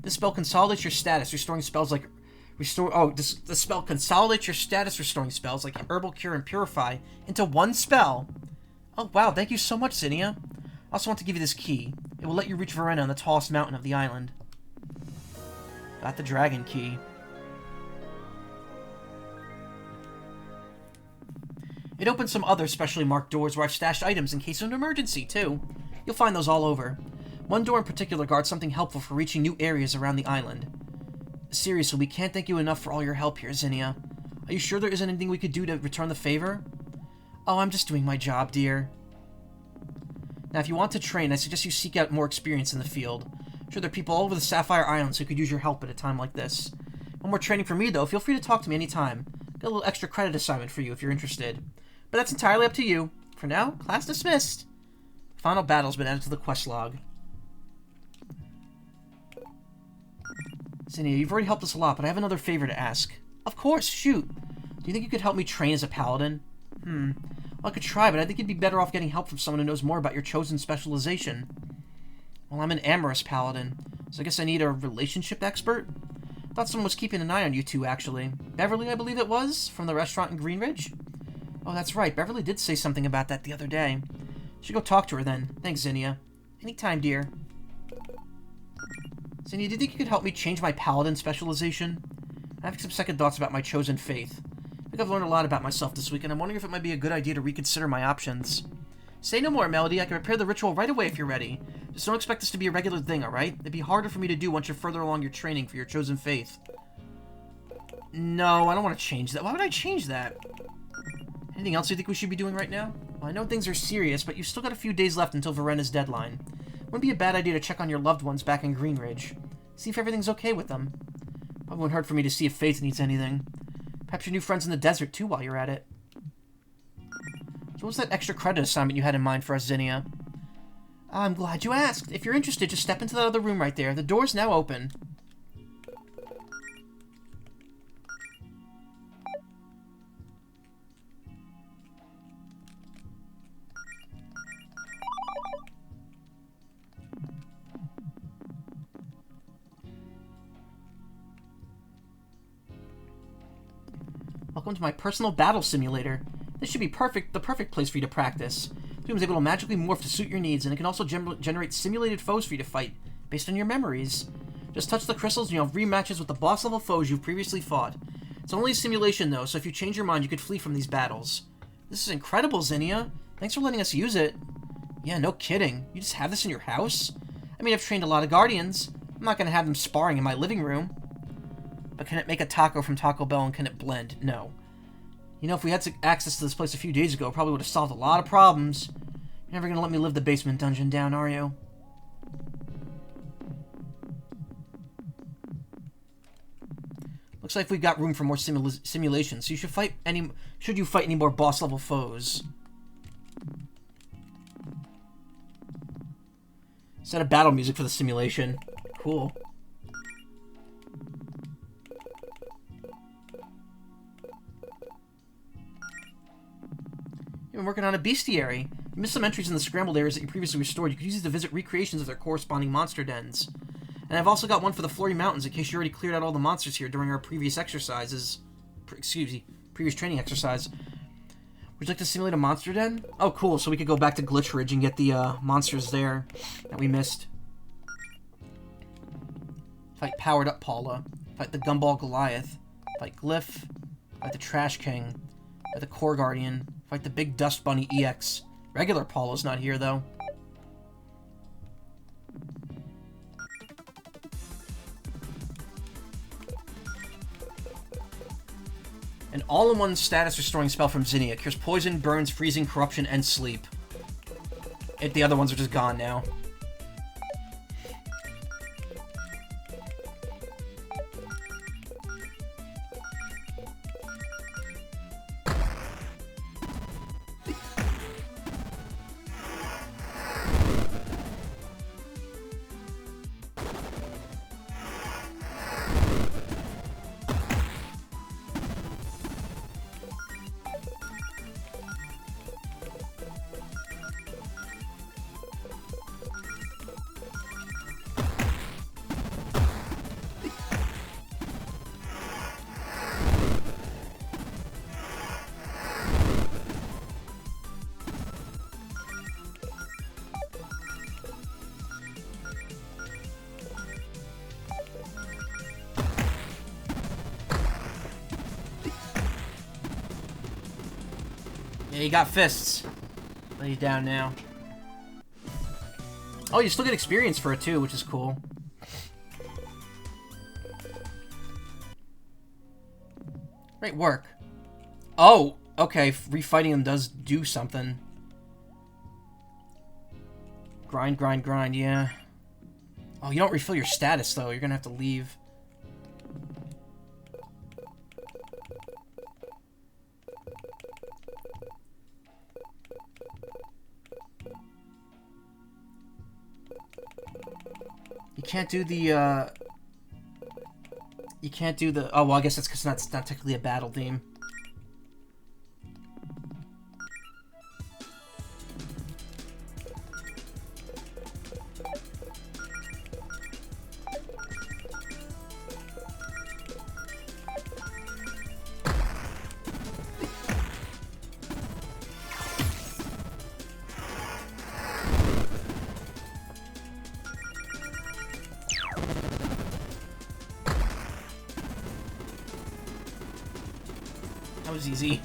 This spell consolidates your status, restoring spells like... This spell consolidates your status restoring spells like Herbal Cure and Purify into one spell. Oh, wow, thank you so much, Zinnia. I also want to give you this key. It will let you reach Verena on the tallest mountain of the island. Got the dragon key. It opens some other specially marked doors where I've stashed items in case of an emergency, too. You'll find those all over. One door in particular guards something helpful for reaching new areas around the island. Seriously, we can't thank you enough for all your help here, Zinnia. Are you sure there isn't anything we could do to return the favor? Oh, I'm just doing my job, dear. Now, if you want to train, I suggest you seek out more experience in the field. I'm sure there are people all over the Sapphire Islands who could use your help at a time like this. One more training for me, though. Feel free to talk to me anytime. Got a little extra credit assignment for you if you're interested. But that's entirely up to you. For now, class dismissed. Final battle's been added to the quest log. Zinnia, you've already helped us a lot, but I have another favor to ask. Of course, shoot. Do you think you could help me train as a paladin? Well, I could try, but I think you'd be better off getting help from someone who knows more about your chosen specialization. Well, I'm an amorous paladin, so I guess I need a relationship expert? Thought someone was keeping an eye on you two, actually. Beverly, I believe it was, from the restaurant in Greenridge? Oh, that's right. Beverly did say something about that the other day. Should go talk to her then. Thanks, Zinnia. Anytime, dear. Zinnia, do you think you could help me change my paladin specialization? I'm having some second thoughts about my chosen faith. I think I've learned a lot about myself this week, and I'm wondering if it might be a good idea to reconsider my options. Say no more, Melody. I can prepare the ritual right away if you're ready. Just don't expect this to be a regular thing, alright? It'd be harder for me to do once you're further along your training for your chosen faith. No, I don't want to change that. Why would I change that? Anything else you think we should be doing right now? Well, I know things are serious, but you've still got a few days left until Verena's deadline. Wouldn't be a bad idea to check on your loved ones back in Greenridge. See if everything's okay with them. Probably wouldn't hurt for me to see if Faith needs anything. Perhaps your new friends in the desert, too, while you're at it. So what was that extra credit assignment you had in mind for us, Zinnia? I'm glad you asked. If you're interested, just step into that other room right there. The door's now open. Welcome to my personal battle simulator. This should be the perfect place for you to practice. The room is able to magically morph to suit your needs, and it can also generate simulated foes for you to fight, based on your memories. Just touch the crystals and you'll have rematches with the boss-level foes you've previously fought. It's only a simulation, though, so if you change your mind, you could flee from these battles. This is incredible, Zinnia. Thanks for letting us use it. Yeah, no kidding. You just have this in your house? I mean, I've trained a lot of Guardians. I'm not gonna have them sparring in my living room. But can it make a taco from Taco Bell and can it blend? No. You know, if we had access to this place a few days ago, it probably would have solved a lot of problems. You're never gonna let me live the basement dungeon down, are you? Looks like we've got room for more simulations, so you should fight should you fight any more boss-level foes. Set of battle music for the simulation. Cool. You've been working on a bestiary. You missed some entries in the scrambled areas that you previously restored. You could use these to visit recreations of their corresponding monster dens. And I've also got one for the Flory Mountains in case you already cleared out all the monsters here during our previous exercises. Previous training exercise. Would you like to simulate a monster den? Oh, cool. So we could go back to Glitch Ridge and get the monsters there that we missed. Fight Powered Up Paula. Fight the Gumball Goliath. Fight Glyph. Fight the Trash King. Fight the Core Guardian. Fight the Big Dust Bunny EX. Regular Paula's not here, though. An all-in-one status restoring spell from Zinnia. Cures poison, burns, freezing, corruption, and sleep. The other ones are just gone now. Yeah, you got fists. Lay you down now. Oh, you still get experience for it too, which is cool. Great work. Oh, okay. Refighting them does do something. Grind, grind, grind, yeah. Oh, you don't refill your status, though. You're gonna have to leave. You can't do the, You can't do the... Oh, well, I guess that's because that's not technically a battle theme. That was easy.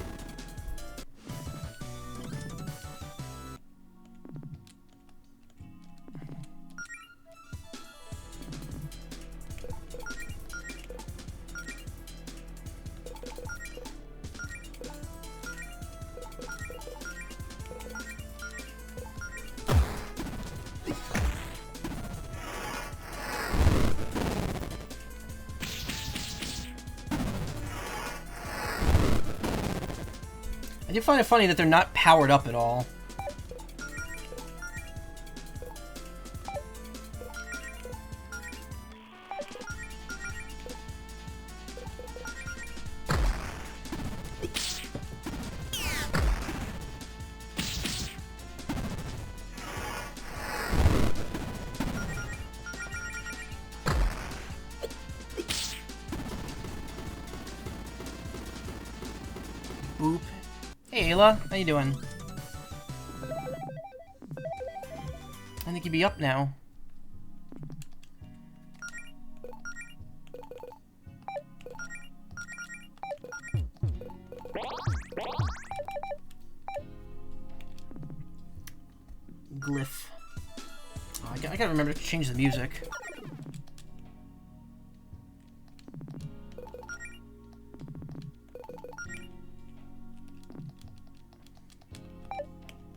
I do find it funny that they're not powered up at all. Boop. Hey, Ayla. How you doing? I think you'd be up now. Glyph. Oh, I gotta remember to change the music.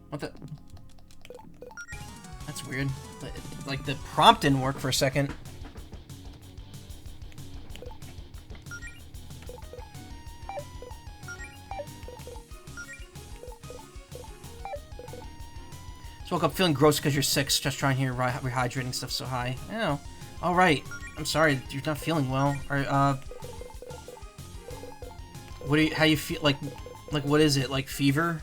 What the? That's weird. Like, the prompt didn't work for a second. Just woke up feeling gross because you're sick. Just trying to hear rehydrating stuff so high. Oh. Alright. I'm sorry. You're not feeling well. Or, what do you, how you feel? Like, what is it? Like, fever?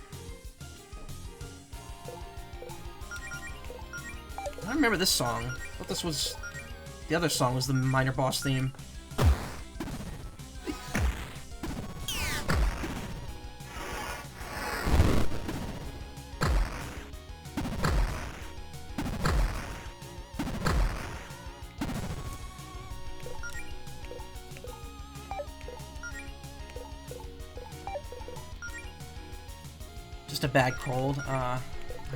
I remember this song. I thought this was... The other song was the minor boss theme. Just a bad cold. I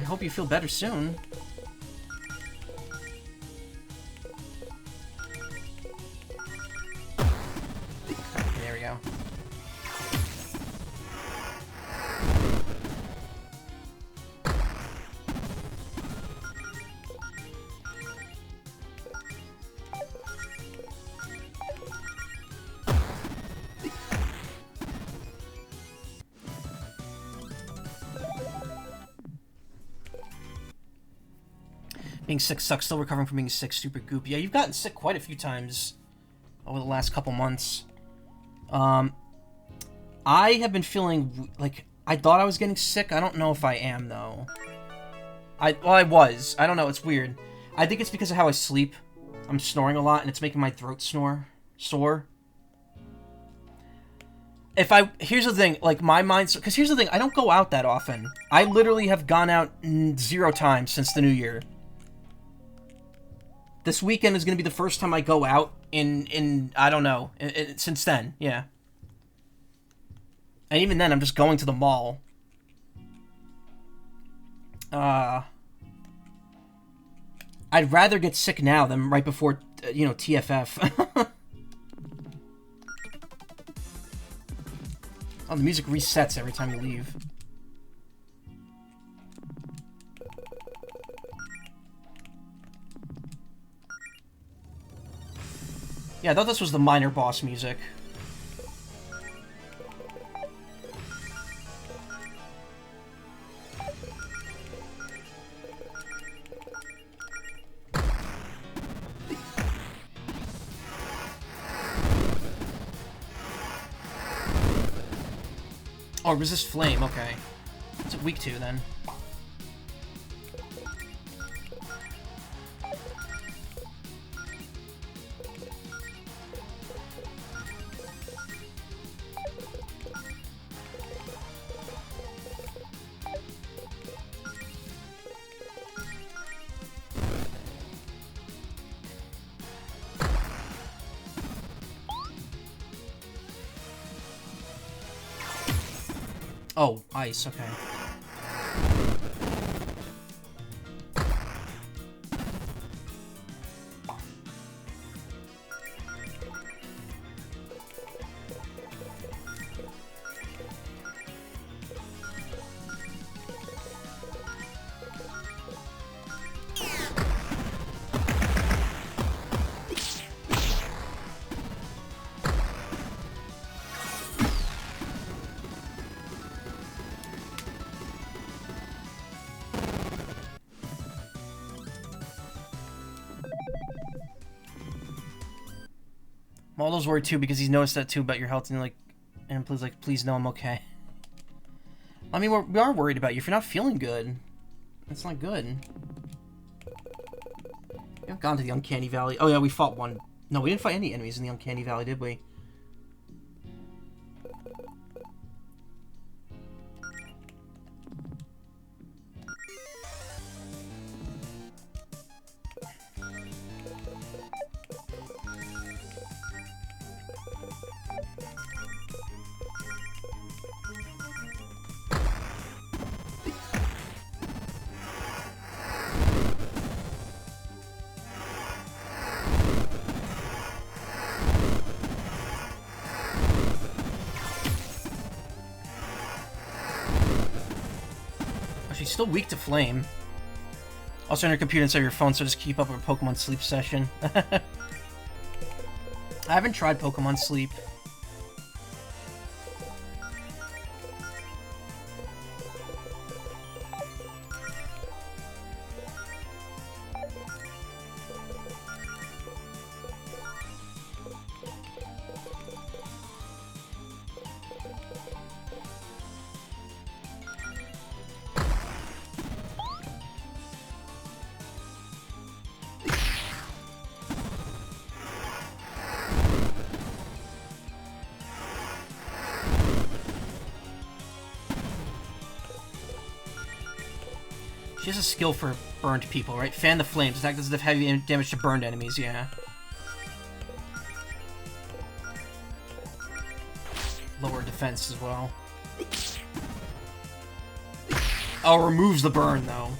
hope you feel better soon. Being sick sucks. Still recovering from being sick. Super goop. Yeah, you've gotten sick quite a few times over the last couple months. I have been feeling like I thought I was getting sick. I don't know if I am though. Well, I was. I don't know. It's weird. I think it's because of how I sleep. I'm snoring a lot, and it's making my throat sore. Here's the thing. Like my mind's because here's the thing. I don't go out that often. I literally have gone out 0 times since the new year. This weekend is going to be the first time I go out in I don't know, since then, yeah. And even then, I'm just going to the mall. I'd rather get sick now than right before, you know, TFF. Oh, the music resets every time you leave. Yeah, I thought this was the minor boss music. Oh, resist flame, okay. What's it weak to, then? Oh, ice, okay. Maldo's worried too because he's noticed that too about your health and please please no, I'm okay. I mean, we are worried about you if you're not feeling good. That's not good. We haven't gone to the Uncanny Valley. Oh yeah, we fought one. No, we didn't fight any enemies in the Uncanny Valley, did we? She's still weak to flame. Also on your computer instead of your phone, so just keep up with Pokemon Sleep session. I haven't tried Pokemon Sleep. She has a skill for burned people, right? Fan the flames. Attack does heavy damage to burned enemies, yeah. Lower defense as well. Oh, removes the burn, though.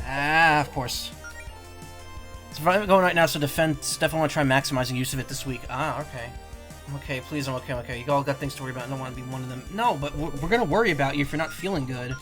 Ah, of course. It's going right now, so defense. Definitely want to try maximizing use of it this week. Ah, okay. I'm okay, please, I'm okay, I'm okay. You all got things to worry about. I don't want to be one of them. No, but we're gonna worry about you if you're not feeling good.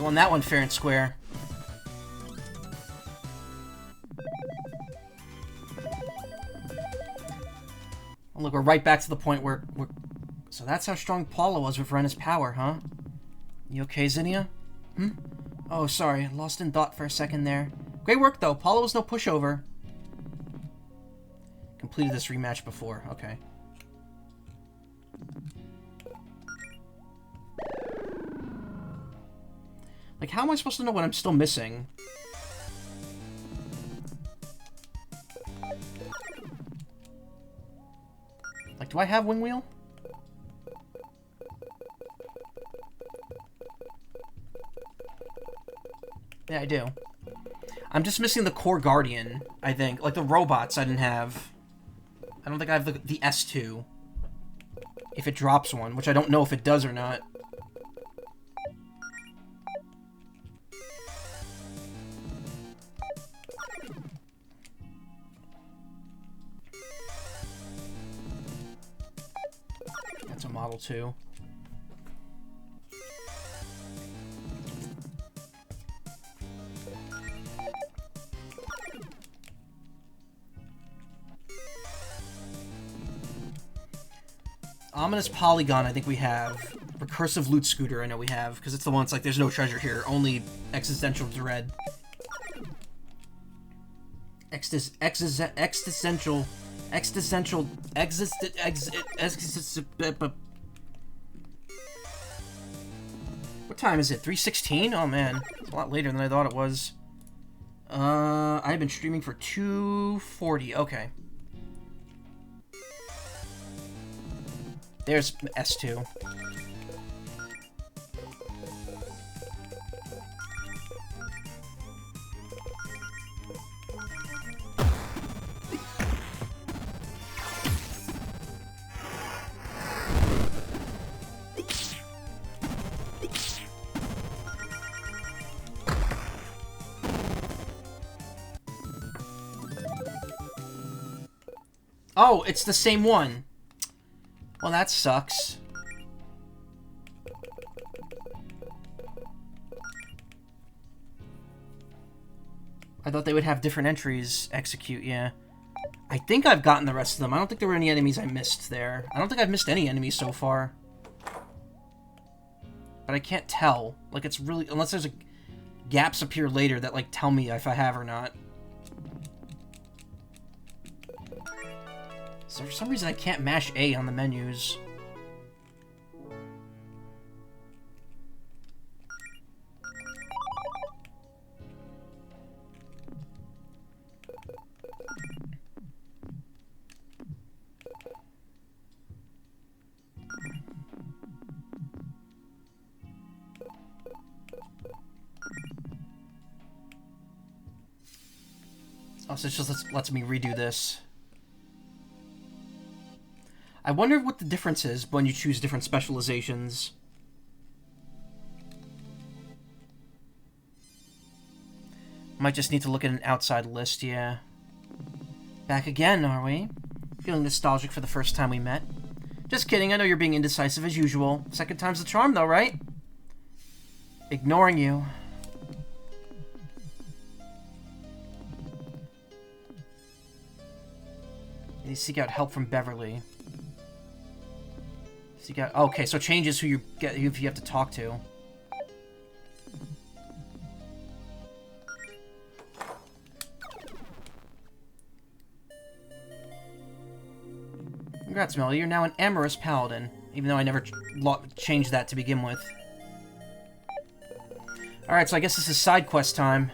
won that one fair and square. Oh, look, we're right back to the point where we're... So that's how strong Paula was with Rena's power, huh? You okay, Zinnia? Oh, sorry. Lost in thought for a second there. Great work, though. Paula was no pushover. Completed this rematch before. Okay. Like, how am I supposed to know what I'm still missing? Like, do I have Wing Wheel? Yeah, I do. I'm just missing the Core Guardian, I think. Like, the robots I didn't have. I don't think I have the S2. If it drops one, which I don't know if it does or not. That's a Model 2. Ominous Polygon, I think we have. Recursive Loot Scooter, I know we have, because it's the one that's like, there's no treasure here, only existential dread. Existential... What time is it? 3:16? Oh man, it's a lot later than I thought it was. I've been streaming for 2:40. Okay. There's S2. Oh, it's the same one. Well, that sucks. I thought they would have different entries execute, yeah. I think I've gotten the rest of them. I don't think there were any enemies I missed there. I don't think I've missed any enemies so far. But I can't tell. Like, it's really... Unless there's gaps appear later that, like, tell me if I have or not. So for some reason I can't mash A on the menus. Oh, so it just lets me redo this. I wonder what the difference is when you choose different specializations. Might just need to look at an outside list, yeah. Back again, are we? Feeling nostalgic for the first time we met? Just kidding, I know you're being indecisive as usual. Second time's the charm, though, right? Ignoring you. You seek out help from Beverly. Seek out... Okay, so changes who you get, who you have to talk to. Congrats, Melody. You're now an amorous paladin, even though I never changed that to begin with. Alright, so I guess this is side quest time.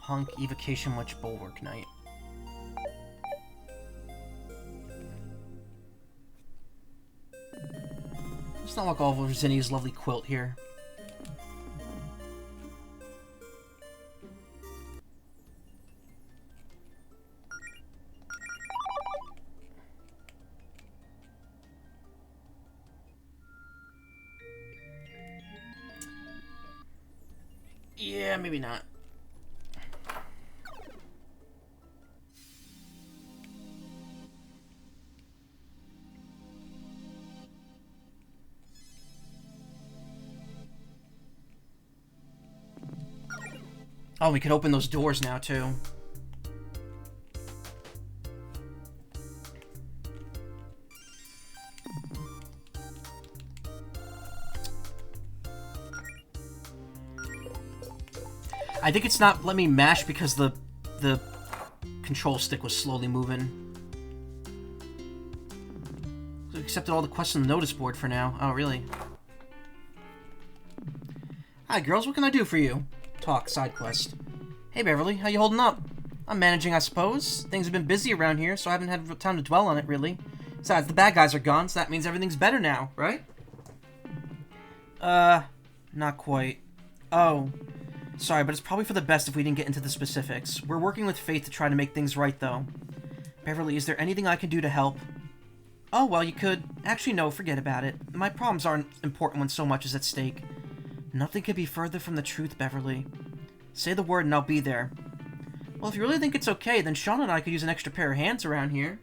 Punk, Evocation Witch, Bulwark Knight. Let's not look all over Zinni's lovely quilt here. Yeah, maybe not. Oh, we could open those doors now, too. I think it's not letting me mash because the control stick was slowly moving. So we accepted all the quests on the notice board for now. Oh, really? Hi, girls. What can I do for you? Talk. Side quest. Hey, Beverly. How you holding up? I'm managing, I suppose. Things have been busy around here, so I haven't had time to dwell on it, really. Besides, the bad guys are gone, so that means everything's better now, right? Not quite. Oh. Sorry, but it's probably for the best if we didn't get into the specifics. We're working with Faith to try to make things right, though. Beverly, is there anything I can do to help? Oh, well, you could. Actually, no, forget about it. My problems aren't important when so much is at stake. Nothing could be further from the truth, Beverly. Say the word and I'll be there. Well, if you really think it's okay, then Sean and I could use an extra pair of hands around here.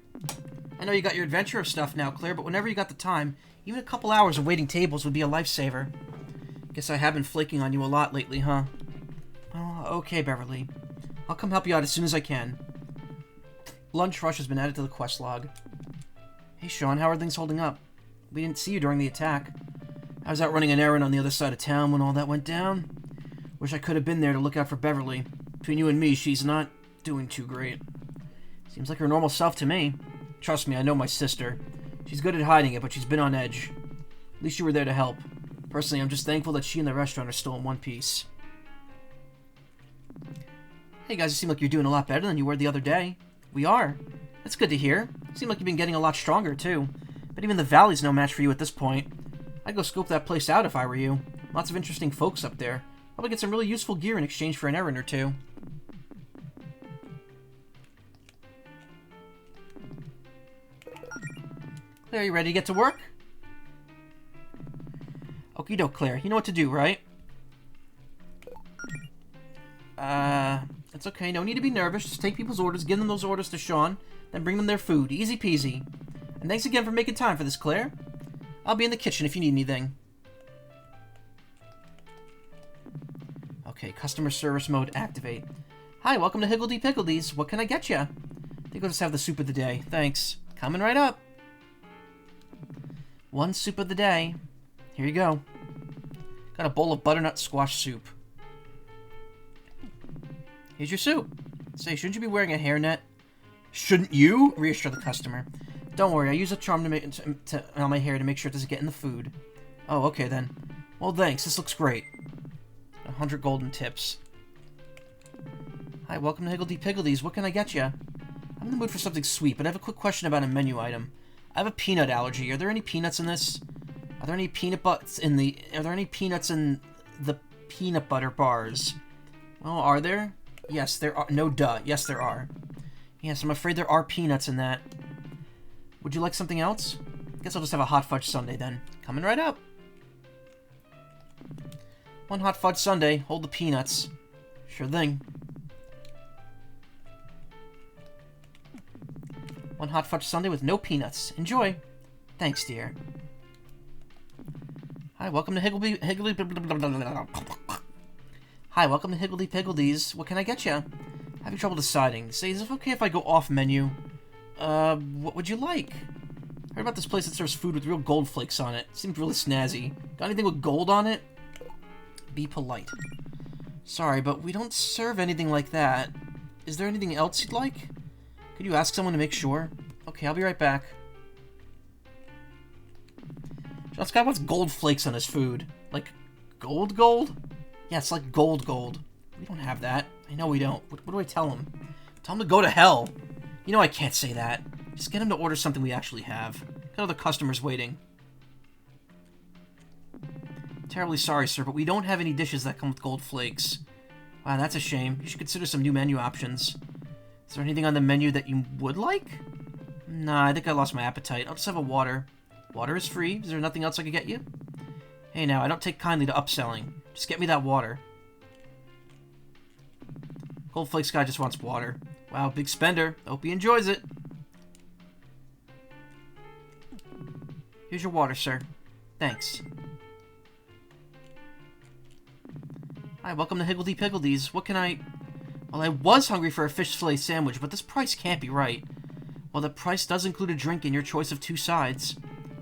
I know you got your adventure of stuff now, Claire, but whenever you got the time, even a couple hours of waiting tables would be a lifesaver. Guess I have been flaking on you a lot lately, huh? Oh, okay, Beverly. I'll come help you out as soon as I can. Lunch rush has been added to the quest log. Hey, Sean, how are things holding up? We didn't see you during the attack. I was out running an errand on the other side of town when all that went down. Wish I could have been there to look out for Beverly. Between you and me, she's not doing too great. Seems like her normal self to me. Trust me, I know my sister. She's good at hiding it, but she's been on edge. At least you were there to help. Personally, I'm just thankful that she and the restaurant are still in one piece. Hey guys, you seem like you're doing a lot better than you were the other day. We are. That's good to hear. Seem like you've been getting a lot stronger, too. But even the valley's no match for you at this point. I'd go scope that place out if I were you. Lots of interesting folks up there. Probably get some really useful gear in exchange for an errand or two. Claire, you ready to get to work? Okie doke, Claire. You know what to do, right? It's okay. No need to be nervous. Just take people's orders, give them those orders to Sean, then bring them their food. Easy peasy. And thanks again for making time for this, Claire. I'll be in the kitchen if you need anything. Okay, customer service mode activate. Hi, welcome to Higgledy Piggledy's. What can I get you? I think I'll just have the soup of the day. Thanks. Coming right up. One soup of the day. Here you go. Got a bowl of butternut squash soup. Here's your soup. Say, shouldn't you be wearing a hairnet? Shouldn't you? Reassure the customer. Don't worry, I use a charm on my hair to make sure it doesn't get in the food. Oh, okay then. Well, thanks. This looks great. 100 golden tips. Hi, welcome to Higgledy Piggledy's. What can I get you? I'm in the mood for something sweet, but I have a quick question about a menu item. I have a peanut allergy. Are there any peanuts in this? Are there any peanut butts in the... Are there any peanuts in the peanut butter bars? Oh, are there? Yes, there are. No, duh. Yes, there are. Yes, I'm afraid there are peanuts in that. Would you like something else? Guess I'll just have a hot fudge sundae then. Coming right up. One hot fudge sundae. Hold the peanuts. Sure thing. One hot fudge sundae with no peanuts. Enjoy. Thanks, dear. Hi, welcome to Higgledy Piggledy's. What can I get you? Having trouble deciding. Say, is it okay if I go off menu? What would you like? Heard about this place that serves food with real gold flakes on it. Seems really snazzy. Got anything with gold on it? Be polite. Sorry, but we don't serve anything like that. Is there anything else you'd like? Could you ask someone to make sure? Okay, I'll be right back. This guy wants gold flakes on his food. Like, gold? Yeah, it's like gold. We don't have that. I know we don't. What do I tell him? Tell him to go to hell. You know I can't say that. Just get him to order something we actually have. Got other customers waiting. Terribly sorry, sir, but we don't have any dishes that come with gold flakes. Wow, that's a shame. You should consider some new menu options. Is there anything on the menu that you would like? Nah, I think I lost my appetite. I'll just have a water. Water is free. Is there nothing else I could get you? Hey now, I don't take kindly to upselling. Just get me that water. Gold Flakes guy just wants water. Wow, big spender. Hope he enjoys it. Here's your water, sir. Thanks. Hi, welcome to Higgledy Piggledies. What can I... Well, I was hungry for a fish fillet sandwich, but this price can't be right. Well, the price does include a drink and your choice of 2 sides.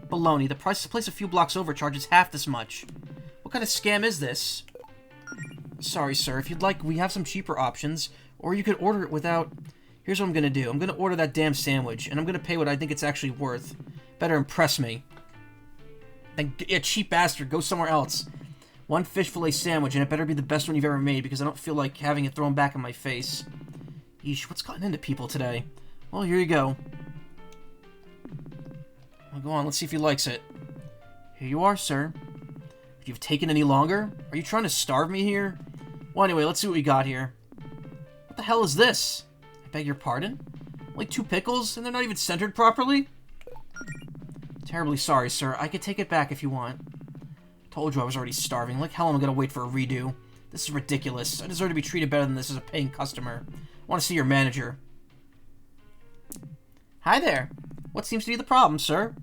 Baloney, the price to place a few blocks over charges half this much. What kind of scam is this? Sorry, sir. If you'd like, we have some cheaper options, or you could order it without... Here's what I'm gonna do. I'm gonna order that damn sandwich, and I'm gonna pay what I think it's actually worth. Better impress me. Then, you cheap bastard, go somewhere else. 1 fish fillet sandwich, and it better be the best one you've ever made, because I don't feel like having it thrown back in my face. Yeesh, what's gotten into people today? Well, here you go. Well, go on, let's see if he likes it. Here you are, sir. If you've taken any longer? Are you trying to starve me here? Well, anyway, let's see what we got here. What the hell is this? I beg your pardon? Like 2 pickles, and they're not even centered properly? Terribly sorry, sir. I could take it back if you want. Told you I was already starving. Like hell I'm gonna wait for a redo. This is ridiculous. I deserve to be treated better than this as a paying customer. I want to see your manager. Hi there. What seems to be the problem, sir?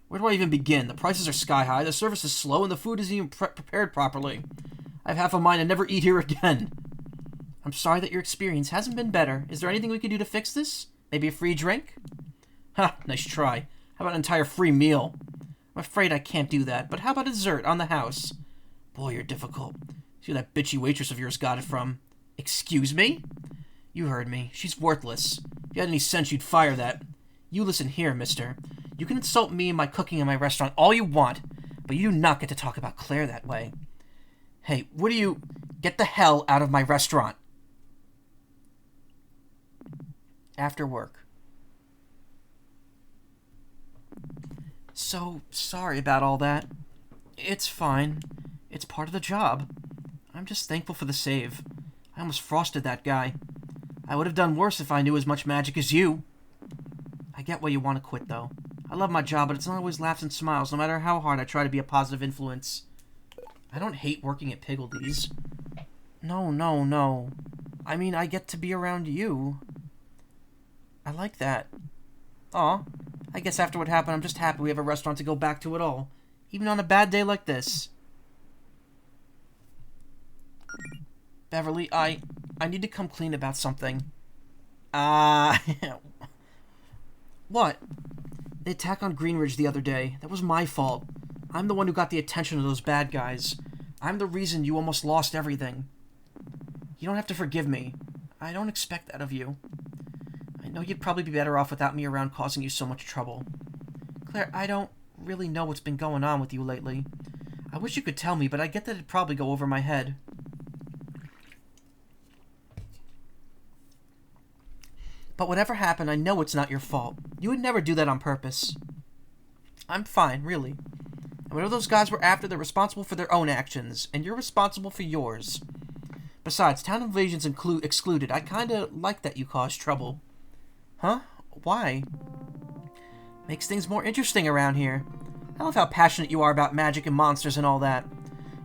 Where do I even begin? The prices are sky high, the service is slow, and the food isn't even prepared properly. I have half a mind to never eat here again. I'm sorry that your experience hasn't been better. Is there anything we can do to fix this? Maybe a free drink? Ha, nice try. How about an entire free meal? I'm afraid I can't do that, but how about a dessert on the house? Boy, you're difficult. See where that bitchy waitress of yours got it from. Excuse me? You heard me. She's worthless. If you had any sense, you'd fire that. You listen here, mister. You can insult me and my cooking in my restaurant all you want, but you do not get to talk about Claire that way. Hey, what do you... Get the hell out of my restaurant. After work. So, sorry about all that. It's fine. It's part of the job. I'm just thankful for the save. I almost frosted that guy. I would have done worse if I knew as much magic as you. I get why you want to quit, though. I love my job, but it's not always laughs and smiles, no matter how hard I try to be a positive influence. I don't hate working at Piggledee's. No. I mean, I get to be around you. I like that. Aw. I guess after what happened, I'm just happy we have a restaurant to go back to at all. Even on a bad day like this. Beverly, I need to come clean about something. What? The attack on Greenridge the other day. That was my fault. I'm the one who got the attention of those bad guys. I'm the reason you almost lost everything. You don't have to forgive me. I don't expect that of you. I know you'd probably be better off without me around causing you so much trouble. Claire, I don't really know what's been going on with you lately. I wish you could tell me, but I get that it'd probably go over my head. But whatever happened, I know it's not your fault. You would never do that on purpose. I'm fine, really. And whatever those guys were after, they're responsible for their own actions, and you're responsible for yours. Besides, town invasions excluded. I kinda like that you caused trouble. Huh? Why? Makes things more interesting around here. I love how passionate you are about magic and monsters and all that.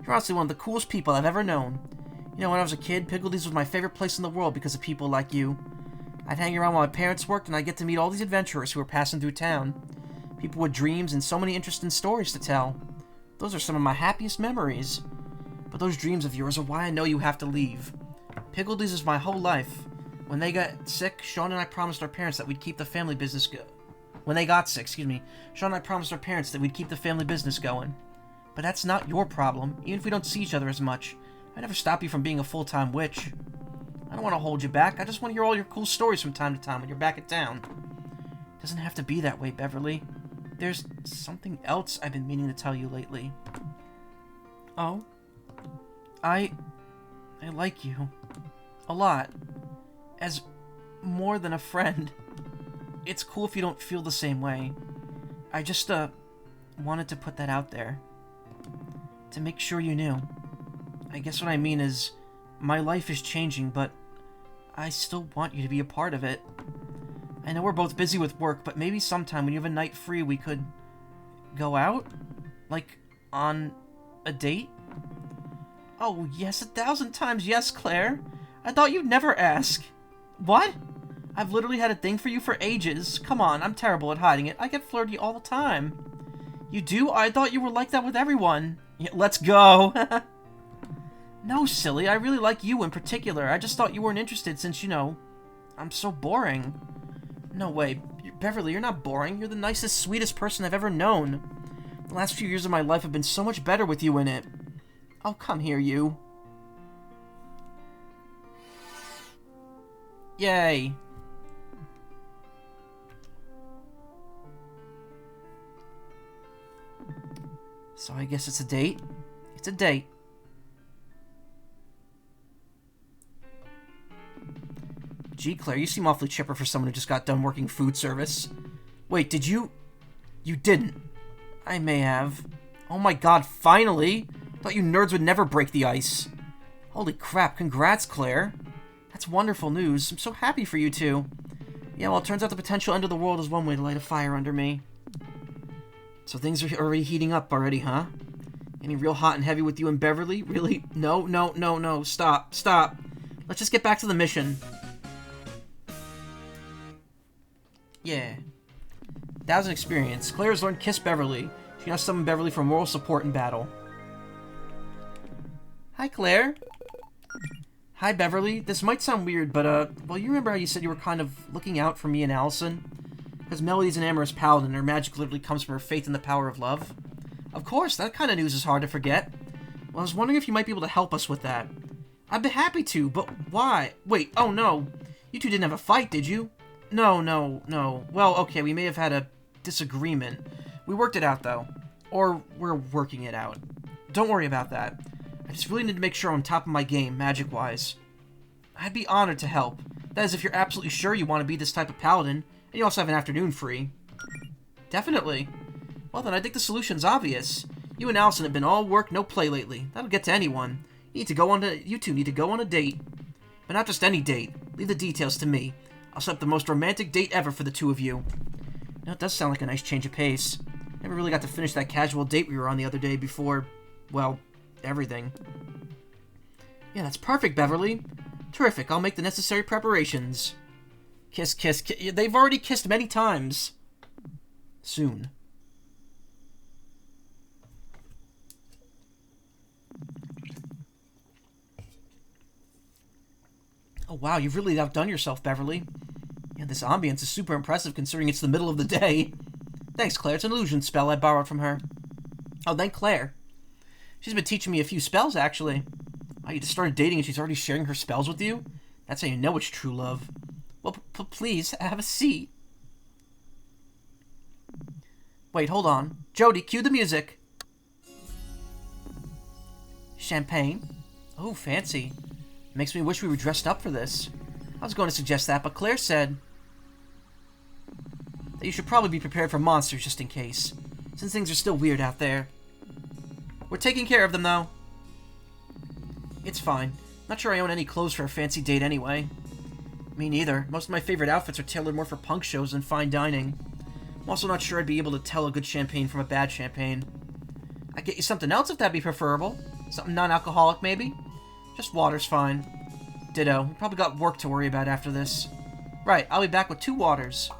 You're honestly one of the coolest people I've ever known. You know, when I was a kid, Piggledee's was my favorite place in the world because of people like you. I'd hang around while my parents worked, and I'd get to meet all these adventurers who were passing through town. People with dreams and so many interesting stories to tell. Those are some of my happiest memories. But those dreams of yours are why I know you have to leave. Piggledee's is my whole life. When they got sick, Sean and I promised our parents that we'd keep the family business When they got sick, Sean and I promised our parents that we'd keep the family business going. But that's not your problem, even if we don't see each other as much. I'd never stop you from being a full-time witch. I don't want to hold you back. I just want to hear all your cool stories from time to time when you're back at town. It doesn't have to be that way, Beverly. There's something else I've been meaning to tell you lately. Oh? I like you. A lot. As more than a friend. It's cool if you don't feel the same way. I just, wanted to put that out there. To make sure you knew. I guess what I mean is, my life is changing, but I still want you to be a part of it. I know we're both busy with work, but maybe sometime when you have a night free we could go out? Like, on a date? Oh, yes, 1,000 times yes, Claire. I thought you'd never ask. What? I've literally had a thing for you for ages. Come on, I'm terrible at hiding it. I get flirty all the time. You do? I thought you were like that with everyone. Yeah, let's go. No, silly, I really like you in particular. I just thought you weren't interested since, you know, I'm so boring. No way. Beverly, you're not boring. You're the nicest, sweetest person I've ever known. The last few years of my life have been so much better with you in it. Oh, come here, you. Yay. So I guess it's a date? It's a date. Gee, Claire, you seem awfully chipper for someone who just got done working food service. Wait, did you... You didn't. I may have. Oh my god, finally! Thought you nerds would never break the ice. Holy crap, congrats, Claire. That's wonderful news. I'm so happy for you two. Yeah, well, it turns out the potential end of the world is one way to light a fire under me. So things are already heating up already, huh? Getting real hot and heavy with you and Beverly? Really? No, no, no, no. Stop, stop. Let's just get back to the mission. Yeah. That was an experience. Claire has learned Kiss Beverly. She now summon Beverly for moral support in battle. Hi, Claire. Hi, Beverly. This might sound weird, but, well, you remember how you said you were kind of looking out for me and Allison? Because Melody's an amorous paladin, and her magic literally comes from her faith in the power of love. Of course, that kind of news is hard to forget. Well, I was wondering if you might be able to help us with that. I'd be happy to, but why? Wait, oh no. You two didn't have a fight, did you? No, no, no. Well, okay, we may have had a disagreement. We worked it out, though. Or we're working it out. Don't worry about that. I just really need to make sure I'm on top of my game, magic-wise. I'd be honored to help. That is, if you're absolutely sure you want to be this type of paladin, and you also have an afternoon free. Definitely. Well then, I think the solution's obvious. You and Allison have been all work, no play lately. That'll get to anyone. You two need to go on a date. But not just any date. Leave the details to me. I'll set up the most romantic date ever for the two of you. You know, it does sound like a nice change of pace. Never really got to finish that casual date we were on the other day before, well, everything. Yeah, that's perfect, Beverly. Terrific, I'll make the necessary preparations. Kiss, kiss, kiss. They've already kissed many times. Soon. Oh wow, you've really outdone yourself, Beverly. Yeah, this ambience is super impressive considering it's the middle of the day. Thanks, Claire. It's an illusion spell I borrowed from her. Oh, thank Claire. She's been teaching me a few spells, actually. Oh, you just started dating and she's already sharing her spells with you? That's how you know it's true love. Well, please, have a seat. Wait, hold on. Jody, cue the music. Champagne? Oh, fancy. Makes me wish we were dressed up for this. I was going to suggest that, but Claire said that you should probably be prepared for monsters just in case, since things are still weird out there. We're taking care of them, though. It's fine. Not sure I own any clothes for a fancy date anyway. Me neither. Most of my favorite outfits are tailored more for punk shows than fine dining. I'm also not sure I'd be able to tell a good champagne from a bad champagne. I'd get you something else if that'd be preferable. Something non-alcoholic, maybe? Just water's fine. Ditto. We probably got work to worry about after this. Right, I'll be back with 2 waters.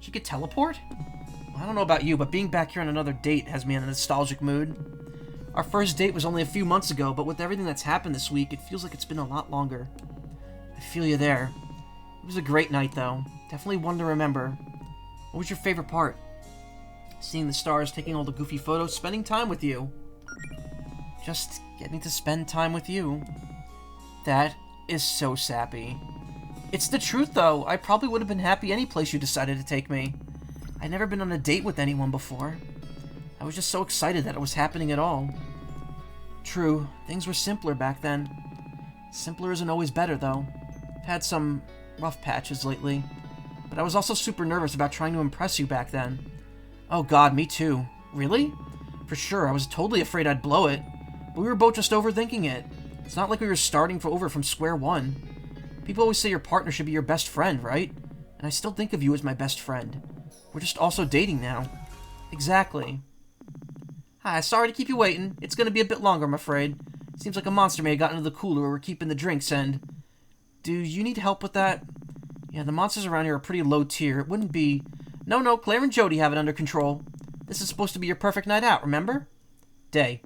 She could teleport? Well, I don't know about you, but being back here on another date has me in a nostalgic mood. Our first date was only a few months ago, but with everything that's happened this week, it feels like it's been a lot longer. I feel you there. It was a great night, though. Definitely one to remember. What was your favorite part? Seeing the stars, taking all the goofy photos, spending time with you. Just getting to spend time with you. That is so sappy. It's the truth, though. I probably would have been happy any place you decided to take me. I'd never been on a date with anyone before. I was just so excited that it was happening at all. True, things were simpler back then. Simpler isn't always better, though. I've had some rough patches lately. But I was also super nervous about trying to impress you back then. Oh god, me too. Really? For sure, I was totally afraid I'd blow it. But we were both just overthinking it. It's not like we were starting over from square one. People always say your partner should be your best friend, right? And I still think of you as my best friend. We're just also dating now. Exactly. Hi, sorry to keep you waiting. It's gonna be a bit longer, I'm afraid. Seems like a monster may have gotten into the cooler where we're keeping the drinks, and... Do you need help with that? Yeah, the monsters around here are pretty low tier. It wouldn't be... No, Claire and Jody have it under control. This is supposed to be your perfect night out, remember? Day.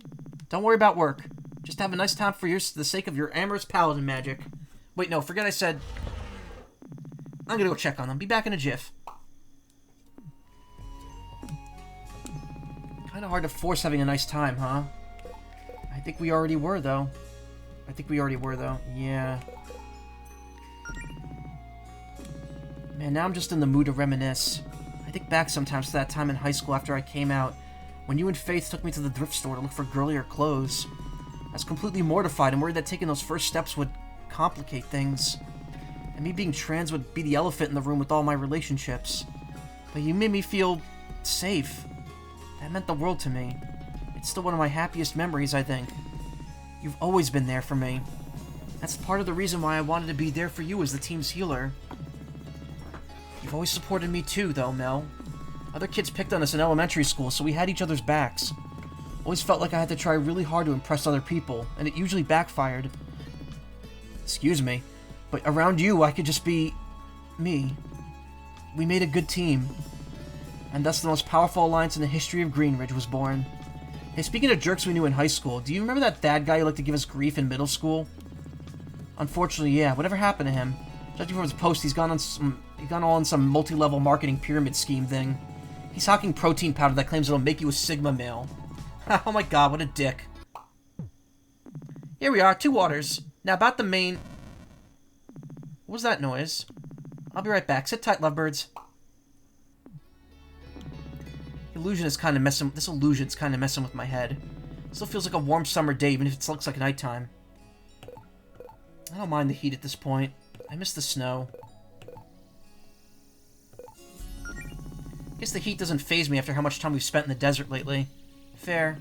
Don't worry about work. Just have a nice time for the sake of your amorous paladin magic. Wait, no, forget I said... I'm gonna go check on them. Be back in a jiff. Kinda hard to force having a nice time, huh? I think we already were, though. Yeah. Man, now I'm just in the mood to reminisce. I think back sometimes to that time in high school after I came out, when you and Faith took me to the thrift store to look for girlier clothes. I was completely mortified and worried that taking those first steps would complicate things. And me being trans would be the elephant in the room with all my relationships. But you made me feel safe. That meant the world to me. It's still one of my happiest memories, I think. You've always been there for me. That's part of the reason why I wanted to be there for you as the team's healer. You've always supported me too, though, Mel. Other kids picked on us in elementary school, so we had each other's backs. Always felt like I had to try really hard to impress other people, and it usually backfired. Excuse me, but around you, I could just be... me. We made a good team. And thus the most powerful alliance in the history of Greenridge was born. Hey, speaking of jerks we knew in high school, do you remember that bad guy who liked to give us grief in middle school? Unfortunately, yeah. Whatever happened to him? Judging from his post, he's gone all on some multi-level marketing pyramid scheme thing. He's hawking protein powder that claims it'll make you a Sigma male. Oh my god, what a dick. Here we are, 2 waters. Now about the main... What was that noise? I'll be right back. Sit tight, lovebirds. This illusion's kind of messing with my head. Still feels like a warm summer day, even if it looks like nighttime. I don't mind the heat at this point. I miss the snow. Guess the heat doesn't faze me after how much time we've spent in the desert lately. Fair.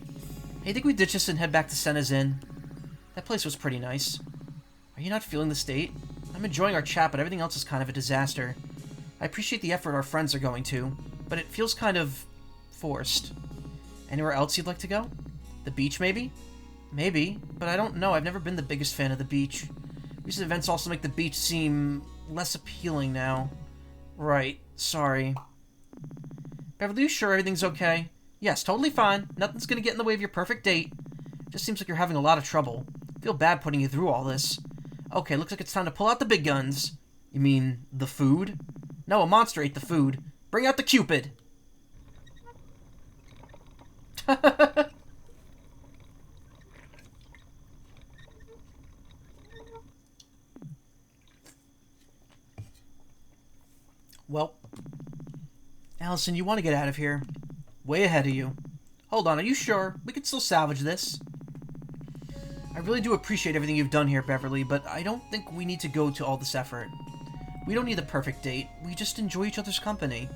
Hey, think we ditch this and head back to Senna's Inn? That place was pretty nice. Are you not feeling the state? I'm enjoying our chat, but everything else is kind of a disaster. I appreciate the effort our friends are going to, but it feels kind of... forced. Anywhere else you'd like to go? The beach, maybe? Maybe, but I don't know. I've never been the biggest fan of the beach. Recent events also make the beach seem less appealing now. Right. Sorry. Beverly, you sure everything's okay? Yes, totally fine. Nothing's gonna get in the way of your perfect date. Just seems like you're having a lot of trouble. Feel bad putting you through all this. Okay, looks like it's time to pull out the big guns. You mean, the food? No, a monster ate the food. Bring out the Cupid! Well, Allison, you want to get out of here. Way ahead of you. Hold on, are you sure? We can still salvage this. I really do appreciate everything you've done here, Beverly, but I don't think we need to go to all this effort. We don't need the perfect date. We just enjoy each other's company.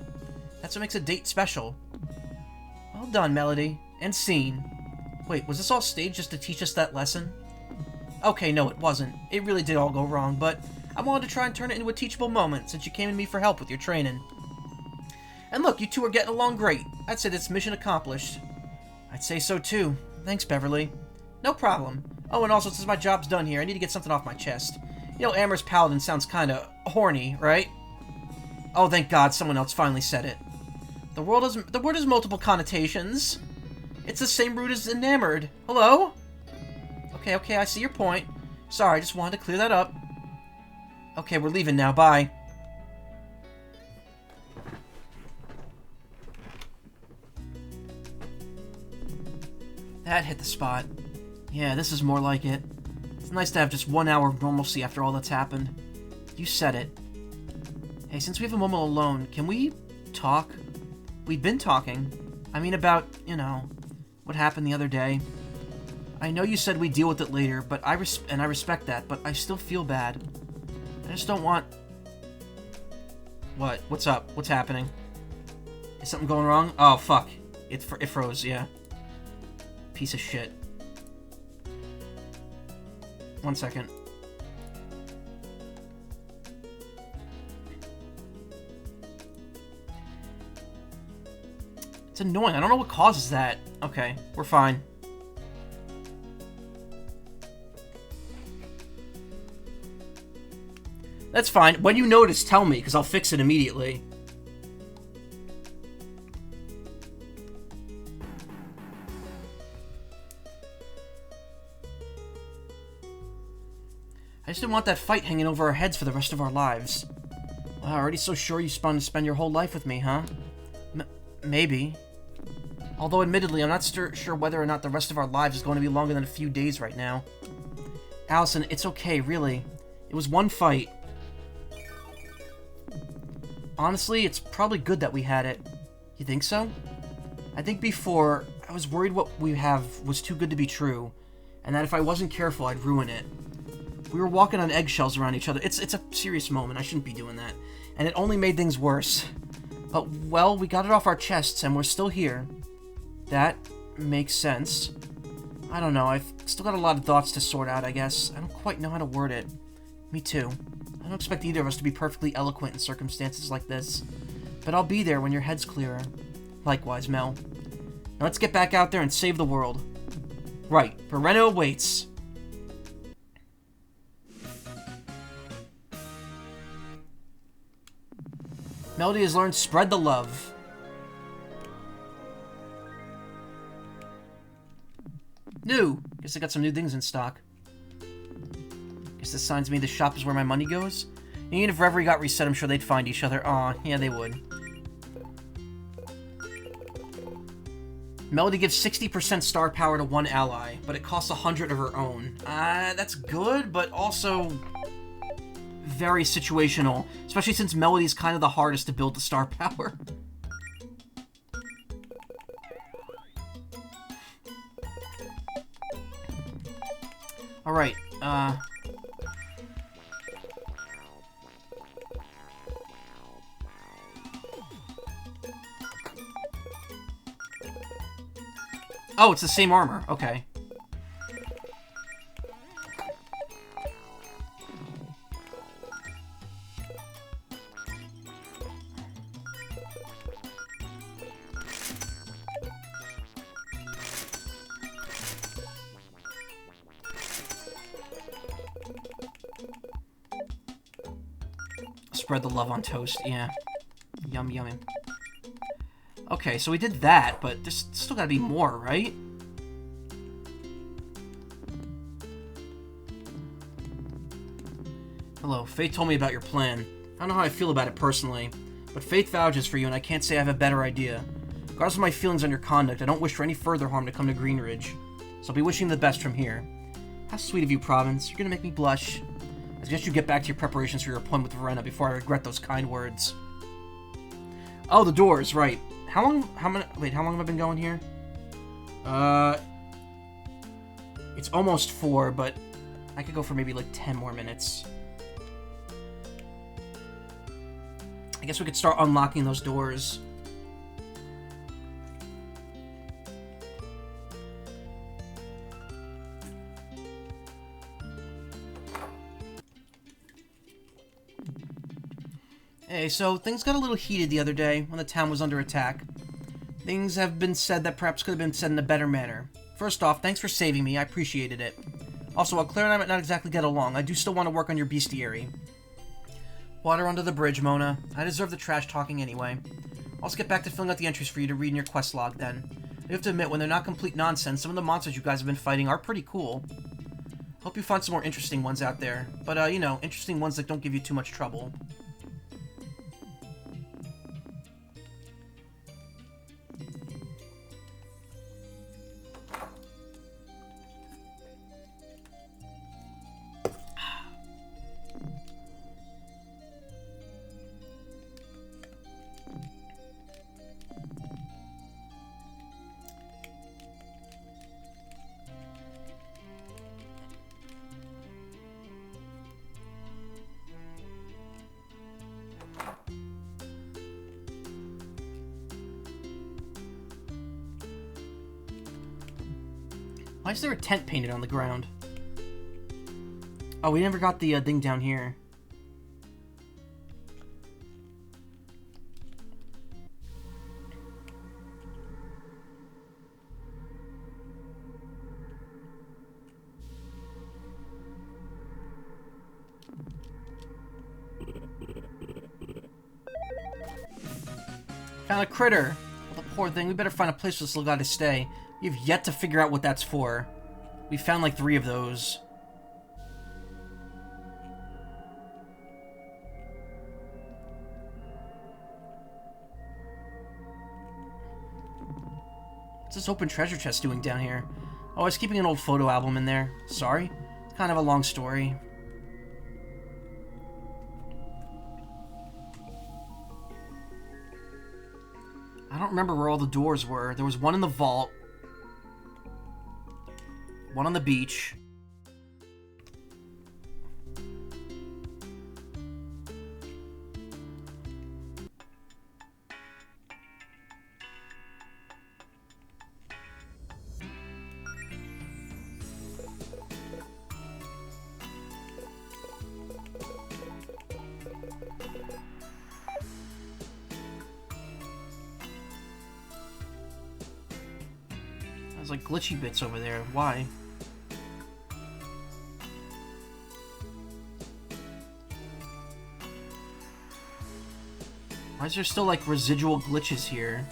That's what makes a date special. Well done, Melody. And scene. Wait, was this all staged just to teach us that lesson? Okay, no, it wasn't. It really did all go wrong, but I wanted to try and turn it into a teachable moment since you came to me for help with your training. And look, you two are getting along great. I'd say that's mission accomplished. I'd say so too. Thanks, Beverly. No problem. Oh, and also, since my job's done here, I need to get something off my chest. You know, Amherst Paladin sounds kinda horny, right? Oh, thank God, someone else finally said it. The word has multiple connotations. It's the same root as enamored. Hello? Okay, I see your point. Sorry, I just wanted to clear that up. Okay, we're leaving now. Bye. That hit the spot. Yeah, this is more like it. It's nice to have just 1 hour of normalcy after all that's happened. You said it. Hey, since we have a moment alone, can we talk? We've been talking. I mean about, you know, what happened the other day. I know you said we'd deal with it later, but I respect that, but I still feel bad. I just don't want... What? What's up? What's happening? Is something going wrong? Oh, fuck. It froze, yeah. Piece of shit. 1 second. It's annoying. I don't know what causes that. Okay, we're fine. That's fine. When you notice, tell me, because I'll fix it immediately. I just didn't want that fight hanging over our heads for the rest of our lives. Already so sure you spawned to spend your whole life with me, huh? Maybe. Although, admittedly, I'm not sure whether or not the rest of our lives is going to be longer than a few days right now. Allison, it's okay, really. It was one fight. Honestly, it's probably good that we had it. You think so? I think before, I was worried what we have was too good to be true, and that if I wasn't careful, I'd ruin it. We were walking on eggshells around each other. It's a serious moment. I shouldn't be doing that. And it only made things worse. But, well, we got it off our chests, and we're still here. That makes sense. I don't know. I've still got a lot of thoughts to sort out, I guess. I don't quite know how to word it. Me too. I don't expect either of us to be perfectly eloquent in circumstances like this. But I'll be there when your head's clearer. Likewise, Mel. Now let's get back out there and save the world. Right. Pereno awaits. Melody has learned Spread the Love. New! Guess I got some new things in stock. Guess this signs me the shop is where my money goes. And even if Reverie got reset, I'm sure they'd find each other. Aw, yeah, they would. Melody gives 60% star power to one ally, but it costs 100 of her own. That's good, but also very situational, especially since Melody's kind of the hardest to build the star power. Alright, oh, it's the same armor. Okay. Spread the love on toast, yeah. Yum, yummy. Okay, so we did that, but there's still gotta be more, right? Hello, Faith told me about your plan. I don't know how I feel about it personally, but Faith vouches for you and I can't say I have a better idea. Regardless of my feelings on your conduct, I don't wish for any further harm to come to Greenridge, so I'll be wishing the best from here. How sweet of you, Province. You're gonna make me blush. I suggest you get back to your preparations for your appointment with Verena before I regret those kind words. Oh, the doors, right. How long have I been going here? It's almost 4, but I could go for maybe like 10 more minutes. I guess we could start unlocking those doors. Hey, so things got a little heated the other day when the town was under attack. Things have been said that perhaps could have been said in a better manner. First off, thanks for saving me, I appreciated it. Also, while Claire and I might not exactly get along, I do still want to work on your bestiary. Water under the bridge, Mona. I deserve the trash talking anyway. I'll also get back to filling out the entries for you to read in your quest log then. I have to admit, when they're not complete nonsense, some of the monsters you guys have been fighting are pretty cool. Hope you find some more interesting ones out there. But, you know, interesting ones that don't give you too much trouble. Why is there a tent painted on the ground? Oh, we never got the thing down here. Found a critter. Well, the poor thing. We better find a place for this little guy to stay. We've yet to figure out what that's for. We found like 3 of those. What's this open treasure chest doing down here? Oh, I was keeping an old photo album in there. Sorry. It's kind of a long story. I don't remember where all the doors were. There was one in the vault. One on the beach. There's like glitchy bits over there. Why? Why is there still like residual glitches here?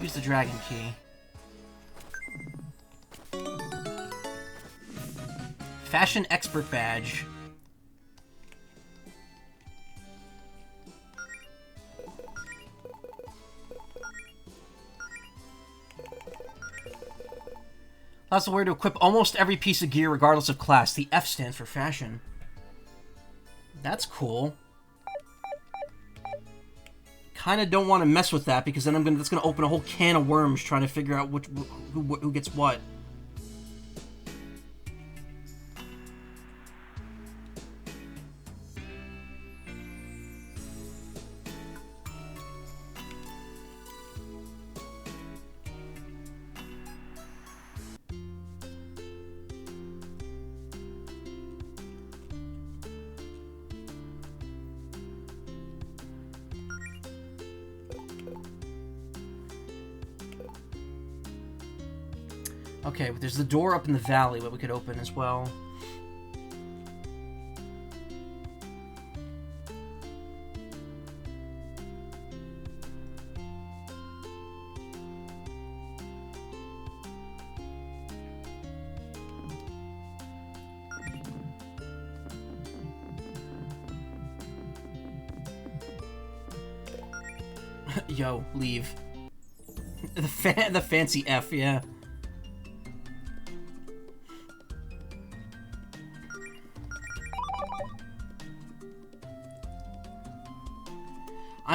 Use the dragon key. Fashion expert badge. Allows the wearer to equip almost every piece of gear regardless of class. The F stands for fashion. That's cool. Kinda don't want to mess with that because then that's gonna open a whole can of worms trying to figure out who gets what. Okay, but there's the door up in the valley that we could open as well. Yo, leave. The fancy F, yeah.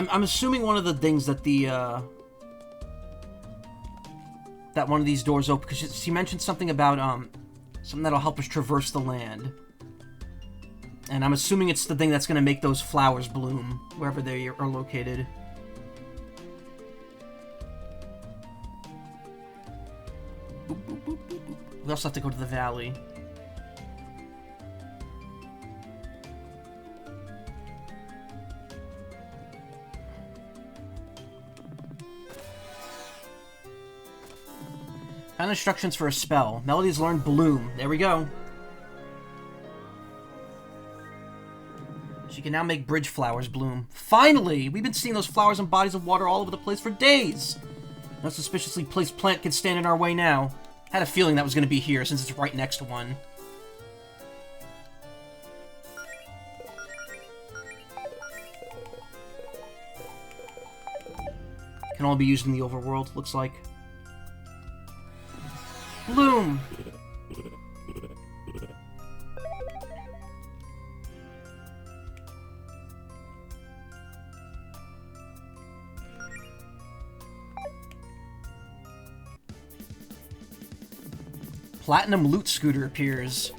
I'm assuming one of the things that that one of these doors open, because she mentioned something about something that'll help us traverse the land, and I'm assuming it's the thing that's gonna make those flowers bloom wherever they are located. We also have to go to the valley. Found instructions for a spell. Melodies learned bloom. There we go. She can now make bridge flowers bloom. Finally! We've been seeing those flowers and bodies of water all over the place for days! No suspiciously placed plant can stand in our way now. Had a feeling that was going to be here since it's right next to one. Can only be used in the overworld, looks like. Bloom! Platinum Loot Scooter appears.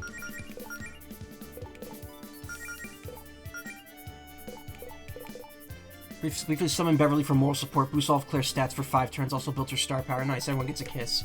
Briefly summon Beverly for moral support. Boost all of Claire's stats for 5 turns. Also built her star power. Nice, everyone gets a kiss.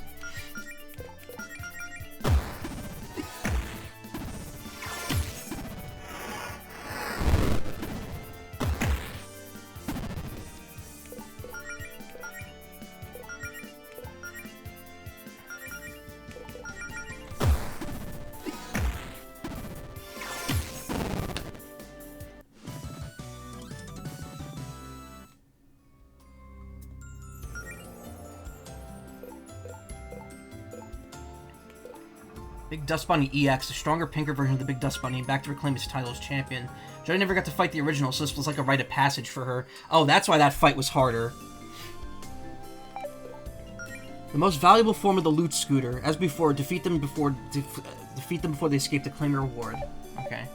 Big Dust Bunny EX, a stronger, pinker version of the Big Dust Bunny, back to reclaim his title as champion. Jody never got to fight the original, so this was like a rite of passage for her. Oh, that's why that fight was harder. The most valuable form of the loot scooter. As before, defeat them before they escape to claim your reward. Okay.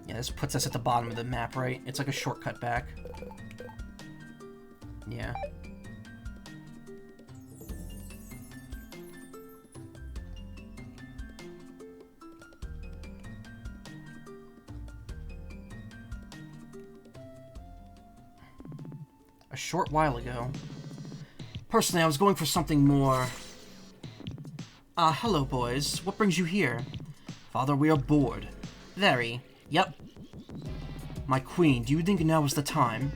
Yeah, this puts us at the bottom of the map, right? It's like a shortcut back. Yeah. A short while ago. Personally, I was going for something more... hello, boys. What brings you here? Father, we are bored. Very. Yep. My queen, do you think now is the time?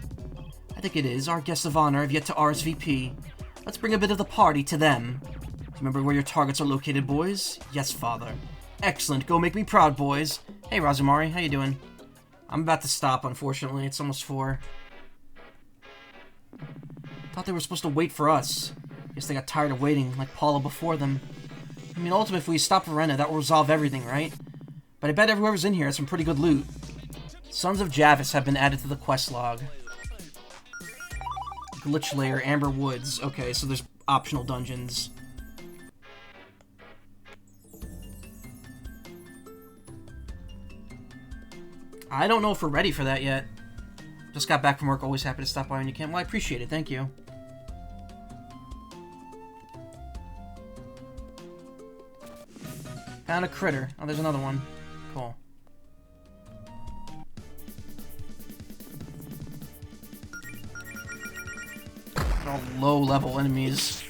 I think it is. Our guests of honor have yet to RSVP. Let's bring a bit of the party to them. Do you remember where your targets are located, boys? Yes, father. Excellent. Go make me proud, boys. Hey, Razumari. How you doing? I'm about to stop, unfortunately. It's almost 4. Thought they were supposed to wait for us. Guess they got tired of waiting, like Paula before them. I mean, ultimately, if we stop Verena, that will resolve everything, right? But I bet whoever's in here has some pretty good loot. Sons of Javis have been added to the quest log. Glitch Lair, Amber Woods. Okay, so there's optional dungeons. I don't know if we're ready for that yet. Just got back from work, always happy to stop by when you can. Well, I appreciate it, thank you. Found a critter. Oh, there's another one. Cool. They're all low-level enemies.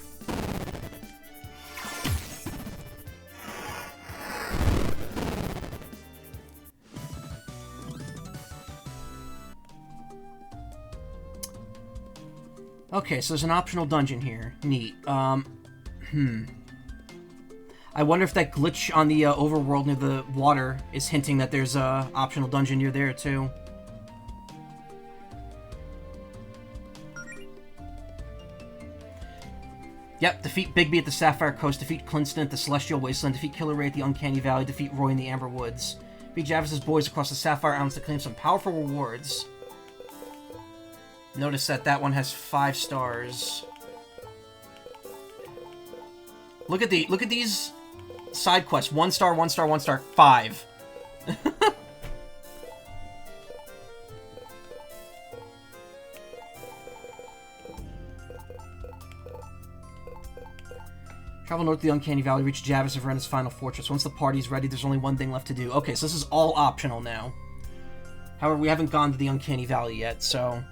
Okay, so there's an optional dungeon here. Neat. I wonder if that glitch on the overworld near the water is hinting that there's a optional dungeon near there, too. Yep, defeat Bigby at the Sapphire Coast, defeat Clinston at the Celestial Wasteland, defeat Killer Ray at the Uncanny Valley, defeat Roy in the Amber Woods. Beat Javis's boys across the Sapphire Islands to claim some powerful rewards. Notice that that one has 5 stars. Look at these side quests. 1 star, 1 star, 1 star, 5. Travel north to the Uncanny Valley, reach Javis of Verena's final fortress. Once the party's ready, there's only one thing left to do. Okay, so this is all optional now. However, we haven't gone to the Uncanny Valley yet, so...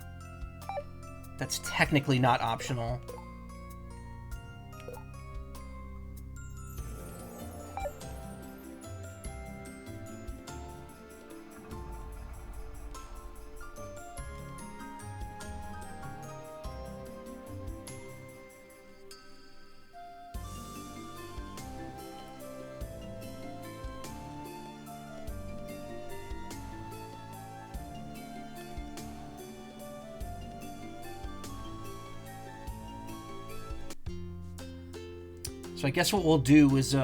that's technically not optional. So I guess what we'll do is,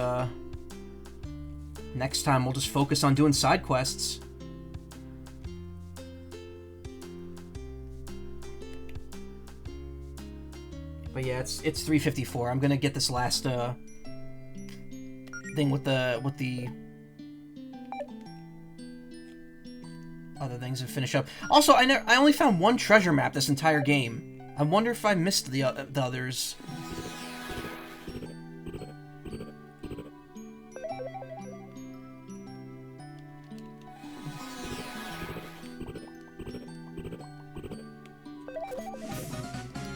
next time we'll just focus on doing side quests. But yeah, it's 3:54. I'm gonna get this last, thing with the other things and finish up. Also, I only found 1 treasure map this entire game. I wonder if I missed the others.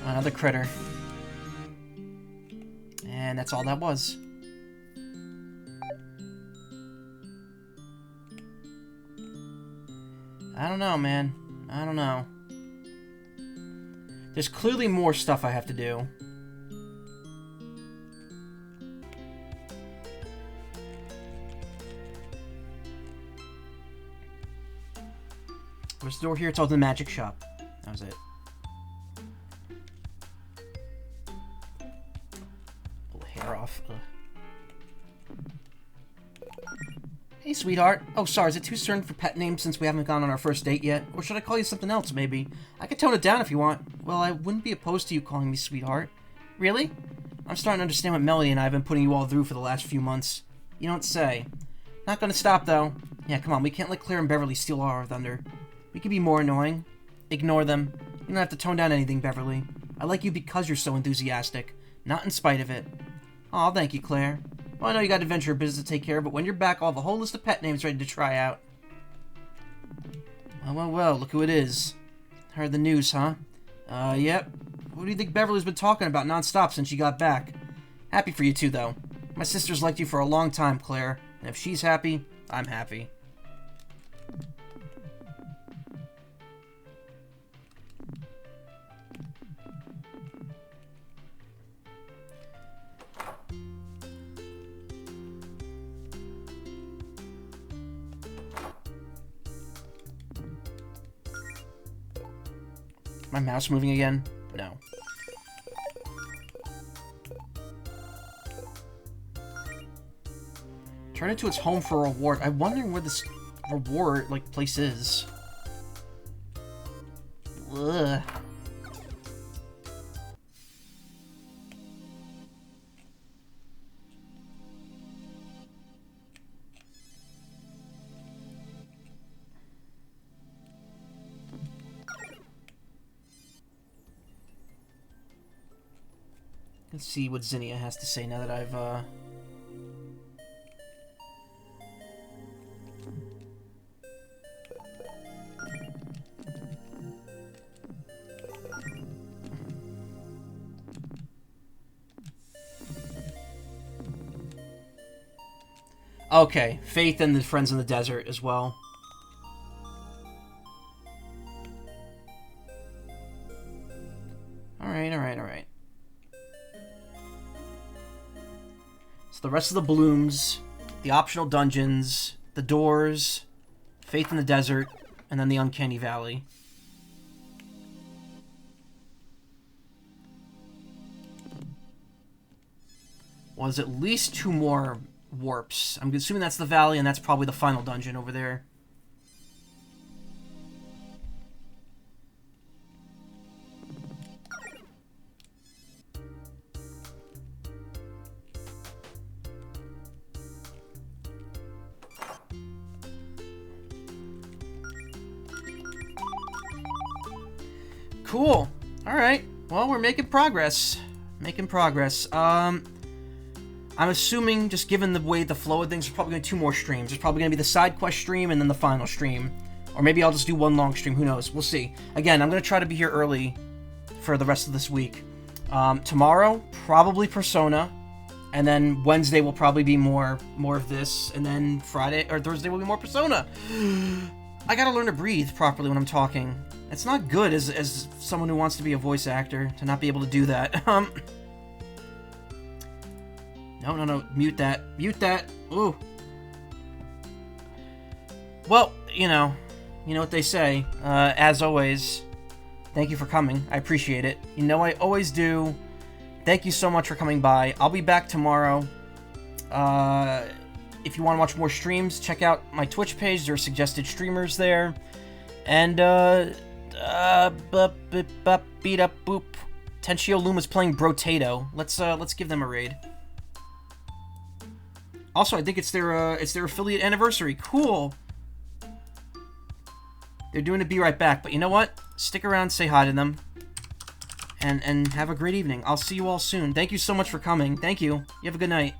Another critter. And that's all that was. I don't know, man. I don't know. There's clearly more stuff I have to do. Where's the door here? It's all the magic shop. That was it. Pull the hair off. Ugh. Hey, sweetheart. Oh, sorry, is it too soon for pet names since we haven't gone on our first date yet? Or should I call you something else, maybe? I could tone it down if you want. Well, I wouldn't be opposed to you calling me sweetheart. Really? I'm starting to understand what Melody and I have been putting you all through for the last few months. You don't say. Not gonna stop, though. Yeah, come on, we can't let Claire and Beverly steal all our thunder. We could be more annoying. Ignore them. You don't have to tone down anything, Beverly. I like you because you're so enthusiastic, not in spite of it. Aw, thank you, Claire. Well, I know you got adventure business to take care of, but when you're back, I'll have a whole list of pet names ready to try out. Well, look who it is. Heard the news, huh? Yep. What do you think Beverly's been talking about non-stop since she got back? Happy for you two, though. My sister's liked you for a long time, Claire, and if she's happy, I'm happy. My mouse moving again? No. Turn it to its home for a reward. I'm wondering where this reward, like, place is. Ugh. Let's see what Zinnia has to say now that I've, Okay, Faith and the Friends in the Desert as well. Alright. So the rest of the blooms, the optional dungeons, the doors, Faith in the Desert, and then the Uncanny Valley. Was at least 2 more warps. I'm assuming that's the valley, and that's probably the final dungeon over there. Cool. Alright. Well, we're making progress. I'm assuming, just given the way the flow of things, there's probably going to be 2 more streams. There's probably going to be the side quest stream and then the final stream. Or maybe I'll just do 1 long stream. Who knows? We'll see. Again, I'm going to try to be here early for the rest of this week. Tomorrow, probably Persona. And then Wednesday will probably be more of this. And then Friday or Thursday will be more Persona. I gotta learn to breathe properly when I'm talking. It's not good as someone who wants to be a voice actor to not be able to do that. No. Mute that. Ooh. Well, you know what they say. As always, thank you for coming. I appreciate it. You know I always do. Thank you so much for coming by. I'll be back tomorrow. If you want to watch more streams, check out my Twitch page. There are suggested streamers there. And, beat up boop. Tenshio Luma's playing Brotato. Let's give them a raid. Also, I think it's their affiliate anniversary. Cool. They're doing a Be Right Back, but you know what? Stick around, say hi to them, and have a great evening. I'll see you all soon. Thank you so much for coming. Thank you. You have a good night.